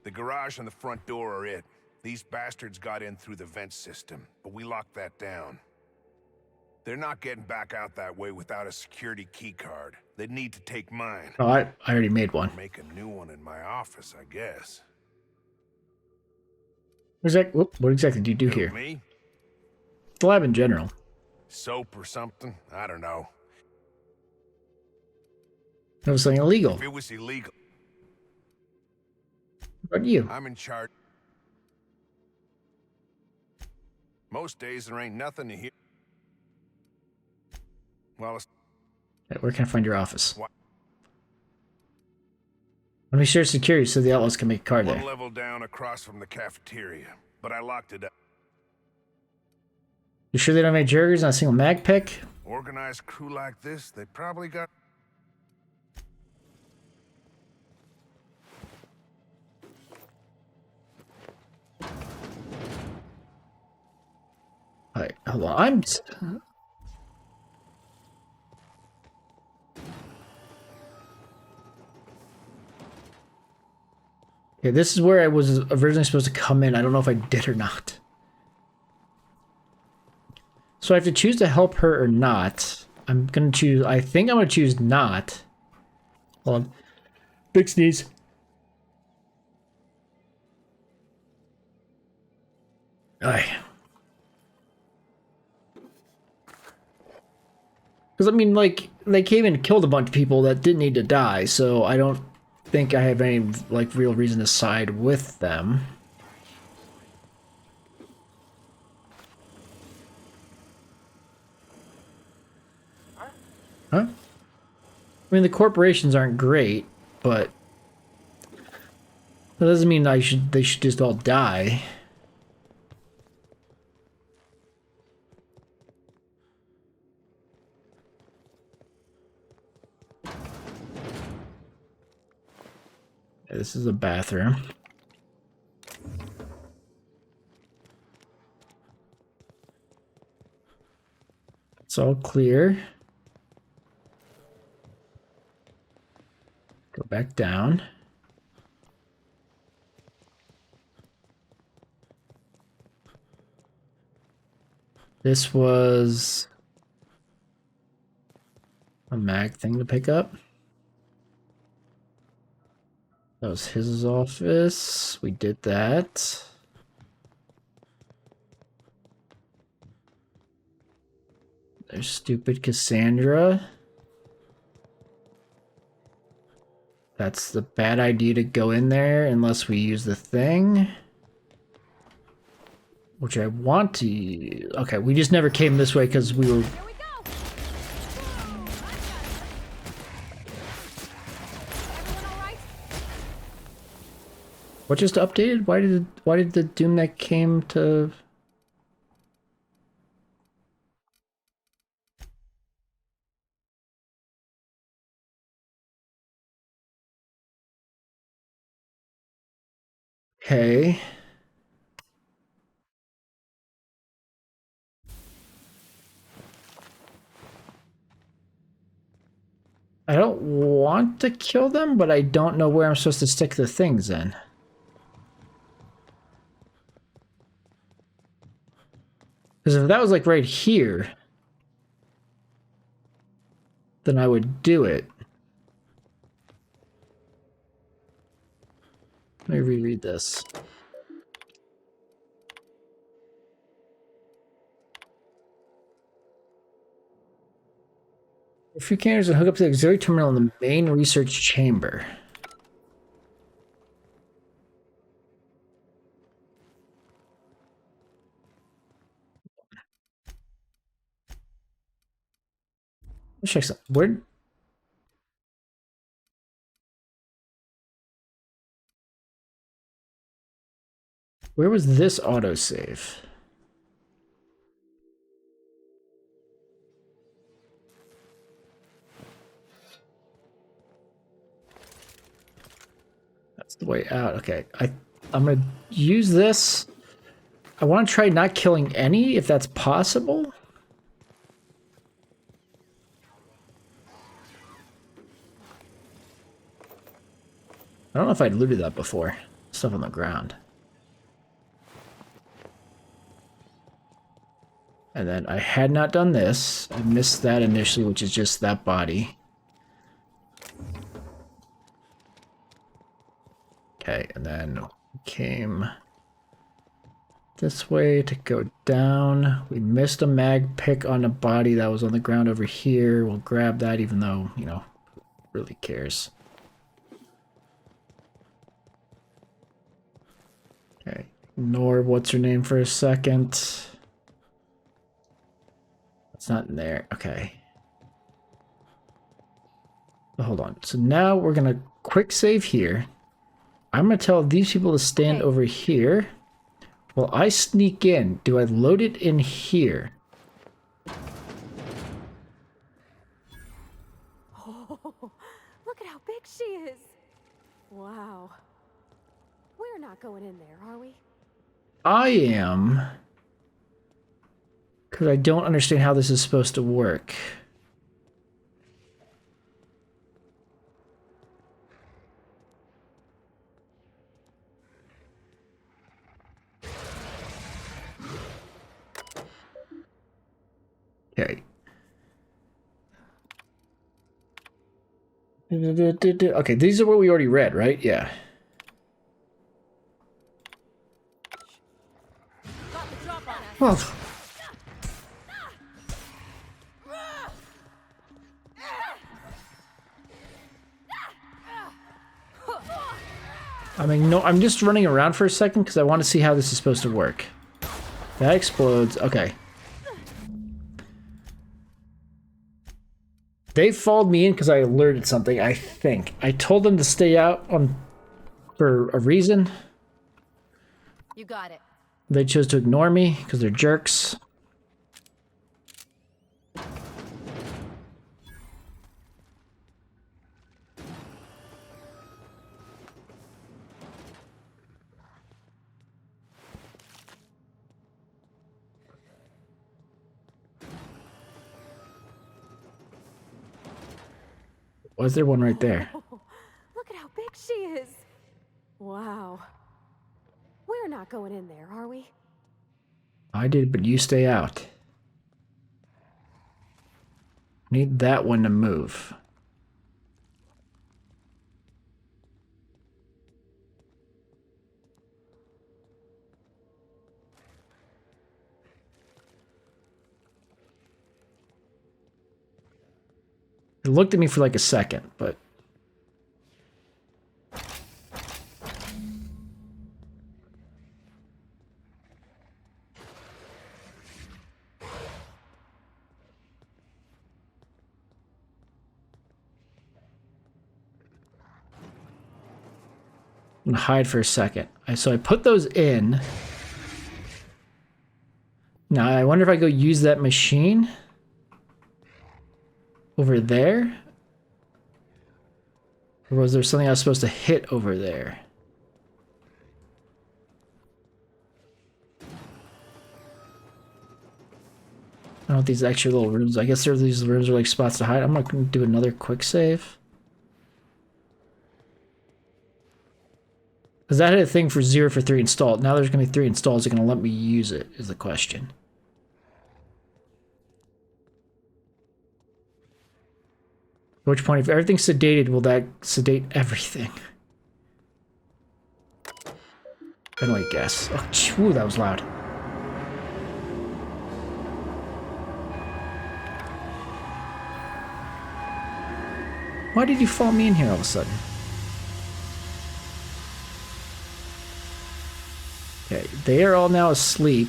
The garage and the front door are it. These bastards got in through the vent system, but we locked that down. They're not getting back out that way without a security key card. They'd need to take mine. Oh, I already made one. Make a new one in my office, I guess. What exactly do you do here? Me? The lab in general. Soap or something? I don't know. That was something illegal. If it was illegal. What about you? I'm in charge. Most days there ain't nothing to hear. Well, Where can I find your office? What? Let me share security so the outlaws can make a card there. One level down across from the cafeteria, but I locked it up. You sure they don't make jerkers on a single mag pick? Organized crew like this, they probably got... Alright, hold on. Okay, this is where I was originally supposed to come in. I don't know if I did or not. So I have to choose to help her or not. I'm gonna choose... I think I'm gonna choose not. Hold on. Big sneeze. Aye. Because, I mean, like, they came and killed a bunch of people that didn't need to die, so I don't think I have any, like, real reason to side with them. Huh? I mean, the corporations aren't great, but that doesn't mean they should just all die. This is a bathroom. It's all clear. Go back down. This was a mag thing to pick up. That was his office. We did that. There's stupid Cassandra. That's the bad idea to go in there unless we use the thing. Which I want to... Okay, we just never came this way because we were... What just updated? Why did the Doom that came to... Okay. I don't want to kill them, but I don't know where I'm supposed to stick the things in. Because if that was like right here, then I would do it. Let me reread this. A few cameras will hook up to the auxiliary terminal in the main research chamber. Let's check something. Where was this autosave? That's the way out. Okay, I'm gonna use this. I want to try not killing any, if that's possible. I don't know if I'd looted that before. Stuff on the ground. And then I had not done this. I missed that initially, which is just that body. Okay, and then we came this way to go down. We missed a mag pick on a body that was on the ground over here. We'll grab that even though, you know, really cares. Okay, ignore what's her name for a second. It's not in there. Okay. Hold on. So now we're going to quick save here. I'm going to tell these people to stand over here. While I sneak in, do I load it in here? Oh, look at how big she is. Wow. We're not going in there, are we? I am. Because I don't understand how this is supposed to work. Okay. Okay, these are what we already read, right? Yeah. Got the Oh. I mean, no, I'm just running around for a second because I want to see how this is supposed to work. That explodes. Okay. They followed me in because I alerted something, I think. I told them to stay out for a reason. You got it. They chose to ignore me because they're jerks. Was there one right there? Oh, look at how big she is. Wow. We're not going in there, are we? I did, but you stay out. Need that one to move. It looked at me for like a second, but... I'm gonna hide for a second. So I put those in. Now I wonder if I go use that machine over there, or was there something I was supposed to hit over there? I don't know what these extra little rooms. I guess these rooms are like spots to hide. I'm gonna do another quick save. Because that had a thing for 0 for 3 installed. Now there's going to be 3 installs. They're going to let me use it, is the question. At which point, if everything's sedated, will that sedate everything? I can only guess. Oh, ooh, that was loud. Why did you follow me in here all of a sudden? Okay, they are all now asleep.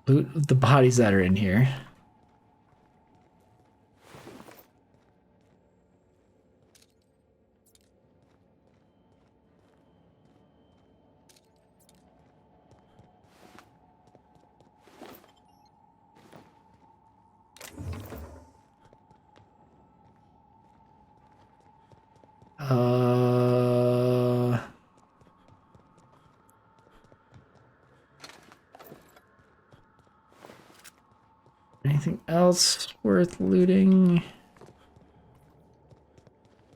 Loot the bodies that are in here. Anything else worth looting?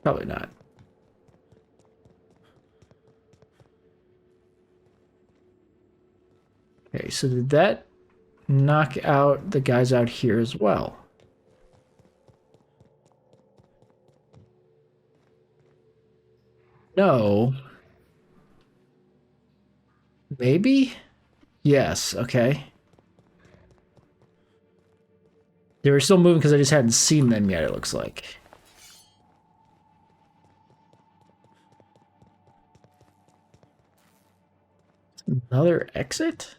Probably not. Okay, so did that knock out the guys out here as well? No. Maybe? Yes, okay. They were still moving because I just hadn't seen them yet, it looks like. Another exit?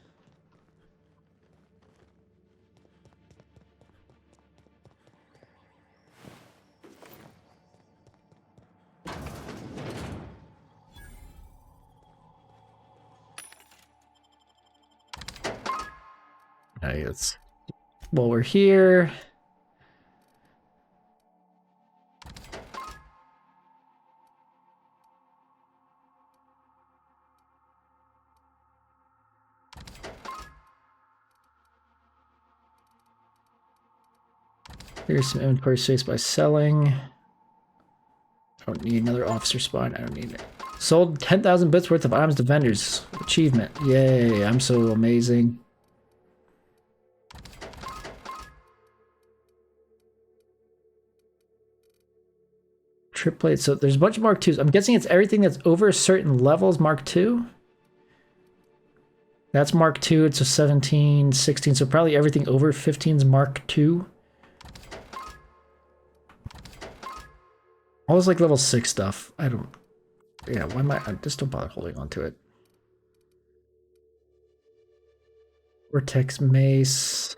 Okay, let's... While we're here... Here's some inventory space by selling. I don't need another officer spawn. I don't need it. Sold 10,000 bits worth of items to vendors. Achievement. Yay, I'm so amazing. Trip plate. So there's a bunch of Mark IIs. I'm guessing it's everything that's over a certain level is Mark II. That's Mark II. It's a 17, 16. So probably everything over 15 is Mark II. All this like level 6 stuff. I don't... Yeah, why am I just don't bother holding on to it. Vortex Mace.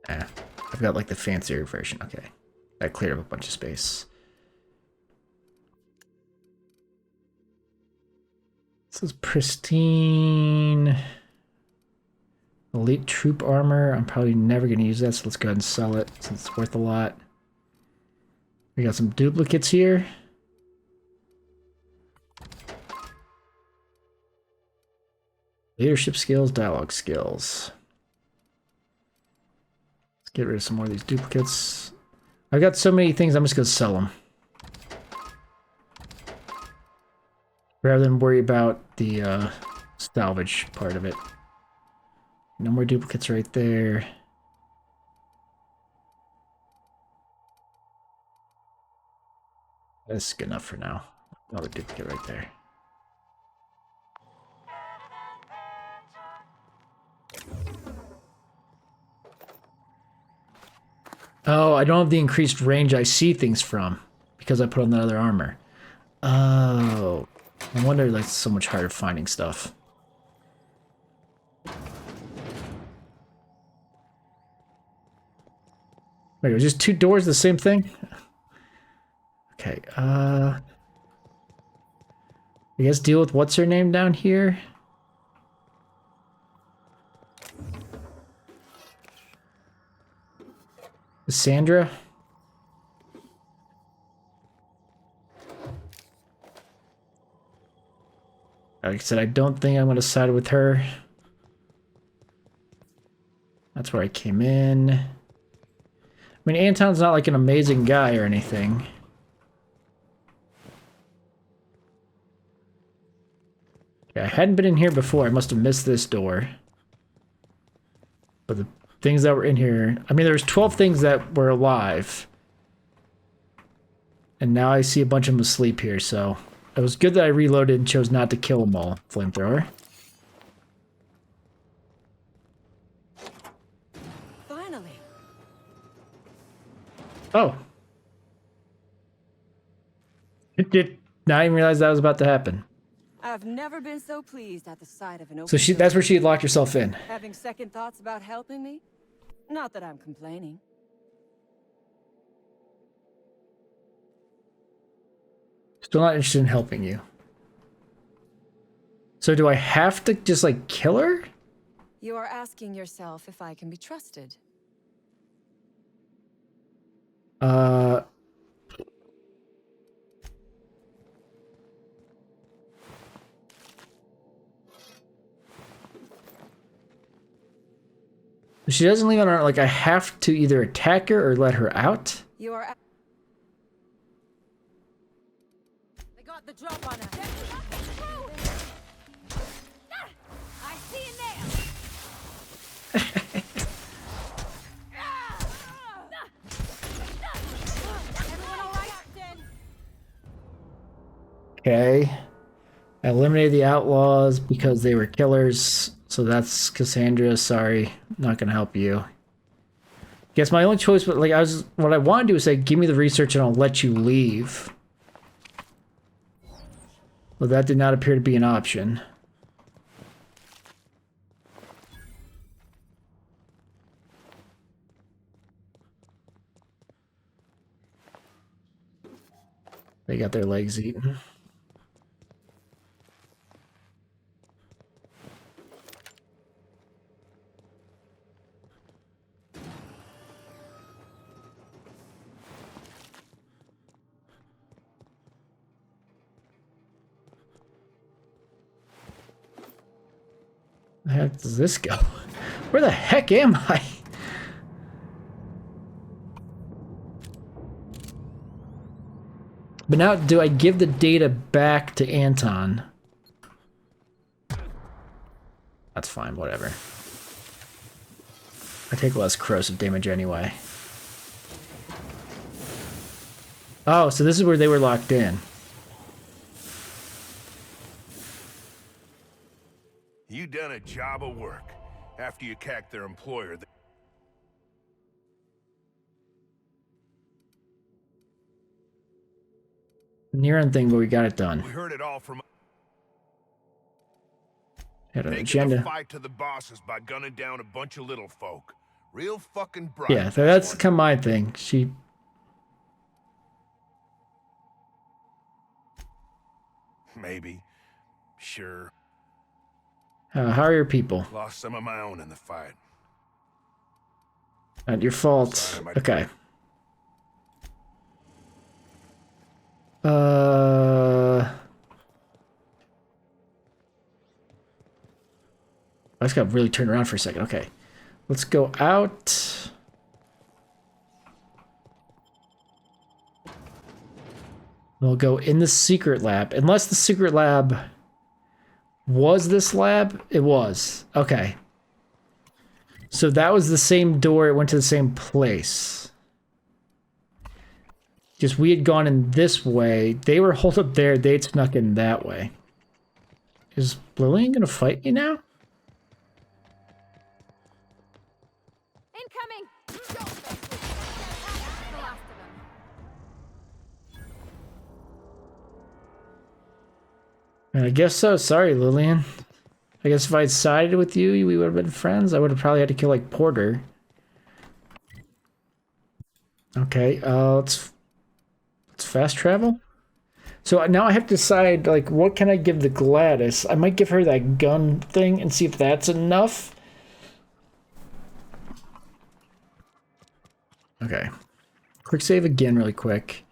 Nah, I've got like the fancier version. Okay, that cleared up a bunch of space. This is pristine. Elite troop armor. I'm probably never going to use that, so let's go ahead and sell it since it's worth a lot. We got some duplicates here. Leadership skills, dialogue skills. Let's get rid of some more of these duplicates. I've got so many things, I'm just going to sell them. Rather than worry about the salvage part of it. No more duplicates right there. That's good enough for now. Another duplicate right there. Oh, I don't have the increased range I see things from because I put on the other armor. Oh, no wonder that's so much harder finding stuff. Wait, it was just 2 doors, the same thing? Okay, I guess deal with what's her name down here? Sandra? Like I said, I don't think I'm going to side with her. That's where I came in. I mean, Anton's not like an amazing guy or anything. Yeah, I hadn't been in here before. I must have missed this door. But the things that were in here... I mean, there's 12 things that were alive. And now I see a bunch of them asleep here, so... It was good that I reloaded and chose not to kill them all, flamethrower. Finally. Oh. It did not even realize that was about to happen. I've never been so pleased at the sight of an open So that's where she had locked herself in. Having second thoughts about helping me? Not that I'm complaining. Still not interested in helping you. So do I have to just like kill her? You are asking yourself if I can be trusted. She doesn't leave on her, like I have to either attack her or let her out? You are... They got the drop on her. I see you there. Everyone all right, Captain? Okay. I eliminated the outlaws because they were killers. So that's Cassandra. Sorry, not gonna help you. Guess my only choice, but like what I want to do is say, give me the research and I'll let you leave. Well, that did not appear to be an option. They got their legs eaten. Where the heck does this go? Where the heck am I? But now, do I give the data back to Anton? That's fine, whatever. I take less corrosive damage anyway. Oh, so this is where they were locked in. You done a job of work. After you cacked their employer. Near-end thing, but we got it done. We heard it all from. Had an Taking agenda. the fight to the bosses by gunning down a bunch of little folk. Real fucking bright. Yeah, that's kind of my thing. She. Maybe. Sure. How are your people? Lost some of my own in the fight. Not your fault. Sorry, Okay. I just got to really turn around for a second. Okay. Let's go out. We'll go in the secret lab. Unless the secret lab was this lab? It was. Okay. So that was the same door. It went to the same place. Just we had gone in this way. They were holed up there. They'd snuck in that way. Is Lillian going to fight me now? Incoming! I guess so. Sorry, Lillian. I guess if I'd sided with you, we would have been friends. I would have probably had to kill, like, Porter. Okay, let's fast travel. So now I have to decide, like, what can I give the Gladys? I might give her that gun thing and see if that's enough. Okay. Quick save again really quick.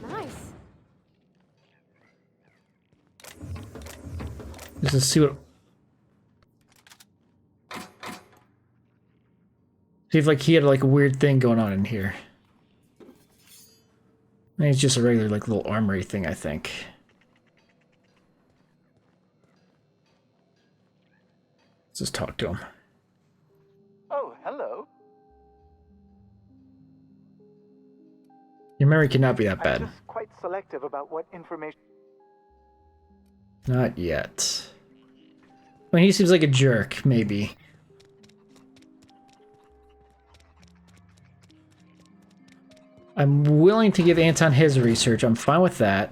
Nice. Let's see what... See if, like, he had, like, a weird thing going on in here. I think it's just a regular, like, little armory thing, I think. Let's just talk to him. Oh, hello. Your memory cannot be that I'm bad. just quite selective about what information. Not yet. I mean, he seems like a jerk, maybe. I'm willing to give Anton his research. I'm fine with that.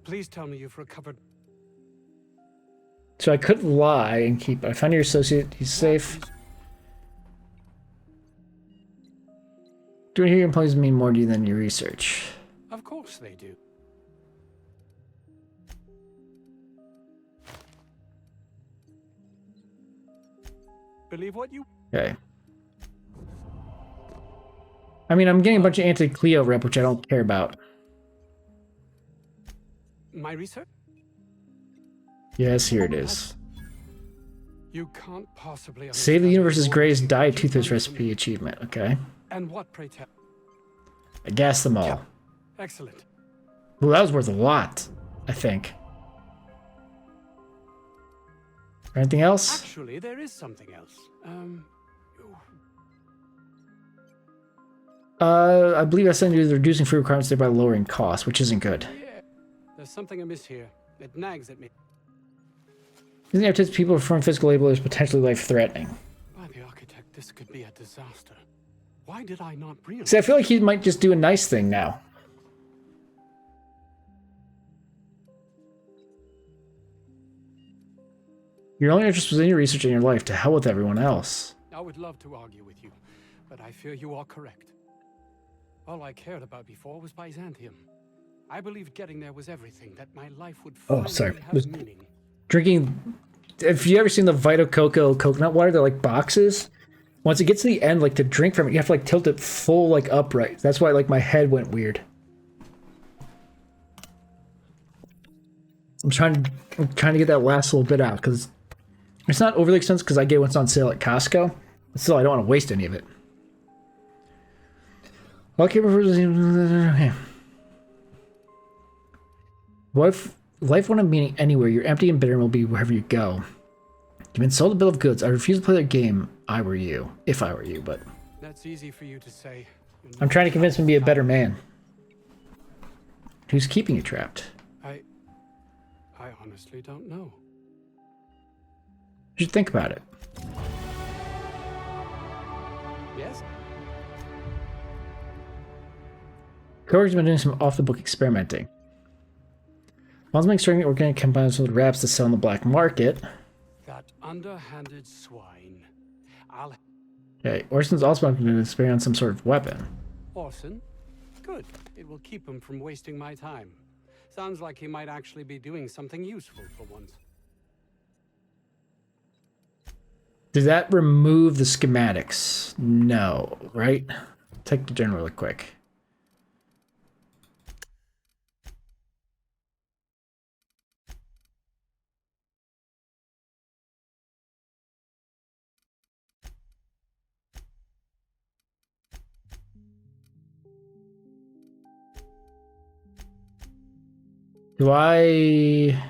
Please tell me you've recovered. So I could lie and keep... I found your associate. He's safe. Do I hear your employees mean more to you than your research? Of course they do. Believe what you... Okay. I mean, I'm getting a bunch of anti-Cleo rep, which I don't care about. My research? Yes, here it is. You can't possibly Save the universe's greatest diet toothpaste recipe achievement. Okay. And what, pray tell? I gassed them all. Excellent. Well, that was worth a lot, I think. Anything else? Actually, there is something else. I believe I said you was reducing food requirements thereby lowering costs, which isn't good. Yeah, there's something amiss here. It nags at me. Using autistic people performing physical labor is potentially life-threatening. By the architect, this could be a disaster. Why did I not realize? See, I feel like he might just do a nice thing now. Your only interest was in your research and your life. To hell with everyone else. I would love to argue with you, but I fear you are correct. All I cared about before was Byzantium. I believed getting there was everything, that my life would finally have meaning. Drinking... Have you ever seen the Vita Coco coconut water? They're like boxes. Once it gets to the end, like to drink from it, you have to like tilt it full like upright. That's why like my head went weird. I'm trying to get that last little bit out because it's not overly expensive because I get what's on sale at Costco. But still, I don't want to waste any of it. Okay. What if life wouldn't have meaning anywhere? You're empty and bitter and will be wherever you go. You've been sold a bill of goods. I refuse to play their game. I were you. If I were you, but... That's easy for you to say. I'm trying to convince him to be a better man. Who's keeping you trapped? I honestly don't know. You should think about it. Yes? Coworkers have been doing some off-the-book experimenting. Vaughn's been extracting organic compounds with wraps to sell on the black market. That underhanded swine. Okay, Orson's also been doing experimenting on some sort of weapon. Orson? Good. It will keep him from wasting my time. Sounds like he might actually be doing something useful for once. Did that remove the schematics? No, right? Take the general really quick. Do I...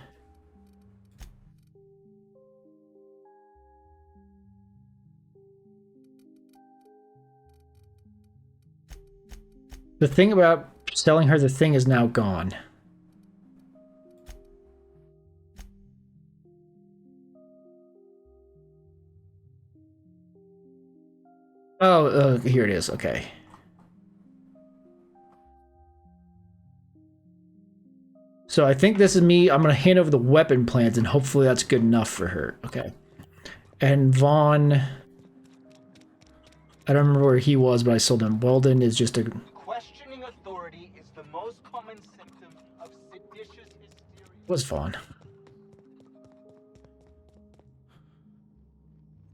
The thing about selling her the thing is now gone. Oh, here it is. Okay. So I think this is me. I'm going to hand over the weapon plans, and hopefully that's good enough for her. Okay. And Vaughn... I don't remember where he was, but I sold him. Weldon is just a... Questioning authority is the most common symptom of seditious hysteria. What's Vaughn?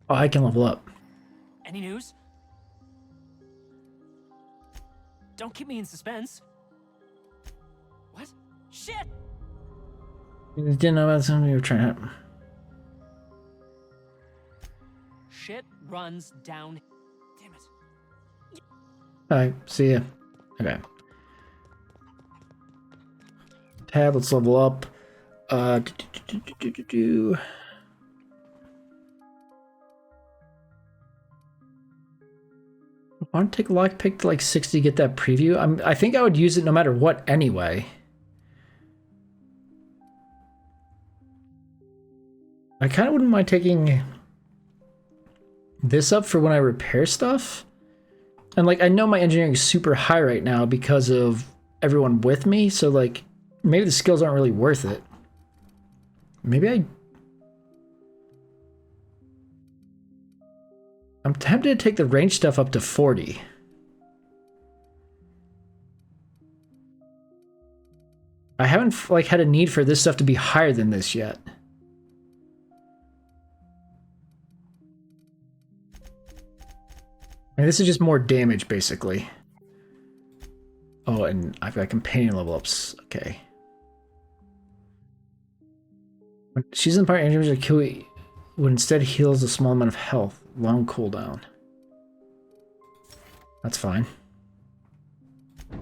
Oh, I can level up. Any news? Don't keep me in suspense. What? Shit! You didn't know about something you were trying to... Shit runs down. Damn it. Alright, see ya. Okay. Tab, let's level up. I want to take a lockpick to like 60 to get that preview. I think I would use it no matter what anyway. I kind of wouldn't mind taking this up for when I repair stuff. And like, I know my engineering is super high right now because of everyone with me. So like, maybe the skills aren't really worth it. Maybe I'm tempted to take the range stuff up to 40. I haven't like had a need for this stuff to be higher than this yet. And this is just more damage, basically. Oh, and I've got companion level ups. Okay. When she's in part damage, a kill would instead heals a small amount of health. Long cooldown. That's fine. I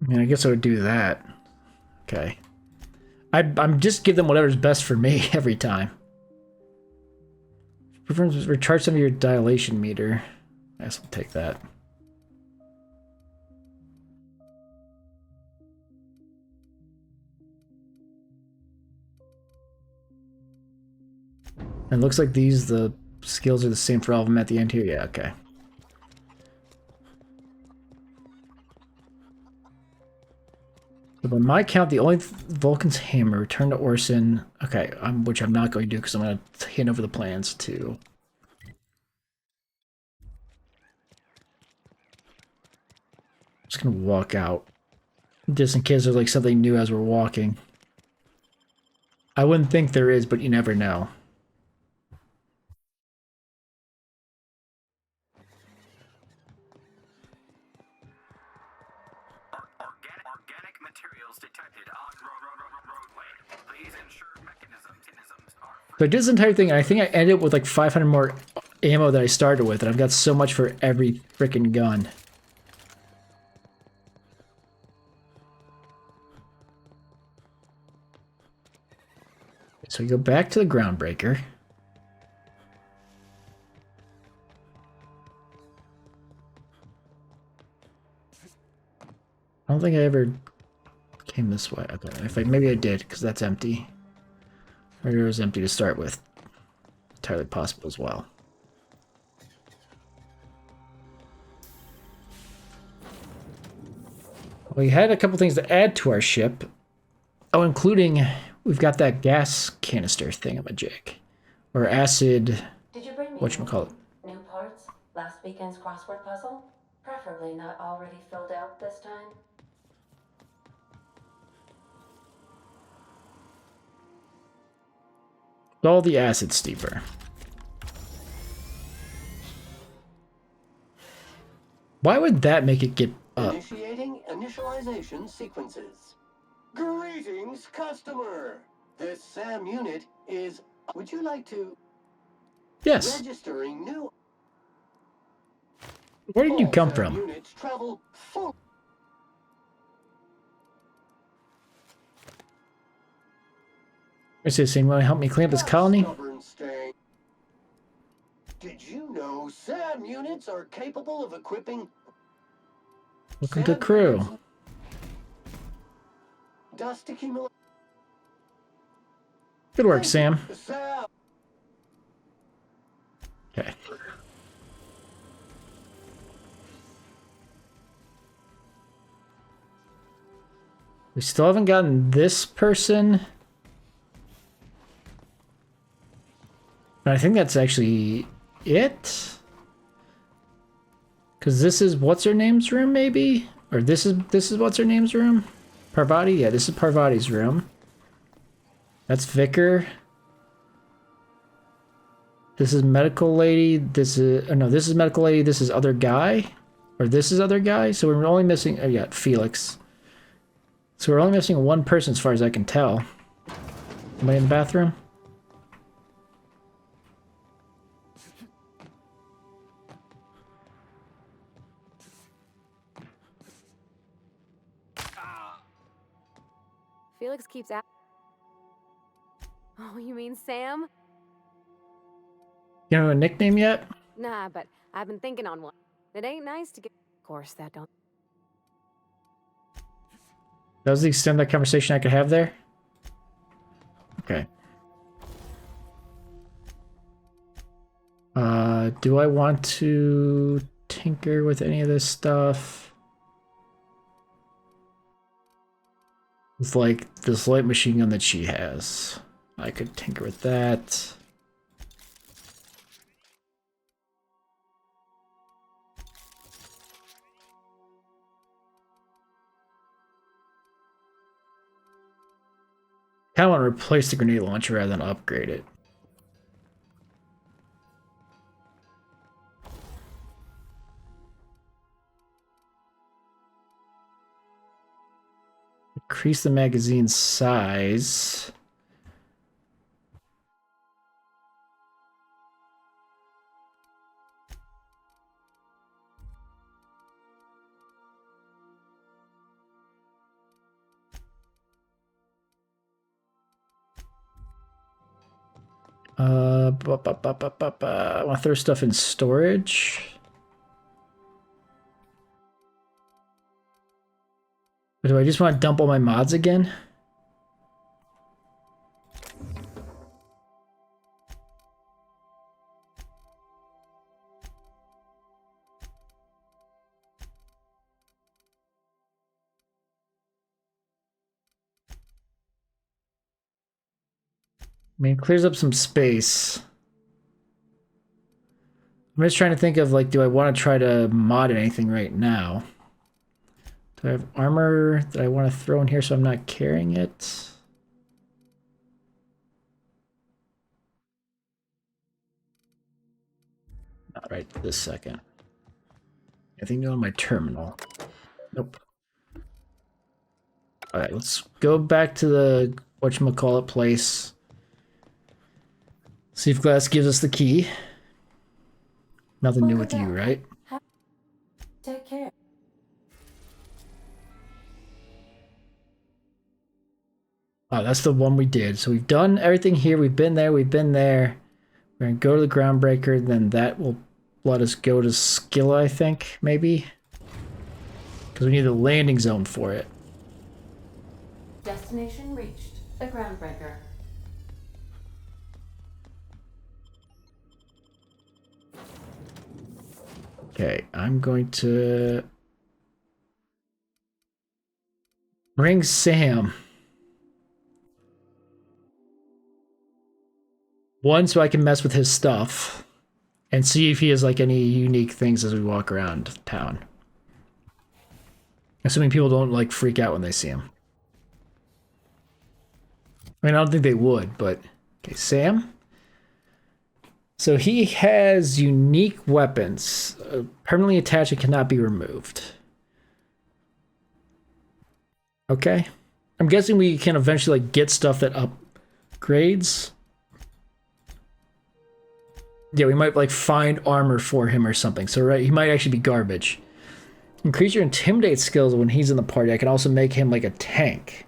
mean, I guess I would do that. Okay. I'm just give them whatever's best for me every time. Recharge some of your dilation meter. I guess I'll take that. And it looks like the skills are the same for all of them at the end here. Yeah, okay. So by my count, the only Vulcan's hammer returned to Orson. Okay, which I'm not going to do because I'm going to hand over the plans to. I'm just going to walk out, just in case there's like something new as we're walking. I wouldn't think there is, but you never know. Organic materials detected on roadway. Please ensure mechanisms are... So I did this entire thing, and I think I ended up with like 500 more ammo that I started with, and I've got so much for every freaking gun. So we go back to the groundbreaker. I don't think I ever came this way. Okay, maybe I did, because that's empty. Or it was empty to start with. Entirely possible as well. We had a couple things to add to our ship. Oh, including we've got that gas canister thingamajig. Or acid... Did you bring me whatchamacallit? new parts? Last weekend's crossword puzzle? Preferably not already filled out this time. All the acid steeper. Why would that make it get up? Initiating initialization sequences. Greetings, customer. This SAM unit is... Would you like to... Yes. Registering new... Where did you come SAM from? Units travel full... What's this thing? Want to help me clean up this colony? Stubborn stain. Did you know SAM units are capable of equipping... Welcome to the crew. Dust accumulation. Good work, Sam. Okay. We still haven't gotten this person. But I think that's actually it. Because this is what's her name's room, maybe? Or this is what's her name's room? Parvati? Yeah, this is Parvati's room. That's Vicar. This is medical lady. This is... Oh no, this is medical lady. This is other guy. Or this is other guy. So we're only missing... Oh yeah, Felix. So we're only missing one person as far as I can tell. Somebody in the bathroom? Felix keeps out. Oh, you mean Sam? You know a nickname yet? Nah, but I've been thinking on one. It ain't nice to get... Of course, that don't... That was the extent of that conversation I could have there? Okay. Do I want to tinker with any of this stuff? With, like, this light machine gun that she has. I could tinker with that. I kind of want to replace the grenade launcher rather than upgrade it. Increase the magazine size. I want to throw stuff in storage. Or do I just want to dump all my mods again? I mean, it clears up some space. I'm just trying to think of, like, do I want to try to mod anything right now? Do I have armor that I want to throw in here so I'm not carrying it? Not right this second. Anything new on my terminal? Nope. Alright, let's go back to the whatchamacallit place. See if Glass gives us the key. Nothing new with you, right? Take care. Oh, that's the one we did. So we've done everything here. We've been there. We've been there. We're going to go to the groundbreaker. Then that will let us go to Skilla, I think, maybe. Because we need a landing zone for it. Destination reached. The groundbreaker. Okay, I'm going to bring Sam. One, so I can mess with his stuff and see if he has like any unique things as we walk around town. Assuming people don't like freak out when they see him. I mean, I don't think they would, but okay, Sam. So he has unique weapons, permanently attached and cannot be removed. Okay. I'm guessing we can eventually like get stuff that upgrades. Yeah, we might like find armor for him or something. So right, he might actually be garbage. Increase your intimidate skills when he's in the party. I can also make him like a tank.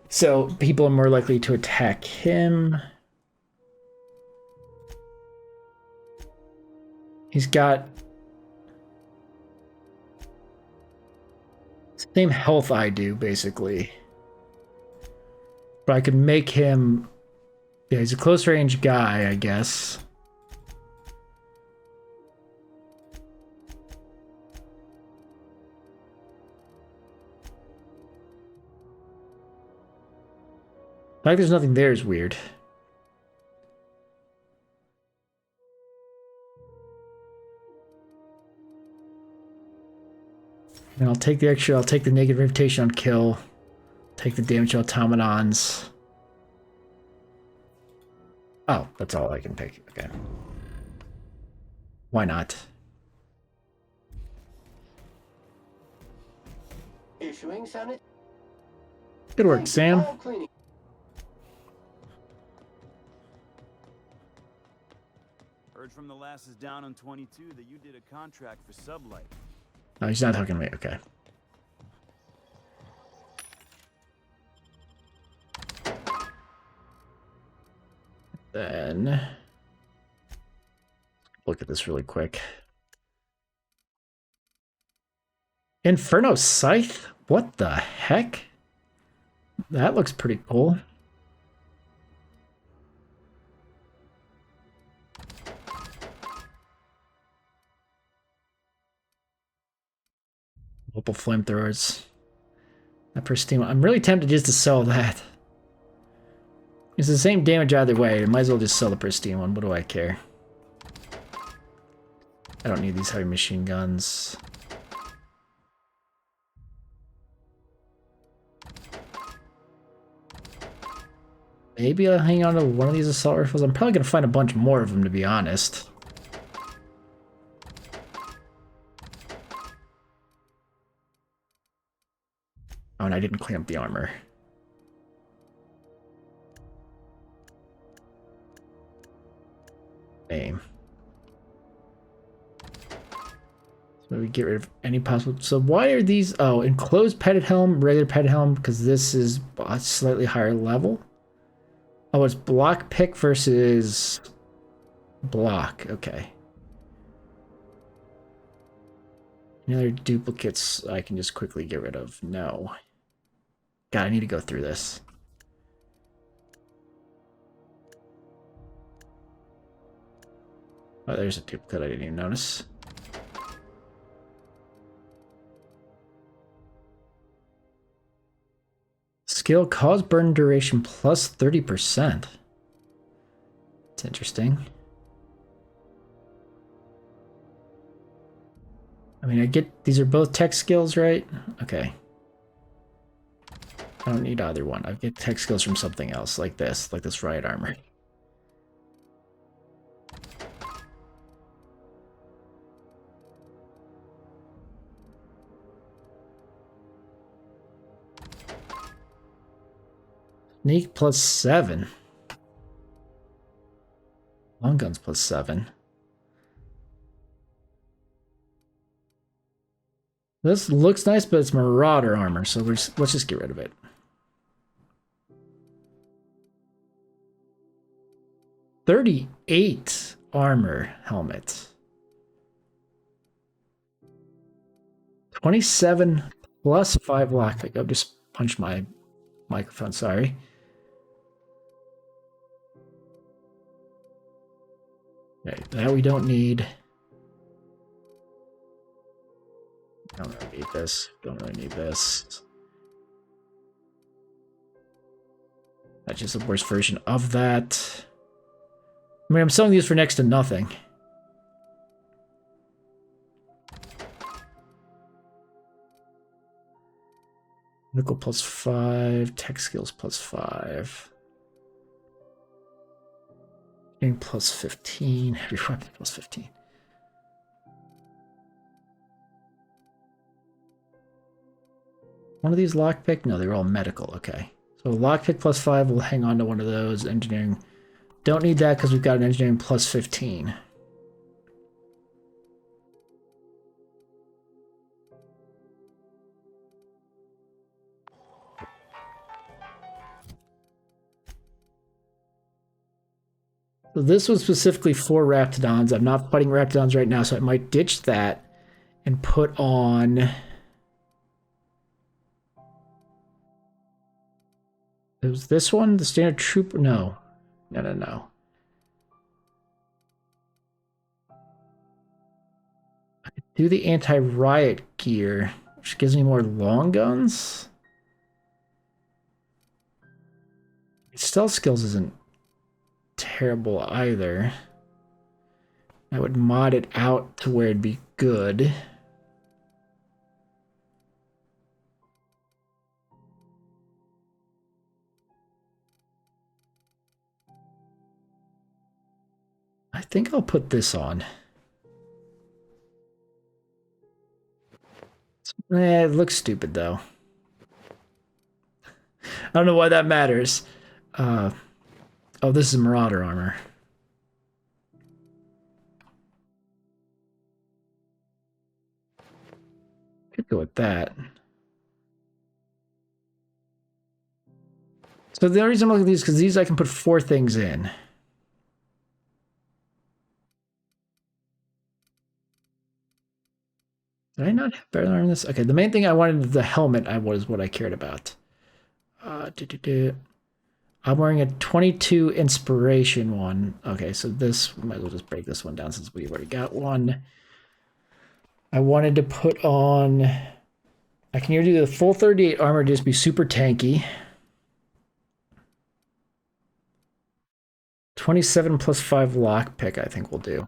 So people are more likely to attack him. He's got same health I do, basically. But I could make him... Yeah, he's a close range guy, I guess. The fact there's nothing there is weird. And I'll take the extra, I'll take the negative reputation on kill. Take the damage to automatons. Oh, that's all I can take. Okay. Why not? Issuing sanit. Good work, Sam. Heard from the lasses down on 22 that you did a contract for Sublight. No, he's not talking to me. Okay. Then look at this really quick. Inferno Scythe? What the heck? That looks pretty cool. Multiple flamethrowers. That pristine one. I'm really tempted just to sell that. It's the same damage either way. I might as well just sell the pristine one. What do I care? I don't need these heavy machine guns. Maybe I'll hang on to one of these assault rifles. I'm probably going to find a bunch more of them, to be honest. Oh, and I didn't clean up the armor. Aim. So maybe get rid of any possible... So why are these... Oh, enclosed petted helm, regular petted helm, because this is a slightly higher level. Oh, it's block pick versus block. Okay. Any other duplicates I can just quickly get rid of? No. God, I need to go through this. Oh, there's a duplicate I didn't even notice. Skill cause burn duration plus 30%. It's interesting. I mean, I get these are both tech skills, right? Okay. I don't need either one. I get tech skills from something else, like this riot armor. Sneak plus 7. Long guns plus 7. This looks nice, but it's Marauder armor, so let's just get rid of it. 38 armor helmet. 27 plus 5 lockpick. I've just punched my microphone, sorry. Okay, that we don't need. Don't really need this. Don't really need this. That's just a worse version of that. I mean, I'm selling these for next to nothing. Nickel plus 5, tech skills plus 5. Game plus 15, heavy weapon plus 15. One of these lockpick? No, they're all medical, okay. So lockpick plus 5, we'll hang on to one of those. Engineering, don't need that because we've got an engineering plus 15. So this was specifically for Raptidons. I'm not fighting Raptidons right now, so I might ditch that and put on... It was this one? The standard trooper? No. No. I could do the anti-riot gear, which gives me more long guns. Stealth skills isn't terrible either. I would mod it out to where it'd be good. I think I'll put this on. It looks stupid though. I don't know why that matters. Oh, this is Marauder armor. Could go with that. So the only reason I'm looking at these is because these I can put 4 things in. Did I not have better armor in this? Okay, the main thing I wanted, the helmet, was what I cared about. I'm wearing a 22 inspiration one. Okay, so this, might as well just break this one down since we've already got one. I wanted to put on, I can either do the full 38 armor, just be super tanky. 27 plus 5 lockpick, I think we'll do.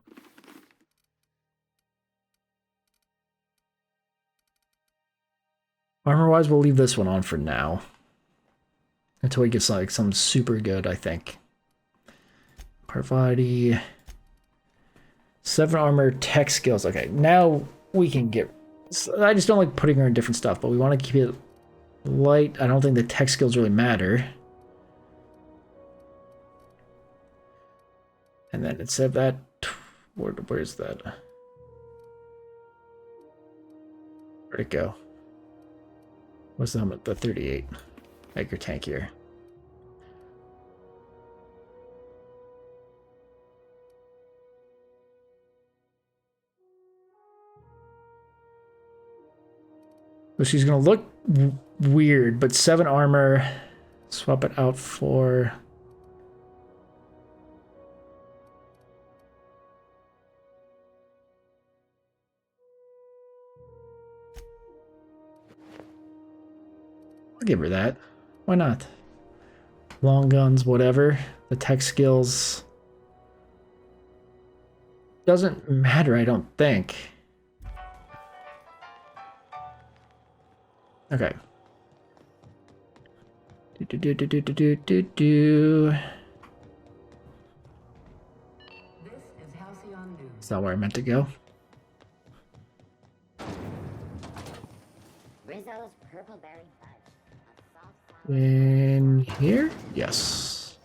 Armor-wise, we'll leave this one on for now. Until he gets like something super good, I think. Parvati. 7 armor, tech skills. Okay, now we can get... I just don't like putting her in different stuff, but we want to keep it light. I don't think the tech skills really matter. And then instead of that... Where's that? Where'd it go? What's the helmet? The 38. Make her tankier. So she's gonna look weird, but 7 armor. Swap it out for... I'll give her that. Why not? Long guns, whatever. The tech skills... doesn't matter, I don't think. Okay. Is that where I meant to go? Rizzo's purple berry fudge. In here? Yes.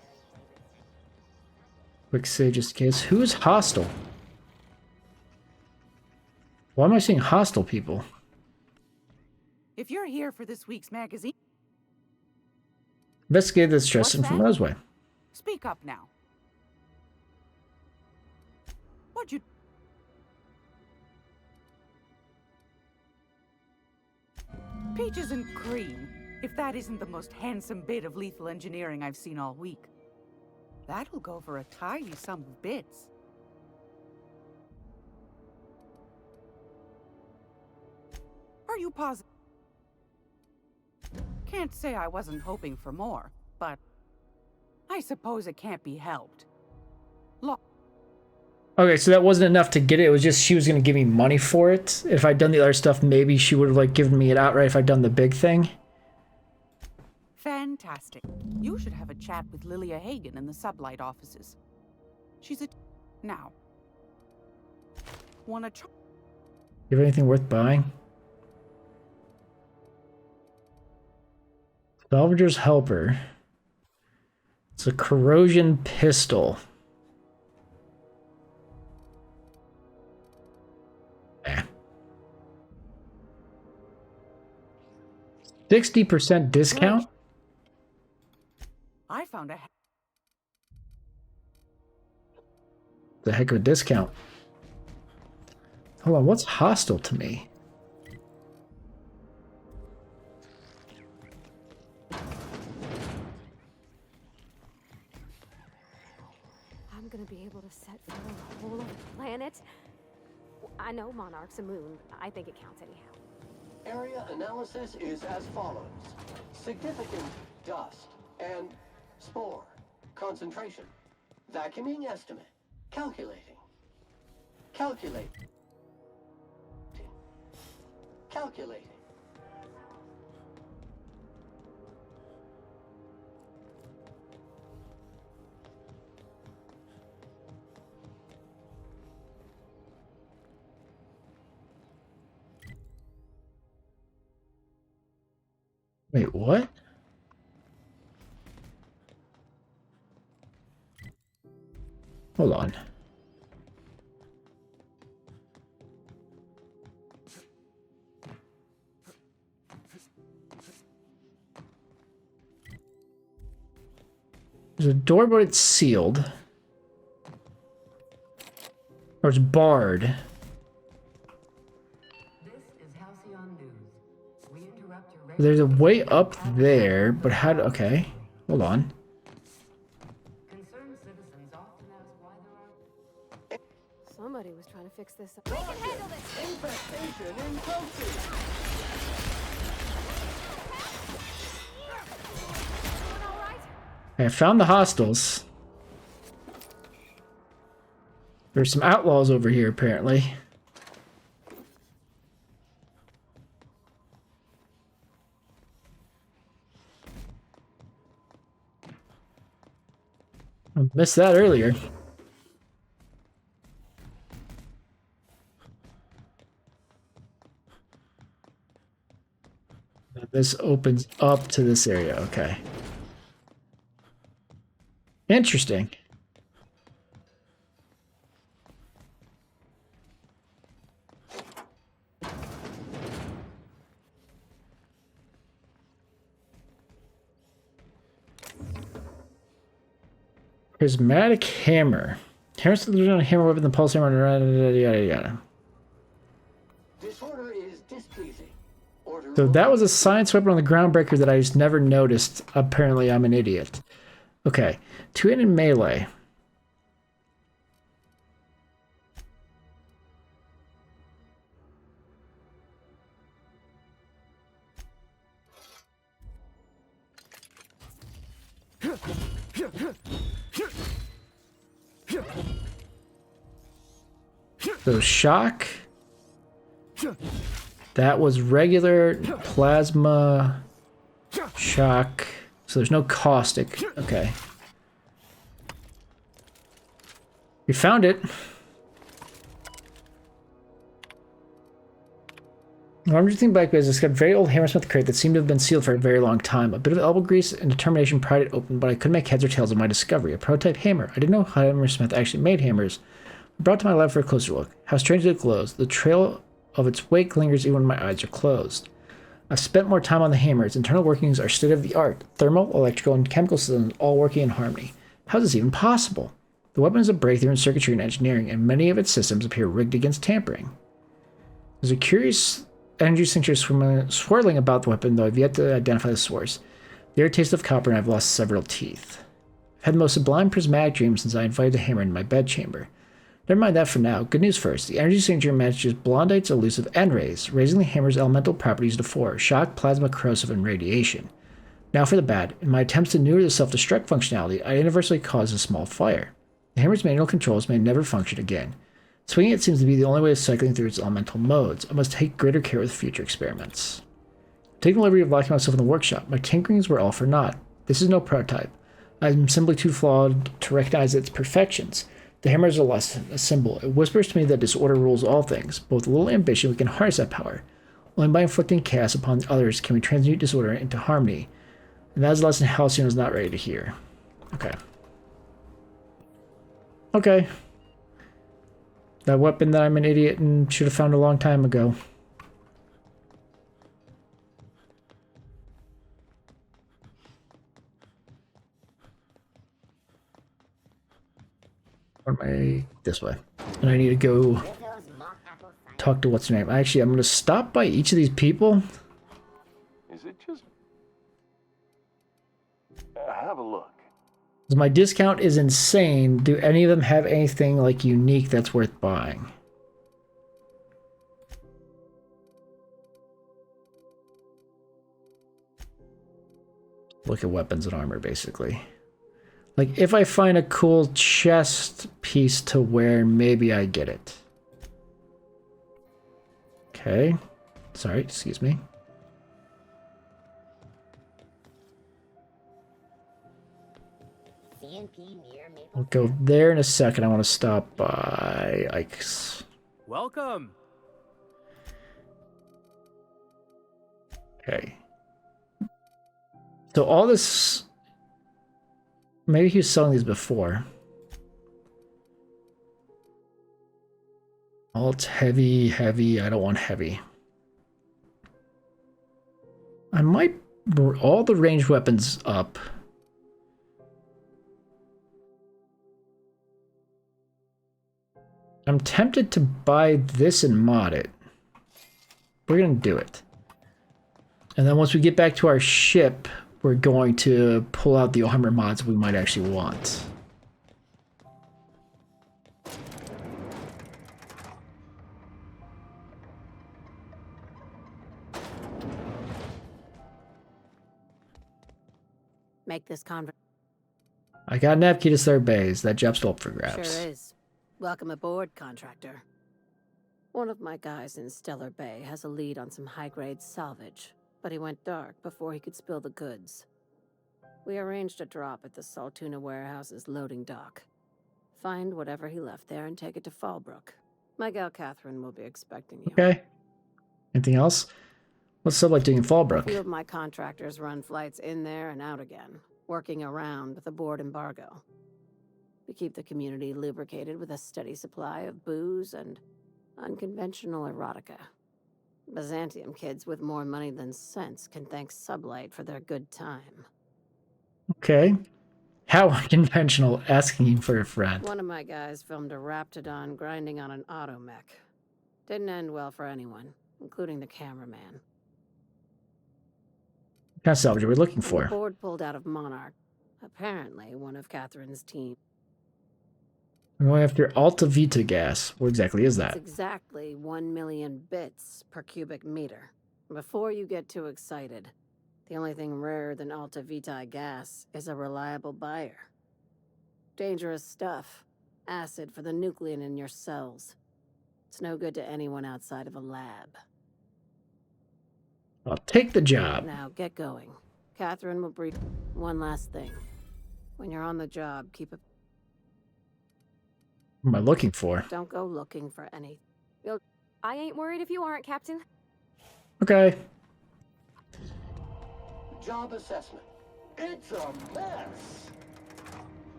Quick save just in case. Who's hostile? Why am I seeing hostile people? If you're here for this week's magazine... Investigate the stressing from Roseway. Speak up now. What'd you... Peaches and cream, if that isn't the most handsome bit of lethal engineering I've seen all week. That'll go for a tidy sum of bits. Are you positive? Can't say I wasn't hoping for more, but I suppose it can't be helped. Look. Okay, so that wasn't enough to get it. It was just she was going to give me money for it. If I'd done the other stuff, maybe she would have like given me it outright if I'd done the big thing. Fantastic. You should have a chat with Lilia Hagen in the Sublight offices. She's a... Now. Wanna try... You have anything worth buying? Salvager's Helper. It's a corrosion pistol. 60% discount? I found a... The heck of a discount. Hold on, what's hostile to me? I'm gonna be able to set fire on the whole other planet. I know Monarch's a moon. I think it counts anyhow. Area analysis is as follows. Significant dust and spore concentration. Vacuuming estimate. Calculating. Calculate. Calculating. Wait, what? Hold on. There's a door, but it's sealed. Or it's barred. There's a way up there, but how do... Okay, hold on. Somebody was trying to fix this up. We can handle this! Infestation in Kosi. I found the hostiles. There's some outlaws over here, apparently. I missed that earlier. This opens up to this area. Okay. Interesting. Prismatic hammer. Hammer's the hammer weapon, the pulse hammer, yada yada yada. Disorder is displeasing. So that was a science weapon on the groundbreaker that I just never noticed. Apparently I'm an idiot. Okay. Two-handed melee. So shock. That was regular plasma shock. So there's no caustic. Okay. We found it. I'm just thinking back because it's got a very old hammersmith crate that seemed to have been sealed for a very long time. A bit of elbow grease and determination pried it open, but I couldn't make heads or tails of my discovery. A prototype hammer. I didn't know Hammersmith actually made hammers. Brought to my lab for a closer look. How strangely it glows. The trail of its wake lingers even when my eyes are closed. I've spent more time on the hammer. Its internal workings are state of the art. Thermal, electrical, and chemical systems all working in harmony. How is this even possible? The weapon is a breakthrough in circuitry and engineering, and many of its systems appear rigged against tampering. There's a curious energy signature swirling about the weapon, though I've yet to identify the source. The air taste of copper, and I've lost several teeth. I've had the most sublime prismatic dream since I invited the hammer into my bedchamber. Never mind that for now. Good news first. The energy signature manages Blondite's elusive N-rays, raising the hammer's elemental properties to 4: shock, plasma, corrosive, and radiation. Now for the bad. In my attempts to neuter the self-destruct functionality, I inadvertently caused a small fire. The hammer's manual controls may never function again. Swinging it seems to be the only way of cycling through its elemental modes. I must take greater care with future experiments. Taking the liberty of locking myself in the workshop, my tinkerings were all for naught. This is no prototype. I'm simply too flawed to recognize its perfections. The hammer is a lesson, a symbol. It whispers to me that disorder rules all things, but with a little ambition we can harness that power. Only by inflicting chaos upon others can we transmute disorder into harmony. And that is a lesson Halcyon is not ready to hear. Okay. Okay. That weapon that I'm an idiot and should have found a long time ago. Or am I this way? And I need to go talk to what's her name. Actually, I'm going to stop by each of these people. Is it just... have a look. My discount is insane. Do any of them have anything like unique that's worth buying? Look at weapons and armor, basically. Like, if I find a cool chest piece to wear, maybe I get it. Okay. Sorry, excuse me. We'll go there in a second. I want to stop by Ike's. Welcome. Okay. So all this... Maybe he was selling these before. Alt, heavy, heavy. I don't want heavy. I might... all the ranged weapons up. I'm tempted to buy this and mod it. We're going to do it. And then once we get back to our ship, we're going to pull out the armor mods we might actually want. Make this conversation. I got an key to third base. That job's still up for grabs. Sure is. Welcome aboard, contractor. One of my guys in Stellar Bay has a lead on some high-grade salvage, but he went dark before he could spill the goods. We arranged a drop at the Saltuna warehouse's loading dock. Find whatever he left there and take it to Fallbrook. My gal Catherine will be expecting you. Okay. Anything else? What's Sublight doing in A Fallbrook? few of my contractors run flights in there and out again, working around with a board embargo. We keep the community lubricated with a steady supply of booze and unconventional erotica. Byzantium kids with more money than sense can thank Sublight for their good time. Okay. How unconventional, asking for a friend. One of my guys filmed a Raptidon grinding on an automech. Didn't end well for anyone, including the cameraman. What kind of salvage are we looking The for? board pulled out of Monarch. Apparently one of Catherine's team. I'm going after Alta Vita gas. What exactly is that? It's exactly 1 million bits per cubic meter. Before you get too excited, the only thing rarer than Alta Vitae gas is a reliable buyer. Dangerous stuff. Acid for the nucleon in your cells. It's no good to anyone outside of a lab. I'll take the job. Now get going. Catherine will brief. One last thing. When you're on the job, keep a... What am I looking for? Don't go looking for any. I ain't worried if you aren't, Captain. Okay. Job assessment. It's a mess.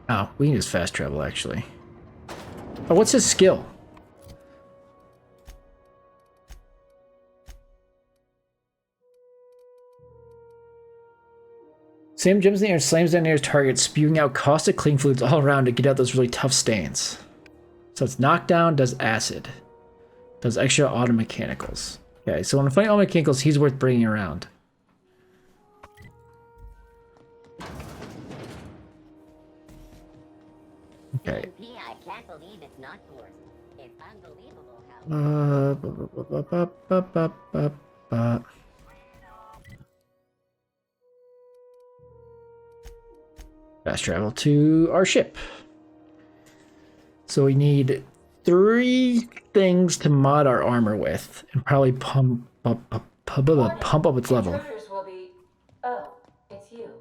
Oh, we can just fast travel, actually. Oh, what's his skill? Sam jumps in the air and slams down near his target, spewing out caustic clean fluids all around to get out those really tough stains. So it's knockdown, does acid. Does extra auto mechanicals. Okay, so when I'm fighting auto mechanicals, he's worth bringing around. Okay. I can't believe it's not yours. It's unbelievable how... Fast travel to our ship. So we need 3 things to mod our armor with, and probably pump up its level. Will be... Oh, it's you.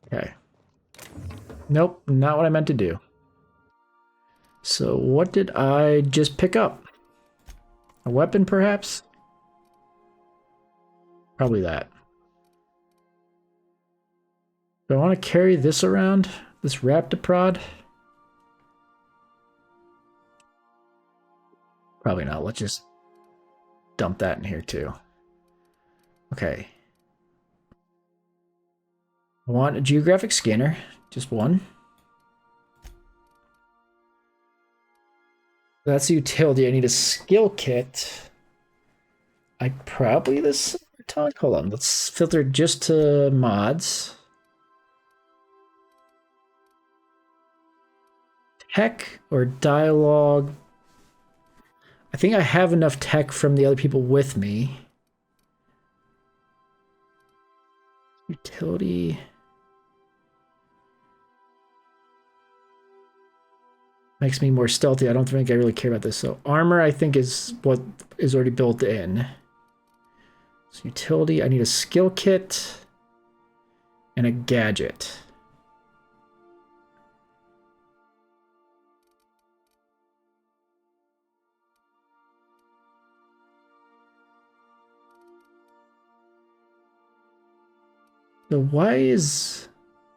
Okay. Nope, not what I meant to do. So what did I just pick up? A weapon, perhaps? Probably that. Do I want to carry this around? This Raptoprod? Probably not. Let's just dump that in here too. Okay. I want a geographic scanner. Just one. That's a utility. I need a skill kit. I probably this tongue. Hold on. Let's filter just to mods. Tech or dialogue. I think I have enough tech from the other people with me. Utility. Makes me more stealthy. I don't think I really care about this. So armor, I think, is what is already built in. So utility, I need a skill kit and a gadget. So why is...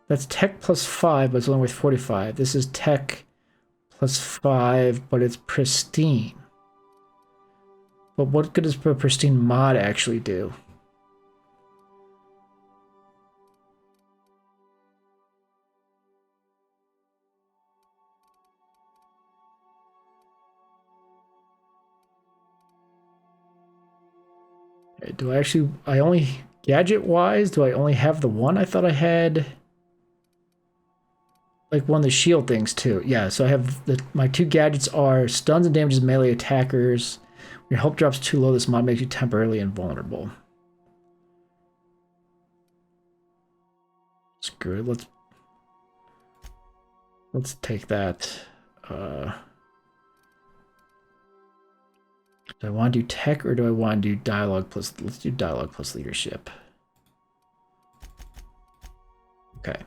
That's tech plus 5, but it's only worth 45. This is tech plus 5, but it's pristine. But what good does a pristine mod actually do? Okay, do I actually... I only... Gadget-wise, do I only have the one? I thought I had... like one of the shield things too. Yeah, so I have my 2 gadgets are stuns and damages melee attackers. When your health drops too low, this mod makes you temporarily invulnerable. Screw it, let's take that. Do I want to do tech or do I want to do dialogue plus... Let's do dialogue plus leadership. Okay.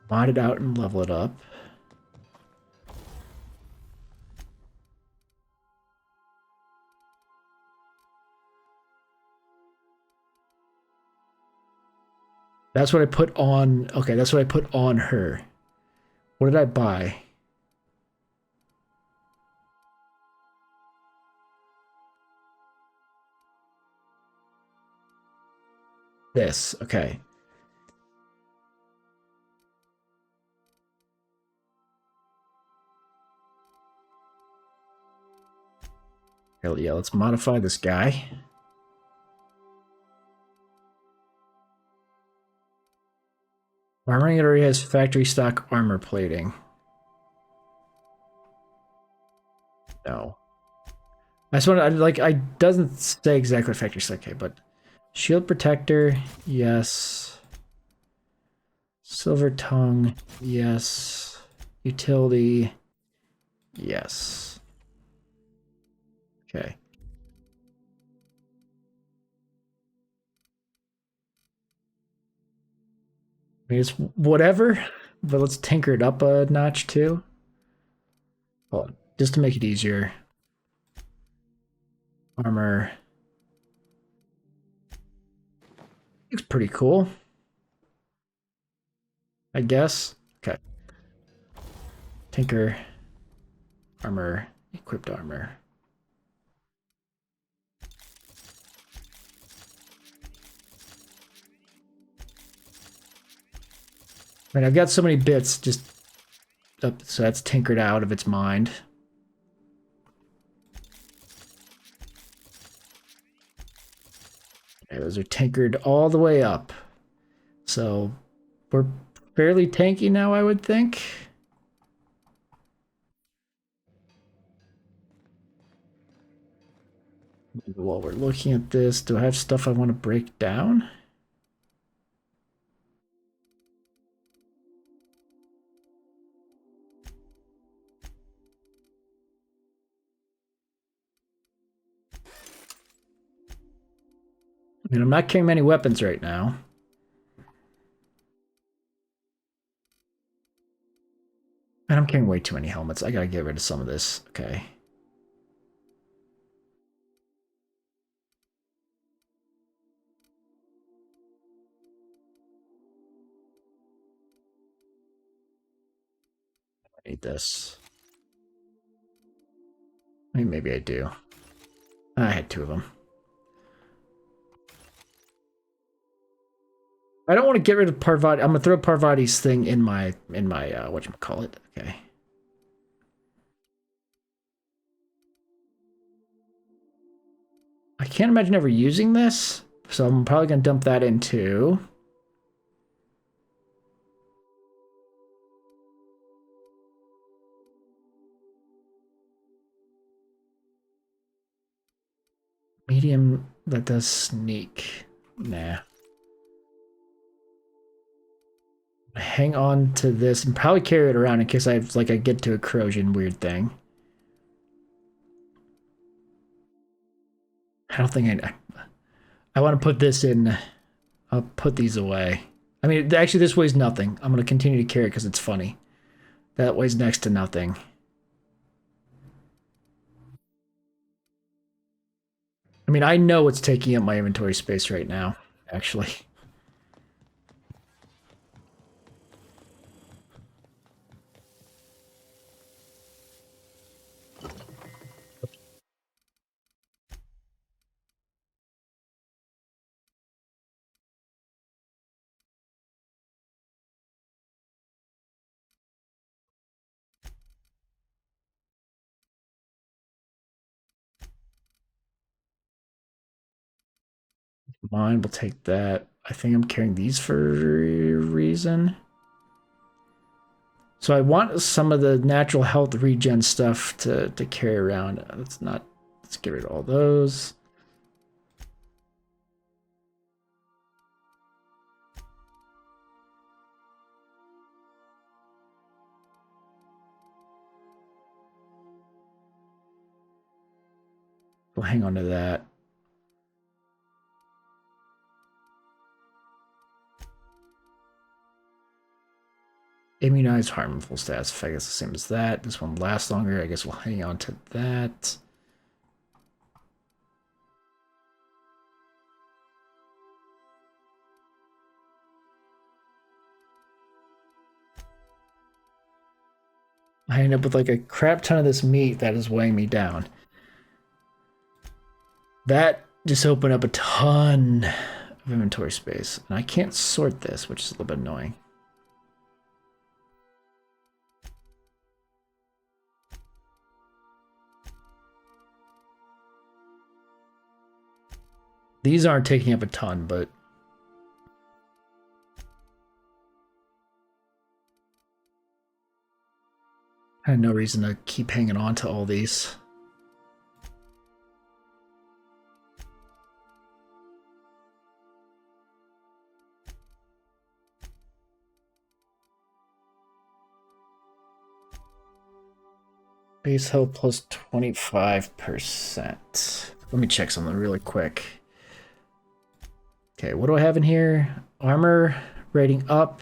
Mod it out and level it up. That's what I put on... Okay, that's what I put on her. What did I buy? This, okay. Hell yeah, let's modify this guy. Armoring it already has factory stock armor plating. No. I just want to, like, I doesn't say exactly factory stock, okay, but shield protector, yes. Silver tongue, yes. Utility, yes. Okay. I mean, it's whatever, but let's tinker it up a notch too. Hold on, just to make it easier. Armor. Looks pretty cool, I guess. Okay. Tinker. Armor. Equipped armor. I mean, I've got so many bits just up, so that's tinkered out of its mind. Okay, those are tinkered all the way up. So we're fairly tanky now, I would think. While we're looking at this, do I have stuff I want to break down? I mean, I'm not carrying many weapons right now. And I'm carrying way too many helmets. I gotta get rid of some of this. Okay. I need this. I mean, maybe I do. I had 2 of them. I don't want to get rid of Parvati. I'm gonna throw Parvati's thing in my whatchamacallit. Okay. I can't imagine ever using this, so I'm probably gonna dump that in too. Medium that does sneak. Nah. Hang on to this and probably carry it around in case I get to a corrosion weird thing. I don't think I want to put this in. I'll put these away. I mean, actually, this weighs nothing. I'm going to continue to carry it because it's funny. That weighs next to nothing. I mean, I know what's taking up my inventory space right now, actually. Mine will take that. I think I'm carrying these for a reason. So I want some of the natural health regen stuff to carry around. Let's get rid of all those. We'll hang on to that. Immunize harmful stats effect. It's the same as that. This one lasts longer. I guess we'll hang on to that. I end up with like a crap ton of this meat that is weighing me down. That just opened up a ton of inventory space. And I can't sort this, which is a little bit annoying. These aren't taking up a ton, but I had no reason to keep hanging on to all these. Base health plus 25%. Let me check something really quick. Okay, what do I have in here? Armor rating up.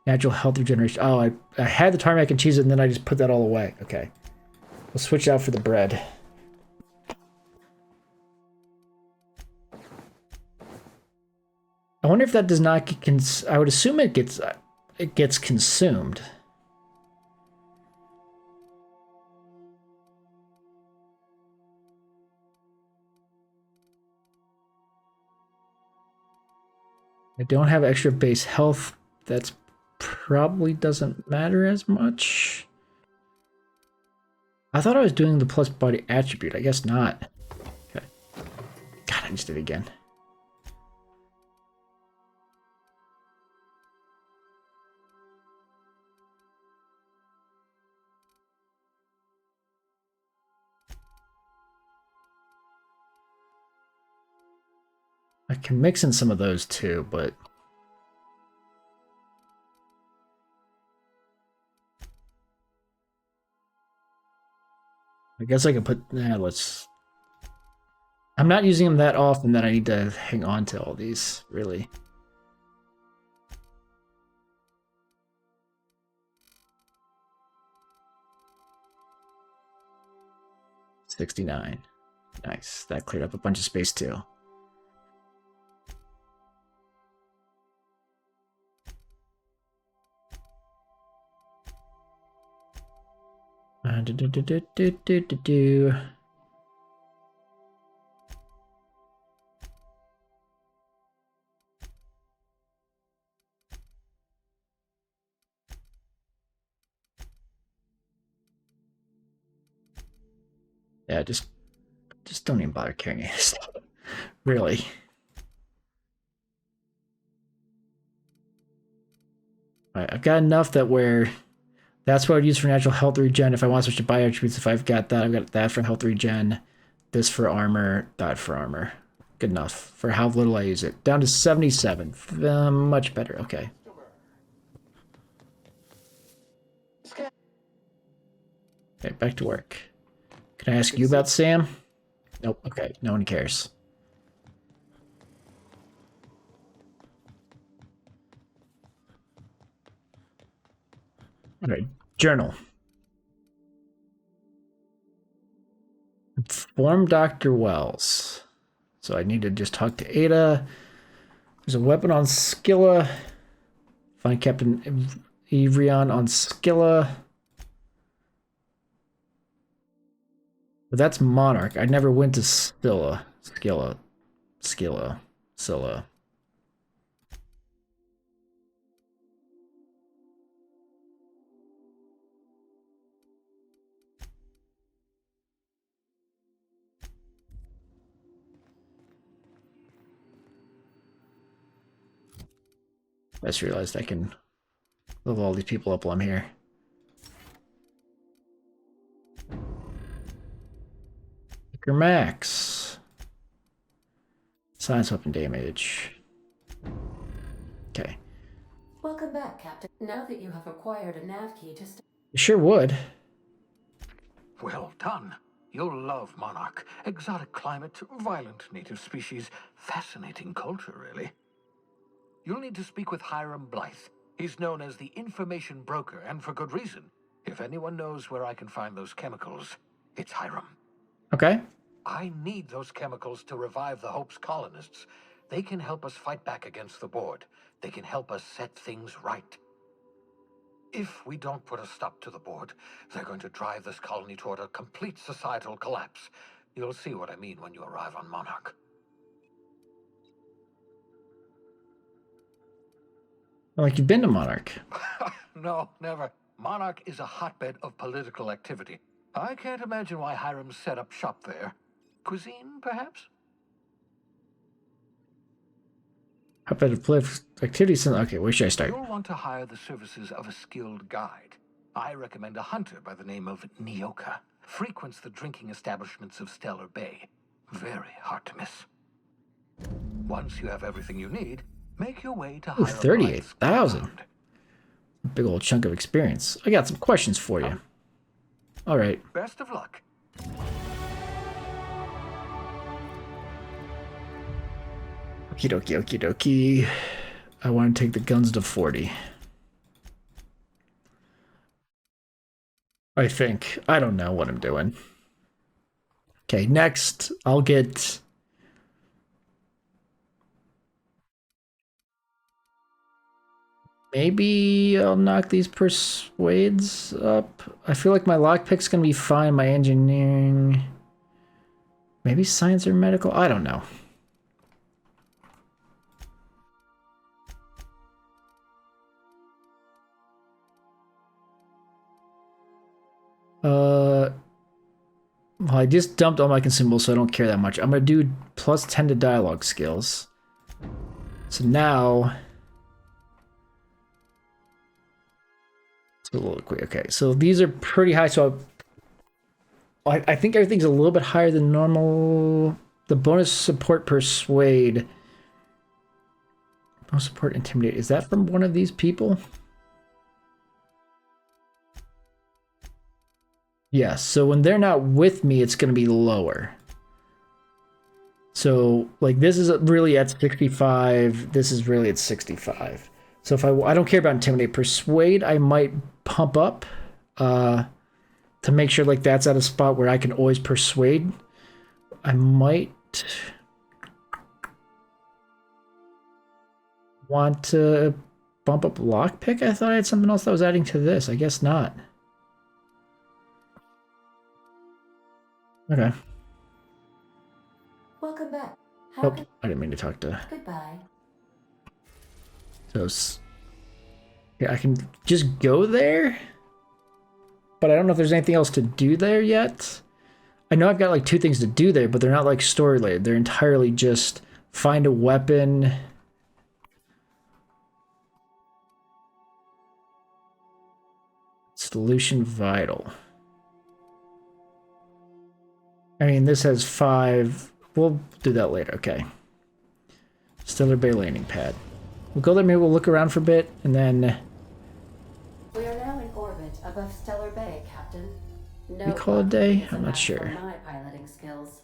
Natural health regeneration. Oh, I had the tarmac and cheese and then I just put that all away. Okay. We'll switch out for the bread. I wonder if that does not get I would assume it gets consumed. I don't have extra base health. That's probably doesn't matter as much. I thought I was doing the plus body attribute. I guess not. Okay. God, I just did it again. I can mix in some of those too, but I guess I can put, let's, I'm not using them that often that I need to hang on to all these, really. $69. Nice. That cleared up a bunch of space too. Yeah, just don't even bother carrying it. Really. All right, I've got enough that where that's what I would use for natural health regen. If I want to switch to bio attributes, if I've got that, I've got that for health regen, this for armor, that for armor. Good enough for how little I use it. Down to 77. Much better. Okay. Okay, back to work. Can I ask you about Sam? Nope. Okay, no one cares. All right, journal. Inform Dr. Wells. So I need to just talk to Ada. There's a weapon on Scylla. Find Captain Evrion on Scylla. But that's Monarch. I never went to Scylla. Scylla. I just realized I can level all these people up while I'm here. Baker Max. Science weapon damage. Okay. Welcome back, Captain. Now that you have acquired a nav key to You sure would. Well done. You'll love Monarch. Exotic climate, violent native species, fascinating culture, really. You'll need to speak with Hiram Blythe. He's known as the information broker, and for good reason. If anyone knows where I can find those chemicals, it's Hiram. Okay. I need those chemicals to revive the Hope's colonists. They can help us fight back against the board. They can help us set things right. If we don't put a stop to the board, they're going to drive this colony toward a complete societal collapse. You'll see what I mean when you arrive on Monarch. Like you've been to Monarch. No, never. Monarch is a hotbed of political activity. I can't imagine why Hiram set up shop there. Cuisine, perhaps? Hotbed of political activities. Okay, where should I start? You'll want to hire the services of a skilled guide. I recommend a hunter by the name of Nyoka. Frequents the drinking establishments of Stellar Bay. Very hard to miss. Once you have everything you need, make your way to 38,000. Big old chunk of experience. I got some questions for you. All right. Best of luck. Okie dokie, okie dokie. I want to take the guns to 40. I think. I don't know what I'm doing. Okay, next, I'll get... Maybe I'll knock these persuades up. I feel like my lockpick's gonna be fine. My engineering... Maybe science or medical? I don't know. Well, I just dumped all my consumables, so I don't care that much. I'm gonna do plus 10 to dialogue skills. So now, it's a little quick. Okay, so these are pretty high. So I think everything's a little bit higher than normal. The bonus support persuade, bonus support intimidate. Is that from one of these people? Yes. So when they're not with me, it's going to be lower. So like this is really at 65. This is really at 65. So if I don't care about intimidate, persuade I might pump up to make sure like that's at a spot where I can always persuade. I might want to bump up lockpick. I thought I had something else that was adding to this. I guess not. Okay. Welcome back. Oh, I didn't mean to talk to. Goodbye. So, yeah, I can just go there, but I don't know if there's anything else to do there yet. I know I've got like 2 things to do there, but they're not like story related. They're entirely just find a weapon. Solution vital. I mean, this has 5. We'll do that later. Okay. Stellar Bay landing pad. We'll go there, maybe we'll look around for a bit, and then... We are now in orbit above Stellar Bay, Captain. No we call it a day? I'm not sure. my piloting skills.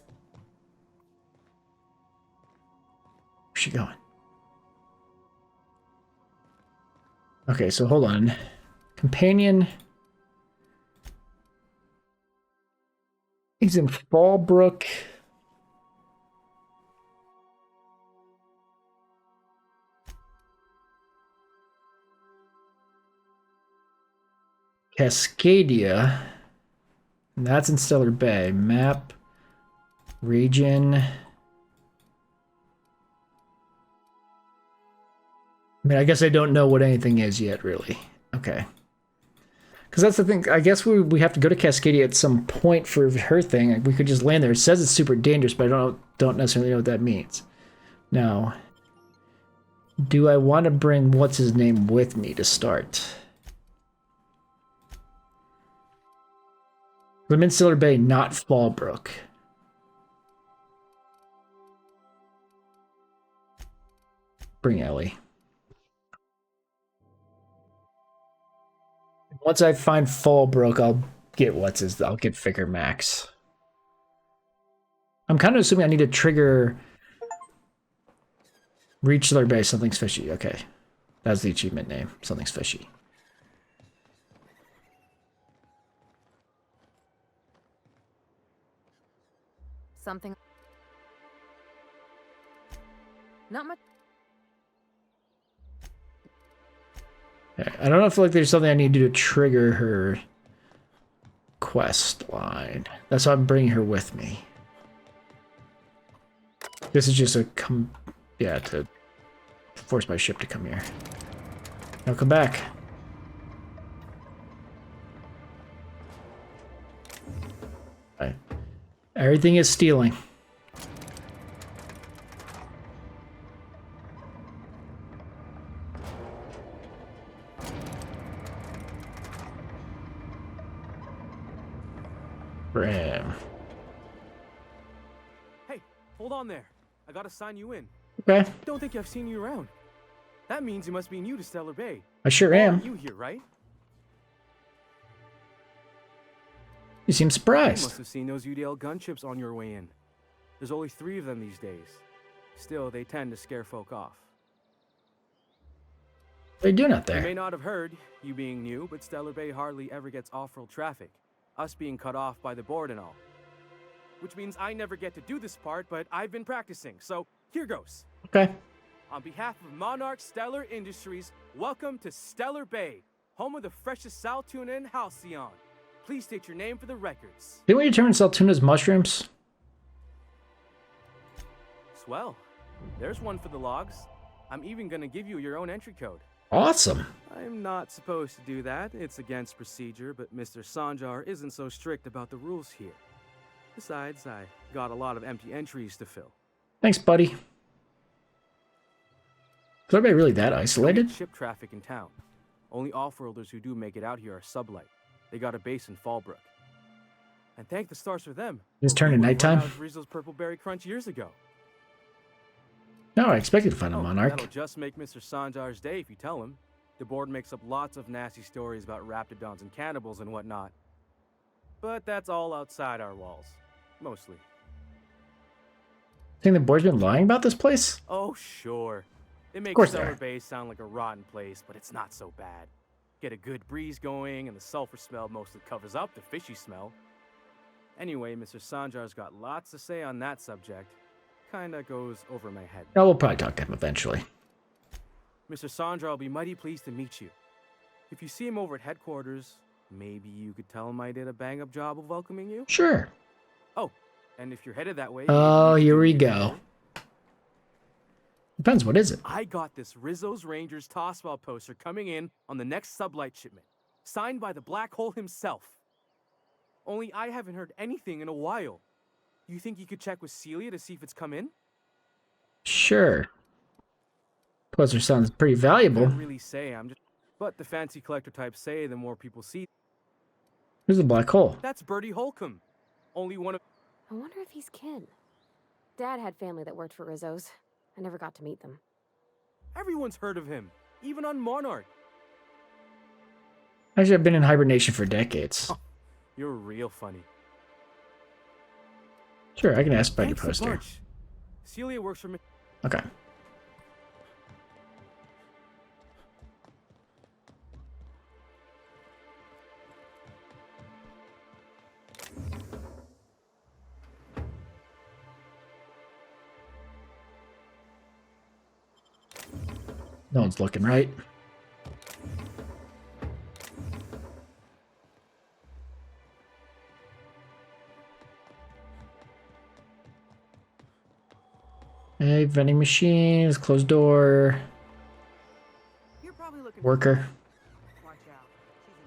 Where's she going? Okay, so hold on. Companion. He's in Fallbrook. Cascadia. And that's in Stellar Bay. Map. Region. I mean, I guess I don't know what anything is yet, really. Okay. Because that's the thing. I guess we have to go to Cascadia at some point for her thing. We could just land there. It says it's super dangerous, but I don't necessarily know what that means. Now, do I want to bring what's-his-name with me to start? I'm in Stellar Bay, not Fallbrook. Bring Ellie. Once I find Fallbrook, I'll get I'll get Figure Max. I'm kind of assuming I need to trigger Reach Stellar Bay, something's fishy. Okay. That's the achievement name. Something's fishy. Something. Not much. I don't know if like there's something I need to do to trigger her quest line. That's why I'm bringing her with me. This is just a to force my ship to come here. Now come back. All right. Everything is stealing. Bram. Hey, hold on there. I gotta sign you in. Okay. Don't think I've seen you around. That means you must be new to Stellar Bay. I sure am. You here, right? You seem You surprised. must have seen those UDL gunships on your way in. There's only 3 of them these days. Still, they tend to scare folk off. What are you doing out You there? may not have heard, you being new, but Stellar Bay hardly ever gets off-road traffic. Us being cut off by the board and all. Which means I never get to do this part, but I've been practicing, so here goes. Okay. On behalf of Monarch Stellar Industries, welcome to Stellar Bay, home of the freshest sal tuna in Halcyon. Please state your name for the records. Didn't we determine Saltuna's mushrooms? Swell. There's one for the logs. I'm even gonna give you your own entry code. Awesome. I'm not supposed to do that. It's against procedure, but Mr. Sanjar isn't so strict about the rules here. Besides, I got a lot of empty entries to fill. Thanks, buddy. Is everybody really that isolated? Ship traffic in town. Only off-worlders who do make it out here are Sublight. They got a base in Fallbrook. And thank the stars for them. It's turning nighttime. Rizzo's Purple Berry Crunch years ago. No, I expected to find a monarch. That'll just make Mr. Sanjar's day if you tell him. The board makes up lots of nasty stories about raptidons and cannibals and whatnot. But that's all outside our walls. Mostly. Think the board's been lying about this place? Oh, sure. It makes course they Summer are. Bay sound like a rotten place, but it's not so bad. Get a good breeze going, and the sulfur smell mostly covers up the fishy smell. Anyway, Mr. Sanjar's got lots to say on that subject. Kinda goes over my head. No, we'll probably talk to him eventually. Mr. Sanjar will be mighty pleased to meet you. If you see him over at headquarters, maybe you could tell him I did a bang-up job of welcoming you? Sure. Oh, and if you're headed that way... Oh, here we go. Depends, what is it? I got this Rizzo's Rangers Tossball poster coming in on the next Sublight shipment, signed by the Black Hole himself. Only I haven't heard anything in a while. You think you could check with Celia to see if it's come in? Sure. Poster sounds pretty valuable. I can't really say, but the fancy collector types say the more people see... Who's the black hole? That's Bertie Holcomb. Only one of... I wonder if he's kin. Dad had family that worked for Rizzo's. I never got to meet them. Everyone's heard of him, even on Monarch. Actually, I've been in hibernation for decades. You're real funny. Sure, I can ask about your Thanks a poster. bunch. Celia works for me. Okay. No one's looking, right? Hey, vending machines, closed door. Worker.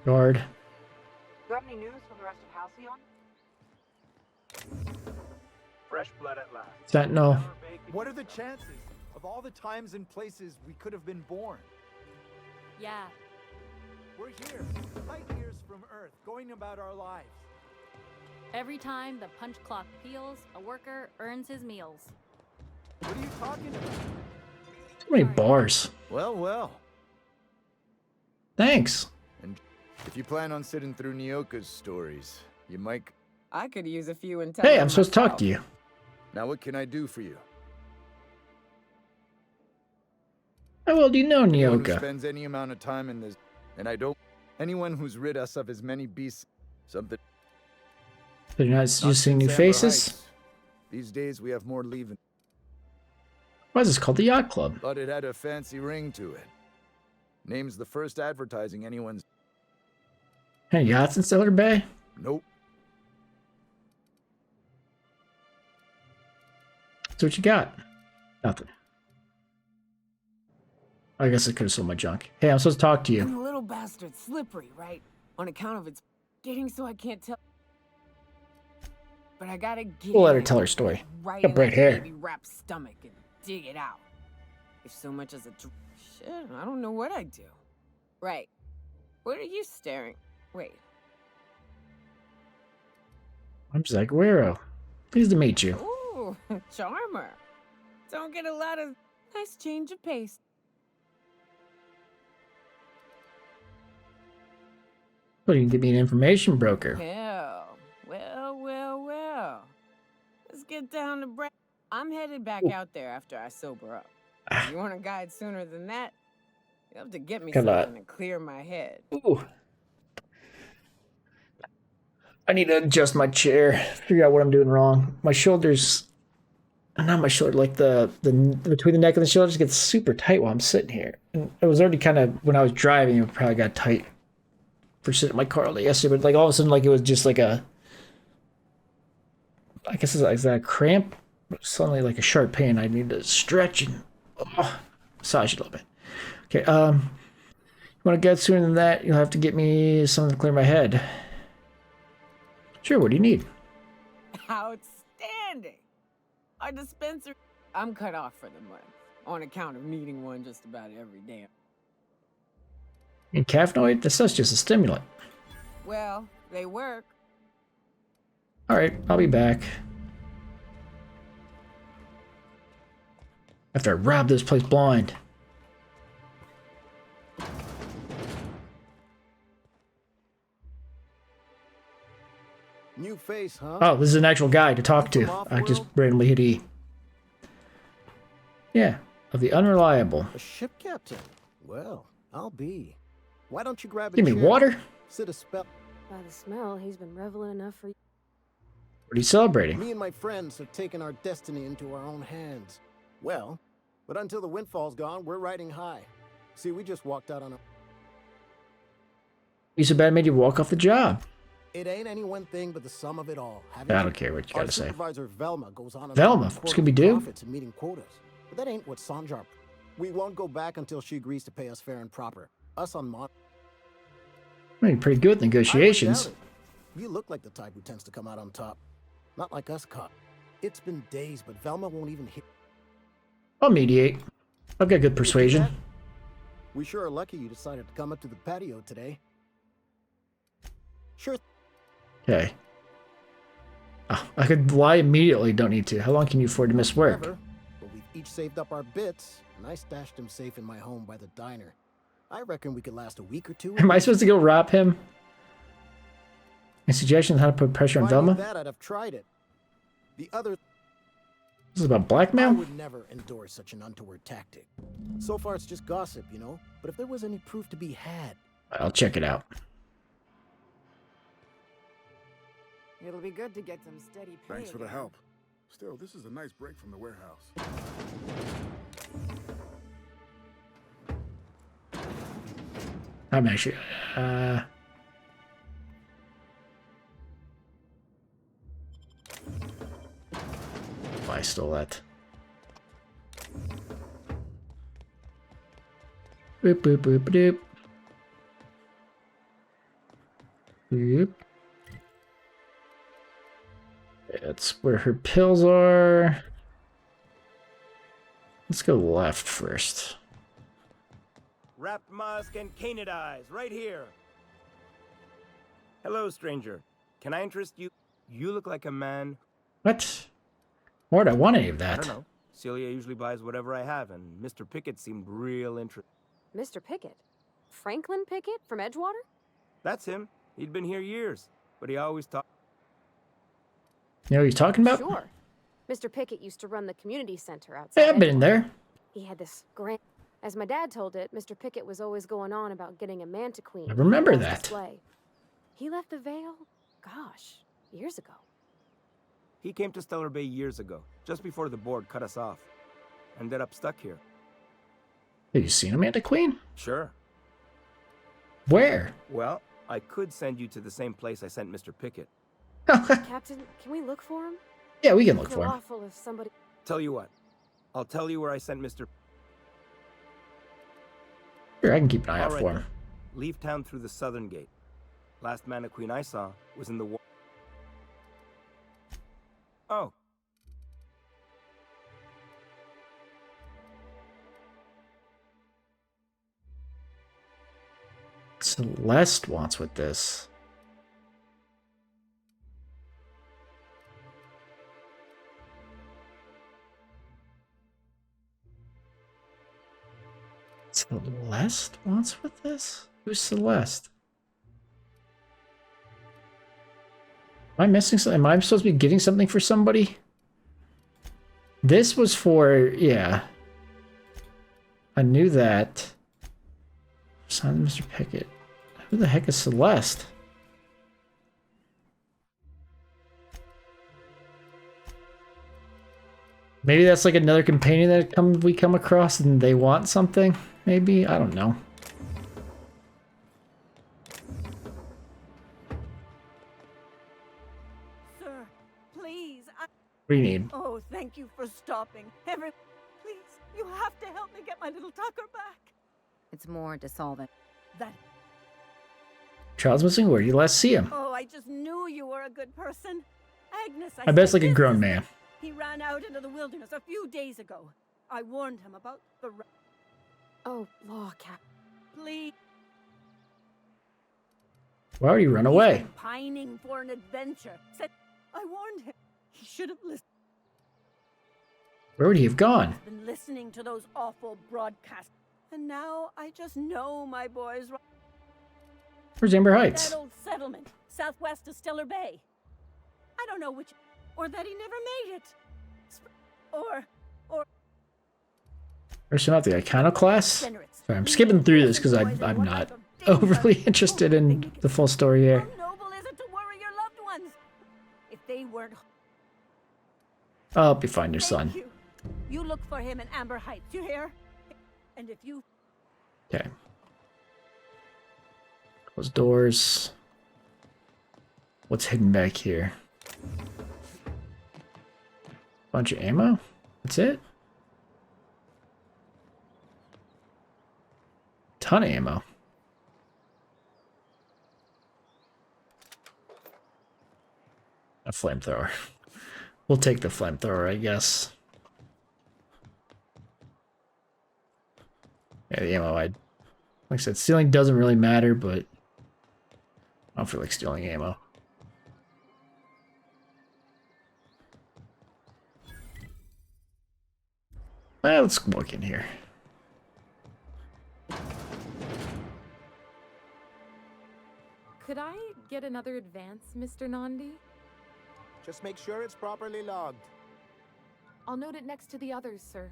Guard. Got any news for the rest of Halcyon? Fresh blood at last. Sentinel. What are the chances of all the times and places we could have been born? Yeah. We're here, light years from Earth, going about our lives. Every time the punch clock peals, a worker earns his meals. What are you talking about? Too many bars. Well, well. Thanks. And if you plan on sitting through Nyoka's stories, you might... I could use a few in Hey, I'm supposed to talk to you. Now what can I do for you? How well do you know Anyone who Nyoka? spends any amount of time in this... And I don't... Anyone who's rid us of as many beasts... Something... They're not just seeing new Amber faces? Heights. These days we have more leaving. Why is this called the Yacht Club? But it had a fancy ring to it. Name's the first advertising anyone's... Any yachts in Stellar Bay? Nope. So what you got? Nothing. I guess I could have sold my junk. Hey, I'm supposed to talk to And you. the little bastard's slippery, right? On account of its getting so I can't tell. But I gotta get We'll let her in tell her story. right Got in bright that hair. baby wrapped stomach and dig it out. If so much as a shit, I don't know what I'd do. Right. What are you staring? Wait. I'm Zaguero. Pleased to meet you. Ooh, charmer. Don't get a lot of nice change of pace. What, you can give me an information broker? Well. Let's get down to I'm headed back out there after I sober up. If you want a guide sooner than that, you'll have to get me Come on. something to clear my head. Ooh. I need to adjust my chair, figure out what I'm doing wrong. My shoulders, not my shoulder, like the between the neck and the shoulders gets super tight while I'm sitting here. And it was already kind of, when I was driving, it probably got tight for sitting in my car all day yesterday, but like all of a sudden, like it was just like a, I guess it's like, is that a cramp? Suddenly like a sharp pain. I need to stretch and massage it a little bit. Okay, want to get sooner than that, you'll have to get me something to clear my head. Sure, what do you need? Outstanding! Our dispenser... I'm cut off for the month, on account of needing one just about every day. And caffeinoid? That's just a stimulant. Well, they work. Alright, I'll be back. After I rob this place blind. New face, huh? Oh, this is an actual guy to talk to. I just randomly hit E. Yeah, of the unreliable. A ship captain? Well, I'll be. Why don't you grab a Give me chair? water? Sit a spell. By the smell, he's been reveling enough for you. What are you celebrating? Me and my friends have taken our destiny into our own hands. Well, but until the windfall's gone, we're riding high. See, we just walked out on a... You so bad made you walk off the job. It ain't any one thing but the sum of it all. I don't care what you gotta say. Supervisor Velma goes on Velma, Scooby-Doo? Profits and meeting quotas. But that ain't what Sanjar... We won't go back until she agrees to pay us fair and proper. Us on Mon... I mean, pretty good negotiations. You look like the type who tends to come out on top. Not like us, cop. It's been days, but Velma won't even hit... I'll mediate. I've got good persuasion. We sure are lucky you decided to come up to the patio today. Sure. Okay. Oh, I could lie immediately, don't need to. How long can you afford to miss work? Never, but we've each saved up our bits, and I stashed them safe in my home by the diner. I reckon we could last a week or two. Am I supposed to go rob him? Any suggestions on how to put pressure on If I knew Velma? that, I'd have tried it. The other... This is about blackmail? I would never endorse such an untoward tactic. So far, it's just gossip, you know? But if there was any proof to be had... I'll check it out. It'll be good to get some steady pay. Thanks for the help. Still, this is a nice break from the warehouse. I'm actually... I stole that. Boop, boop, boop, boop. Boop. That's where her pills are. Let's go left first. Wrapped musk and canid eyes, right here. Hello, stranger. Can I interest you? You look like a man. What? Why would I want any of I that? don't know. Celia usually buys whatever I have, and Mr. Pickett seemed real interested. Mr. Pickett? Franklin Pickett from Edgewater? That's him. He'd been here years, but he always talked. You know what he's talking about? Sure. Mr. Pickett used to run the community center outside. Yeah, I've been in there. He had this grand... As my dad told it, Mr. Pickett was always going on about getting a manta queen. I remember on that. display. He left the Vale, gosh, years ago. He came to Stellar Bay years ago, just before the board cut us off. Ended up stuck here. Have you seen Amanda Queen? Sure. Where? Well, I could send you to the same place I sent Mr. Pickett. Captain, can we look for him? Yeah, we can look It's for him. awful if somebody... Tell you what, I'll tell you where I sent Mr. Sure, I can keep an eye out All right, for him. then. Leave town through the southern gate. Last Mana Queen I saw was in the war. Oh. Celeste wants with this. Celeste wants with this? Who's Celeste? Am I missing something? Am I supposed to be getting something for somebody? This was for, yeah. I knew that. Son of Mr. Pickett. Who the heck is Celeste? Maybe that's like another companion that we come across and they want something? Maybe? I don't know. Sir, please. What do you need? Oh, thank you for stopping. Please, you have to help me get my little Tucker back. It's more to solve it. That. Child's missing. Where did you last see him? Oh, I just knew you were a good person. Agnes, I bet it's said, like a "This grown is man. He ran out into the wilderness a few days ago. I warned him about the... Oh, law, Cap. Please. Why would he run away? He's been pining for an adventure. Said, I warned him. He should have listened. Where would he have gone? He's been listening to those awful broadcasts. And now I just know my boy's... Where's Amber Heights? That old settlement, southwest of Stellar Bay. I don't know which... Or that he never made it. Or... Where's not the Iconoclast? Sorry, I'm skipping through this because I'm not overly interested in the full story here. How noble is it to worry your loved ones? If they weren't... I'll help you find your son. You look for him in Amber Heights, you hear? And if you... Okay. Close doors. What's hidden back here? Bunch of ammo? That's it? Ton of ammo. A flamethrower. We'll take the flamethrower, I guess. Yeah, the ammo, like I said, stealing doesn't really matter, but I don't feel like stealing ammo. Well, let's walk in here. Could I get another advance, Mr. Nandi? Just make sure it's properly logged. I'll note it next to the others, sir.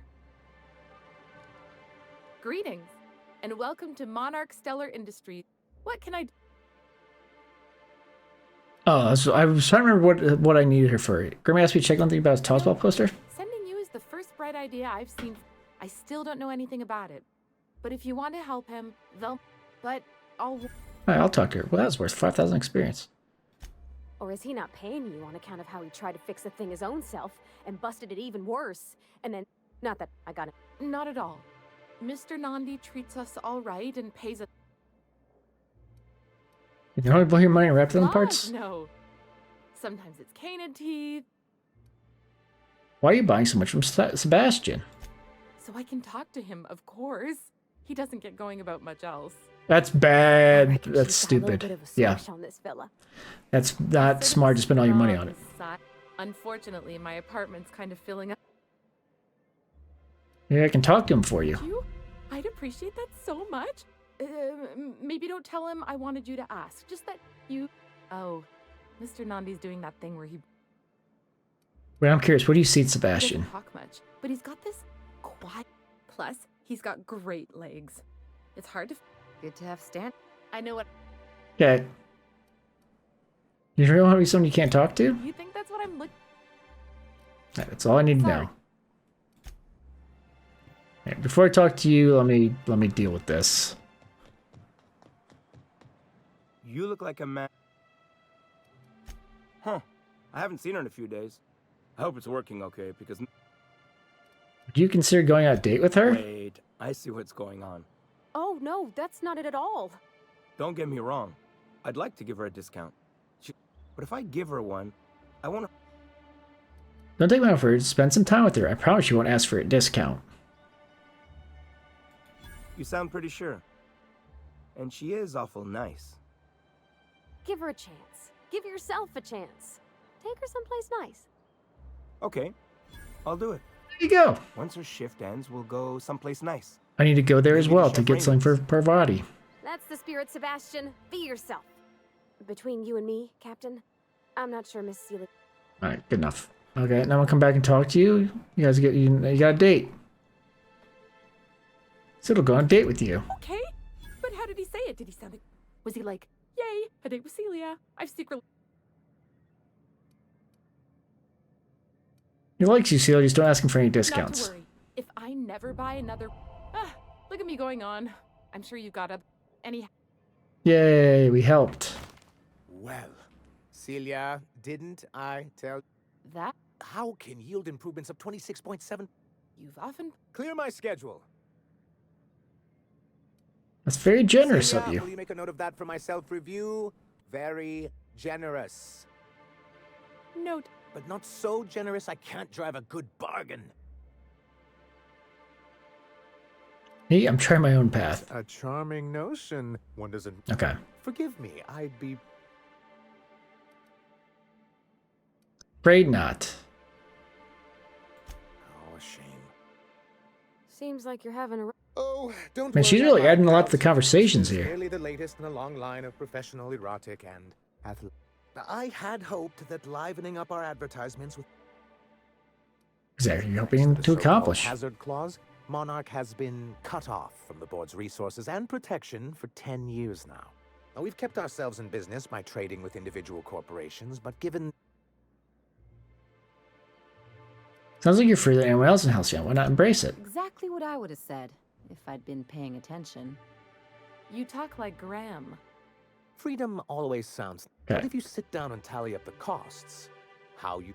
Greetings, and welcome to Monarch Stellar Industries. What can I do? Oh, so I was trying to remember what I needed her for. Grammy asked me to check one thing about his Tossball poster. Sending you is the first bright idea I've seen. I still don't know anything about it. But if you want to help him, But I'll... All right, I'll talk to her. Well, that was worth 5,000 experience. Or is he not paying you on account of how he tried to fix the thing his own self and busted it even worse? And then, not that I got it. Not at all. Mr. Nandi treats us all right and pays us. You don't want to blow your money and wrap it in parts? No. Sometimes it's canid teeth. Why are you buying so much from Sebastian? So I can talk to him, of course. He doesn't get going about much else. That's bad. That's stupid. Yeah. That's not smart to spend all your money on it. Unfortunately, my apartment's kind of filling up. Yeah, I can talk to him for you. I'd appreciate that so much. Maybe don't tell him I wanted you to ask. Just that you... Oh, Mr. Nandi's doing that thing where he... Wait, I'm curious. What do you see, He Sebastian? doesn't talk much, but he's got this quiet... Plus, he's got great legs. It's hard to... Good to have stand... I know what... Okay. You really want to be someone you can't talk to? You think that's what I'm looking... That's all I need to know. Okay, before I talk to you, let me deal with this. You look like a man. Huh. I haven't seen her in a few days. I hope it's working okay, because... Do you consider going on a date with her? Wait, I see what's going on. Oh, no, that's not it at all. Don't get me wrong. I'd like to give her a discount. But if I give her one, I won't... Don't take my word for it. Spend some time with her. I promise you won't ask for a discount. You sound pretty sure. And she is awful nice. Give her a chance. Give yourself a chance. Take her someplace nice. Okay, I'll do it. There you go. Once her shift ends, we'll go someplace nice. I need to go there as well to get something for Parvati. That's the spirit, Sebastian. Be yourself. Between you and me, Captain, I'm not sure Miss Celia... Alright, good enough. Okay, now I'll come back and talk to you. You guys you got a date. So it'll go on a date with you. Okay, but how did he say it? Did he sound like... Was he like, yay, a date with Celia? I've secretly... He likes you, Celia. Just don't ask him for any discounts. Not to worry. If I never buy another... look at me going on. I'm sure you got any... Yay, we helped. Well, Celia, didn't I tell... That? How can yield improvements of 26.7... You've often... Clear my schedule. That's very generous Celia, of you. Will you make a note of that for my self-review? Very generous. Note. But not so generous I can't drive a good bargain. Hey, I'm trying my own path. A charming notion. One doesn't... Okay. Forgive me, I'd be... Afraid not. Oh, a shame. Seems like you're having a... Oh, don't Man, she's really adding a lot to the conversations here. Merely the latest in a long line of professional erotic and athletic. I had hoped that livening up our advertisements with Exactly, you're hoping to accomplish. hazard clause, Monarch has been cut off from the board's resources and protection for 10 years now. Now, we've kept ourselves in business by trading with individual corporations, but given... Sounds like you're freer than anyone else in Halcyon. Why not embrace it? Exactly what I would have said if I'd been paying attention. You talk like Graham. Freedom always sounds... Okay. But if you sit down and tally up the costs, how you...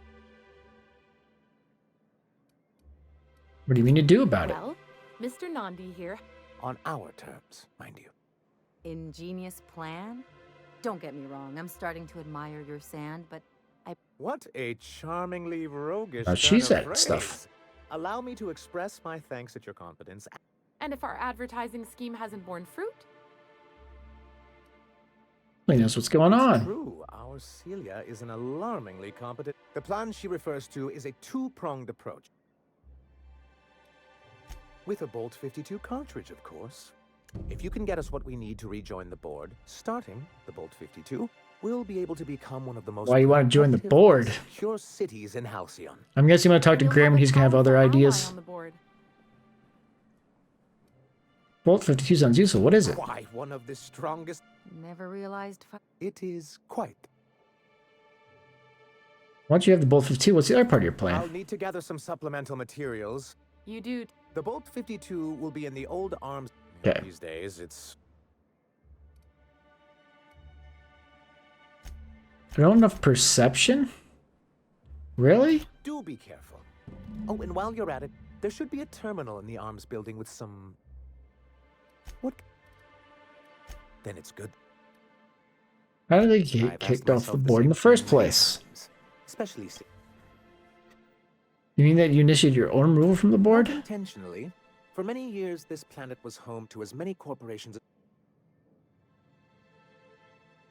What do you mean to do about it? Well, Mr. Nandi here. On our terms, mind you. Ingenious plan? Don't get me wrong, I'm starting to admire your sand, but What a charmingly roguish She turn of said phrase. stuff. Allow me to express my thanks at your confidence. And if our advertising scheme hasn't borne fruit, He knows what's going on. True, our Celia is an alarmingly competent... The plan she refers to is a two-pronged approach. With a Bolt 52 cartridge, of course. If you can get us what we need to rejoin the board, starting the Bolt 52, we'll be able to become one of the most... Why you want to join the board? ...secure cities in Halcyon. I'm guessing I'm going to talk to Graham and he's going to have other ideas. on the board. Bolt 52 sounds useful. What is it? Why, one of the strongest... never realized... It is quite... Once you have the Bolt 52, what's the other part of your plan? I'll need to gather some supplemental materials. You do. The Bolt 52 will be in the old arms... Okay. These days, it's... I don't have enough perception? Really? Do be careful. Oh, and while you're at it, there should be a terminal in the arms building with some... What? Then it's good. How did they get kicked off the board in the first place? Especially... You mean that you initiated your own removal from the board? Not intentionally. For many years, this planet was home to as many corporations...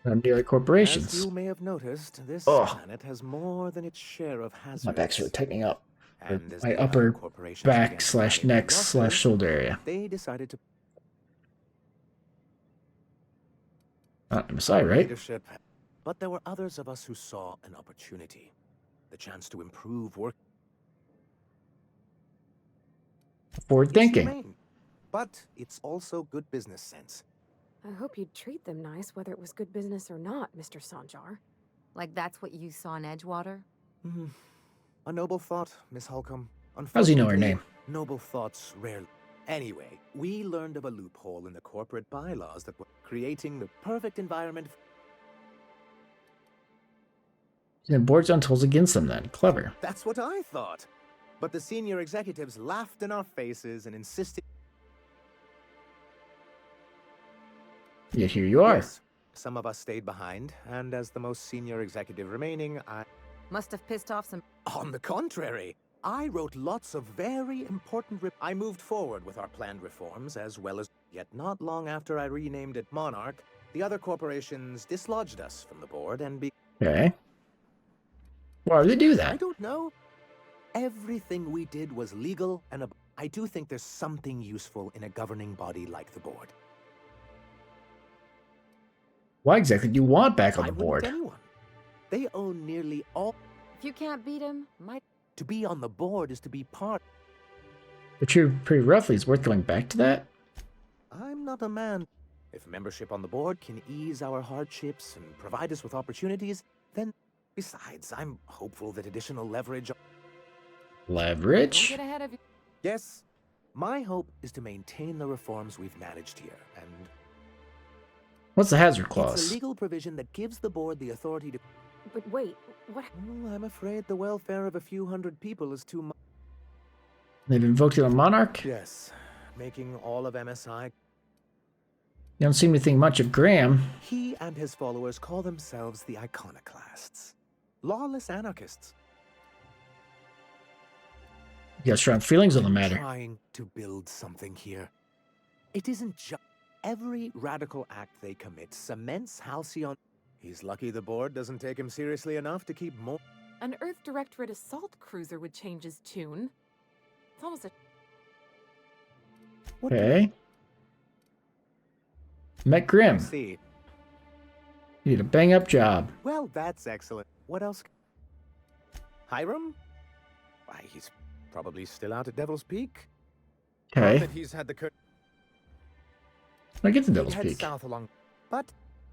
Not nearly corporations. As you may have noticed, this Ugh. planet has more than its share of hazards. My back's really tightening up. And as My the upper other corporations back began to slash find neck justice, slash shoulder area. They decided to... Not MSI, right? Leadership. But there were others of us who saw an opportunity. The chance to improve work. Forward It's thinking. humane, but it's also good business sense. I hope you'd treat them nice, whether it was good business or not, Mr. Sanjar. Like that's what you saw in Edgewater? A noble thought, Miss Holcomb. How's he know her Unfortunately, name? Noble thoughts rarely. Anyway, we learned of a loophole in the corporate bylaws that were creating the perfect environment. The board's on tools against them then. Clever. That's what I thought. But the senior executives laughed in our faces and insisted... Yet here you are. Yes, some of us stayed behind, and as the most senior executive remaining, I... Must have pissed off some... On the contrary, I wrote lots of very important... I moved forward with our planned reforms, as well as... Yet not long after I renamed it Monarch, the other corporations dislodged us from the board and Okay. Why would they do I that? don't know. Everything we did was legal, and I do think there's something useful in a governing body like the board. Why exactly do you want back on Why the wouldn't board? anyone? They own nearly all... If you can't beat him, might... To be on the board is to be part... But true, pretty roughly, it's worth going back to that? I'm not a man. If membership on the board can ease our hardships and provide us with opportunities, then... Besides, I'm hopeful that additional leverage... Leverage? Don't get ahead of you. Yes, my hope is to maintain the reforms we've managed here, and... What's the hazard It's clause? a legal provision that gives the board the authority to... But wait, what? I'm afraid the welfare of a few hundred people is too much. They've invoked it on Monarch? Yes, making all of MSI... You don't seem to think much of Graham. He and his followers call themselves the Iconoclasts. Lawless anarchists. You got strong feelings on the matter. Trying to build something here. It isn't just every radical act they commit cements Halcyon. He's lucky the board doesn't take him seriously enough to keep more. An Earth Directorate assault cruiser would change his tune. It's almost a... Okay. Met Grim. See. You did a bang-up job. Well, that's excellent. What else? Hiram? Why, he's probably still out at Devil's Peak. Okay. Not that he's had the I get the Devil's head Peak. south along, but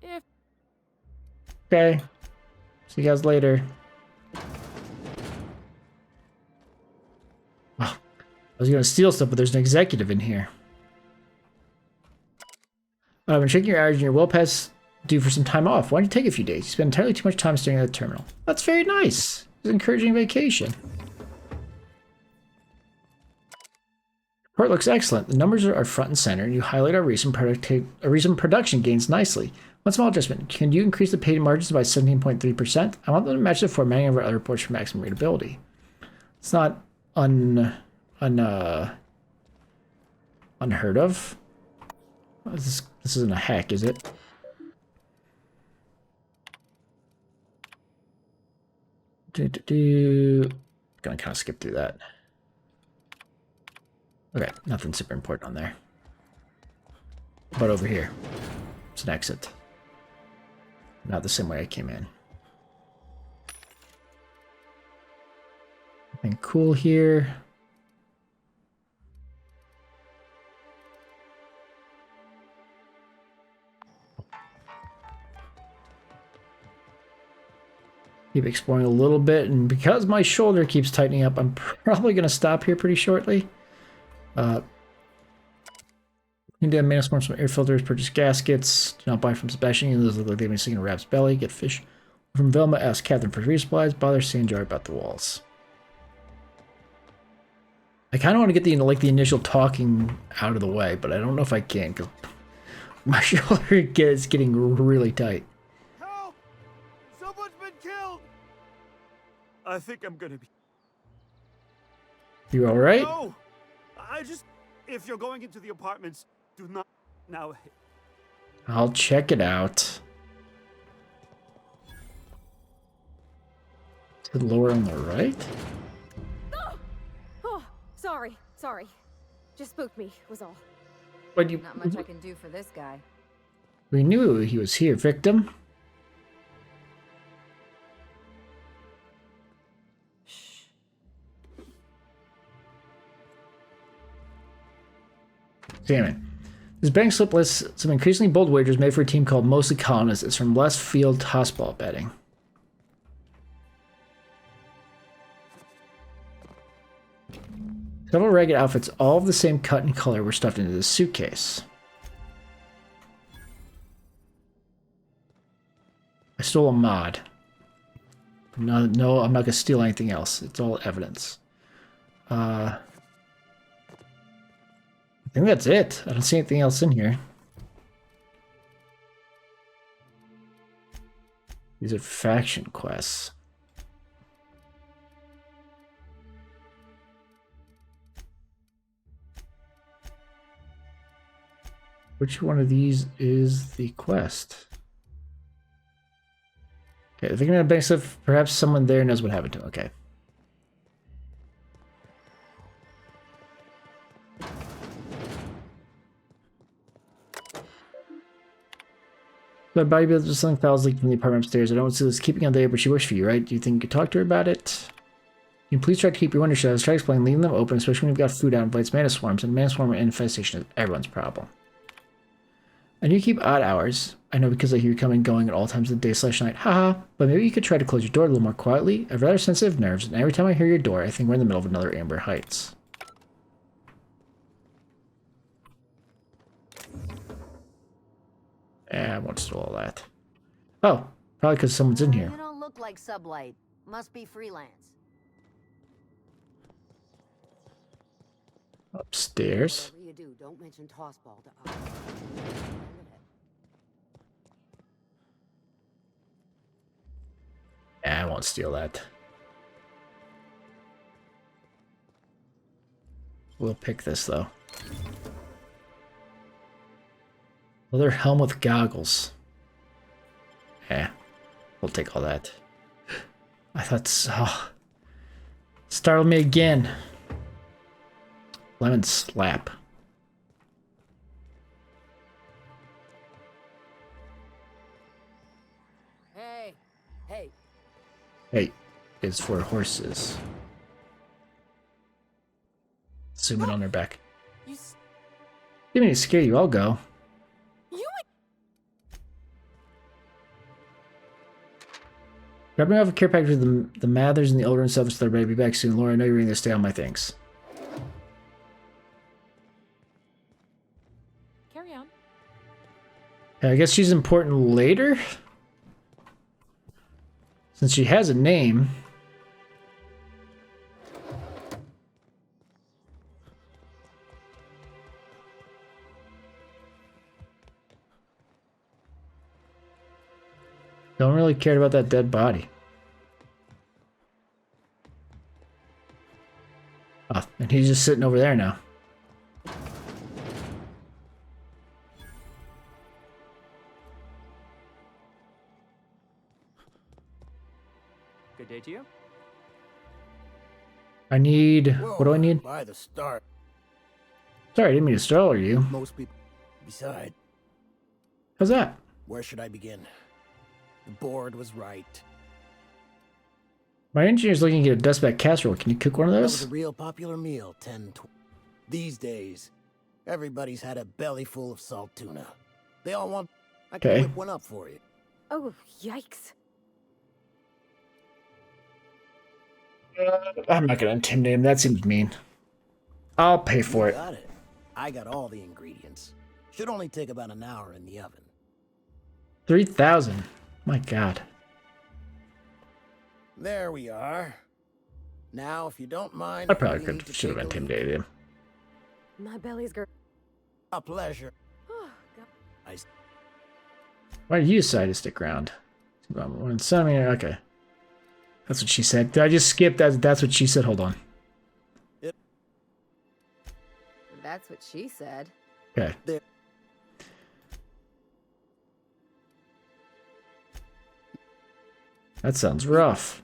if Okay. See you guys later. Oh, I was gonna steal stuff, but there's an executive in here. I've been checking your hours and your well pass due for some time off. Why don't you take a few days? You spend entirely too much time staring at the terminal. That's very nice. It's an encouraging vacation. Report looks excellent. The numbers are front and center, and you highlight our recent production gains nicely. One small adjustment. Can you increase the paid margins by 17.3%? I want them to match the formatting of our other reports for maximum readability. It's not unheard of. This isn't a hack, is it? Gonna kind of skip through that. Okay, nothing super important on there. But over here, it's an exit. Not the same way I came in. Nothing cool here. Keep exploring a little bit, and because my shoulder keeps tightening up, I'm probably going to stop here pretty shortly. Need to manage some air filters, purchase gaskets, do not buy from Sebastian. Those look like they've been singing a rap's belly. Get fish from Velma. Ask Catherine for resupplies. Bother Sanjar about the walls. I kind of want to get the initial talking out of the way, but I don't know if I can because my shoulder is getting really tight. Help! Someone's been killed! I think I'm gonna be... You alright? No! If you're going into the apartments, do not now. I'll check it out. To the lower on the right? Oh, sorry. Just spooked me, was all. But you... Not much I can do for this guy. We knew he was here, victim. Damn it. This betting slip lists some increasingly bold wagers made for a team called Mostly Colonists. It's from Left Field Tossball Betting. Several ragged outfits, all of the same cut and color, were stuffed into this suitcase. I stole a mod. No, I'm not gonna steal anything else. It's all evidence. I think that's it. I don't see anything else in here. These are faction quests. Which one of these is the quest? Okay, thinking of bank stuff, perhaps someone there knows what happened to him. Okay. My body builds with something fouls leaking from the apartment upstairs. I don't see this keeping on there, but she works for you, right? Do you think you could talk to her about it? Can you please try to keep your window shut? Try explaining, leaving them open, especially when you've got food out, invites mana swarms, and mana swarm infestation is everyone's problem. And you keep odd hours. I know because I hear you coming and going at all times of the day/night. Haha. But maybe you could try to close your door a little more quietly. I have rather sensitive nerves, and every time I hear your door, I think we're in the middle of another Amber Heights. I won't steal all that. Oh, probably because someone's in here. You don't look like Sublight. Must be freelance. Upstairs. Whatever you do, don't mention Tossball to us. I won't steal that. We'll pick this, though. Leather helm with goggles. We'll take all that. I thought so. Startled me again. Lemon slap. Hey, hey. Hey, is for horses. Zoom in on their back. Give me to scare you, I'll go. Grab me off a care package with the Mathers and the older and stuff, so they're ready to be back soon. Laura, I know you're going to stay on my things. Carry on. I guess she's important later? Since she has a name. Don't really care about that dead body. Oh, and he's just sitting over there now. Good day to you. I need... Whoa, what do I need? By the start. Sorry, I didn't mean to startle you. Most people. Besides, How's that? where should I begin? The board was right. My engineer's looking to get a dustback casserole. Can you cook one of That those? was a real popular meal 10-20. These days, everybody's had a belly full of salt tuna. They all want... I can Okay. whip one up for you. Oh, yikes. I'm not gonna intimidate him. That seems mean. I'll pay for You it. got it. I got all the ingredients. Should only take about an hour in the oven. 3,000. My God. There we are. Now, if you don't mind... I probably we could need to should have take a leak. intimidated him. My belly's A pleasure. Oh, God. I... Why did you decide to stick around? When something... Okay. That's what she said. Did I just skip that? That's what she said. Hold on. That's what she said. Okay. There. That sounds rough.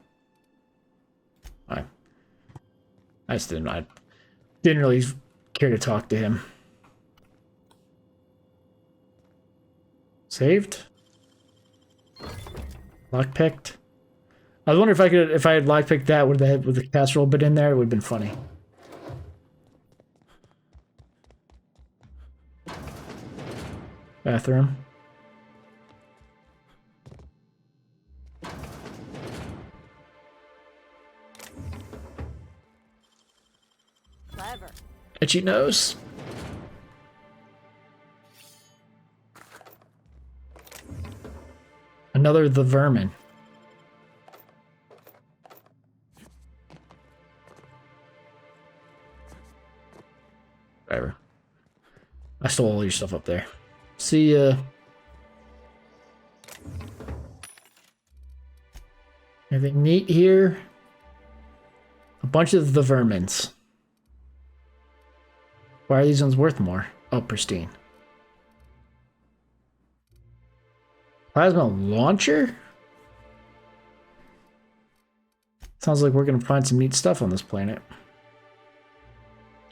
I just didn't. I didn't really care to talk to him. Saved. Lockpicked. I was wondering if I had lockpicked that with the casserole bit in there, it would have been funny. Bathroom. Clever. Itchy nose. Another the vermin. Whatever. I stole all your stuff up there. See ya. Anything neat here? A bunch of the vermins. Why are these ones worth more? Oh, pristine. Plasma launcher? Sounds like we're gonna find some neat stuff on this planet.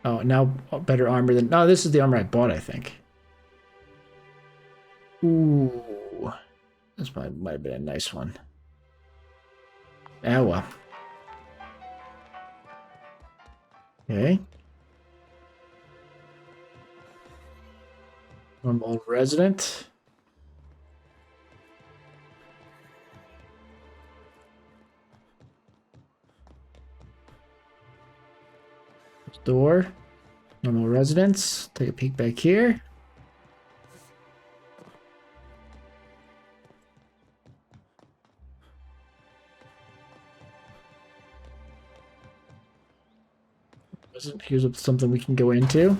Oh, now better armor than... No, this is the armor I bought, I think. Ooh. This might have been a nice one. Ah, well. Okay. Normal resident. Door. Normal residence. Take a peek back here. Here's something we can go into.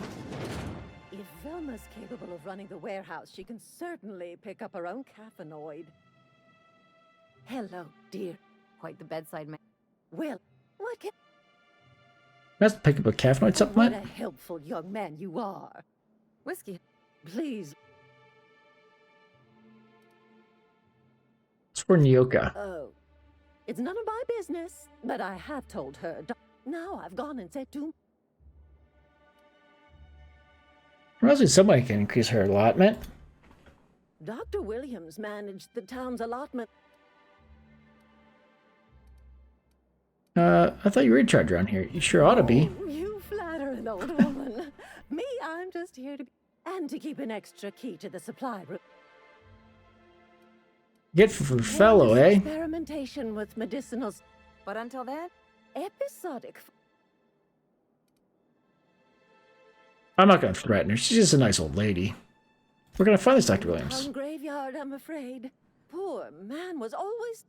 If Velma's capable of running the warehouse, she can certainly pick up her own caffeinoid. Hello, dear. quite the bedside man. Well, what can... Let's pick up a caffeinoid What a supplement. helpful young man you are. Whiskey. Please. It's for Nyoka. Oh, it's none of my business, but I have told her. Now I've gone and said to... Mostly somebody can increase her allotment. Dr. Williams managed the town's allotment. I thought you were in charge around here. You sure ought to be. Oh, you flatter an old woman. Me, I'm just here to be... And to keep an extra key to the supply room. Get for fellow, eh? Experimentation with medicinals. But until then, episodic. I'm not gonna threaten her. She's just a nice old lady. We're gonna find this Dr. Williams. Graveyard, I'm afraid. Poor man was always...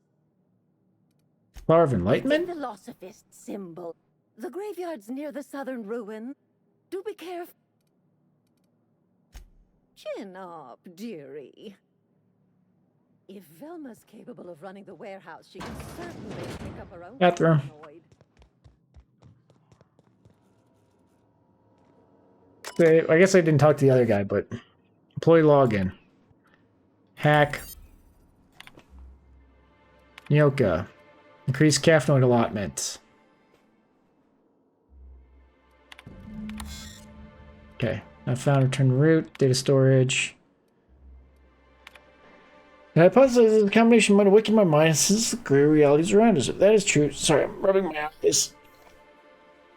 Flower of Enlightenment? The Philosophist symbol. The graveyard's near the southern ruin. Do be careful. Chin up, dearie. If Velma's capable of running the warehouse, she can certainly pick up her own Bathroom. paranoid. So, I guess I didn't talk to the other guy, but employee login. Hack. Nyoka. Increase caffeinoid allotment. Okay. I found return route, data storage. The hypothesis is a combination might awaken my mind since the gray realities around us. If that is true, sorry, I'm rubbing my eyes.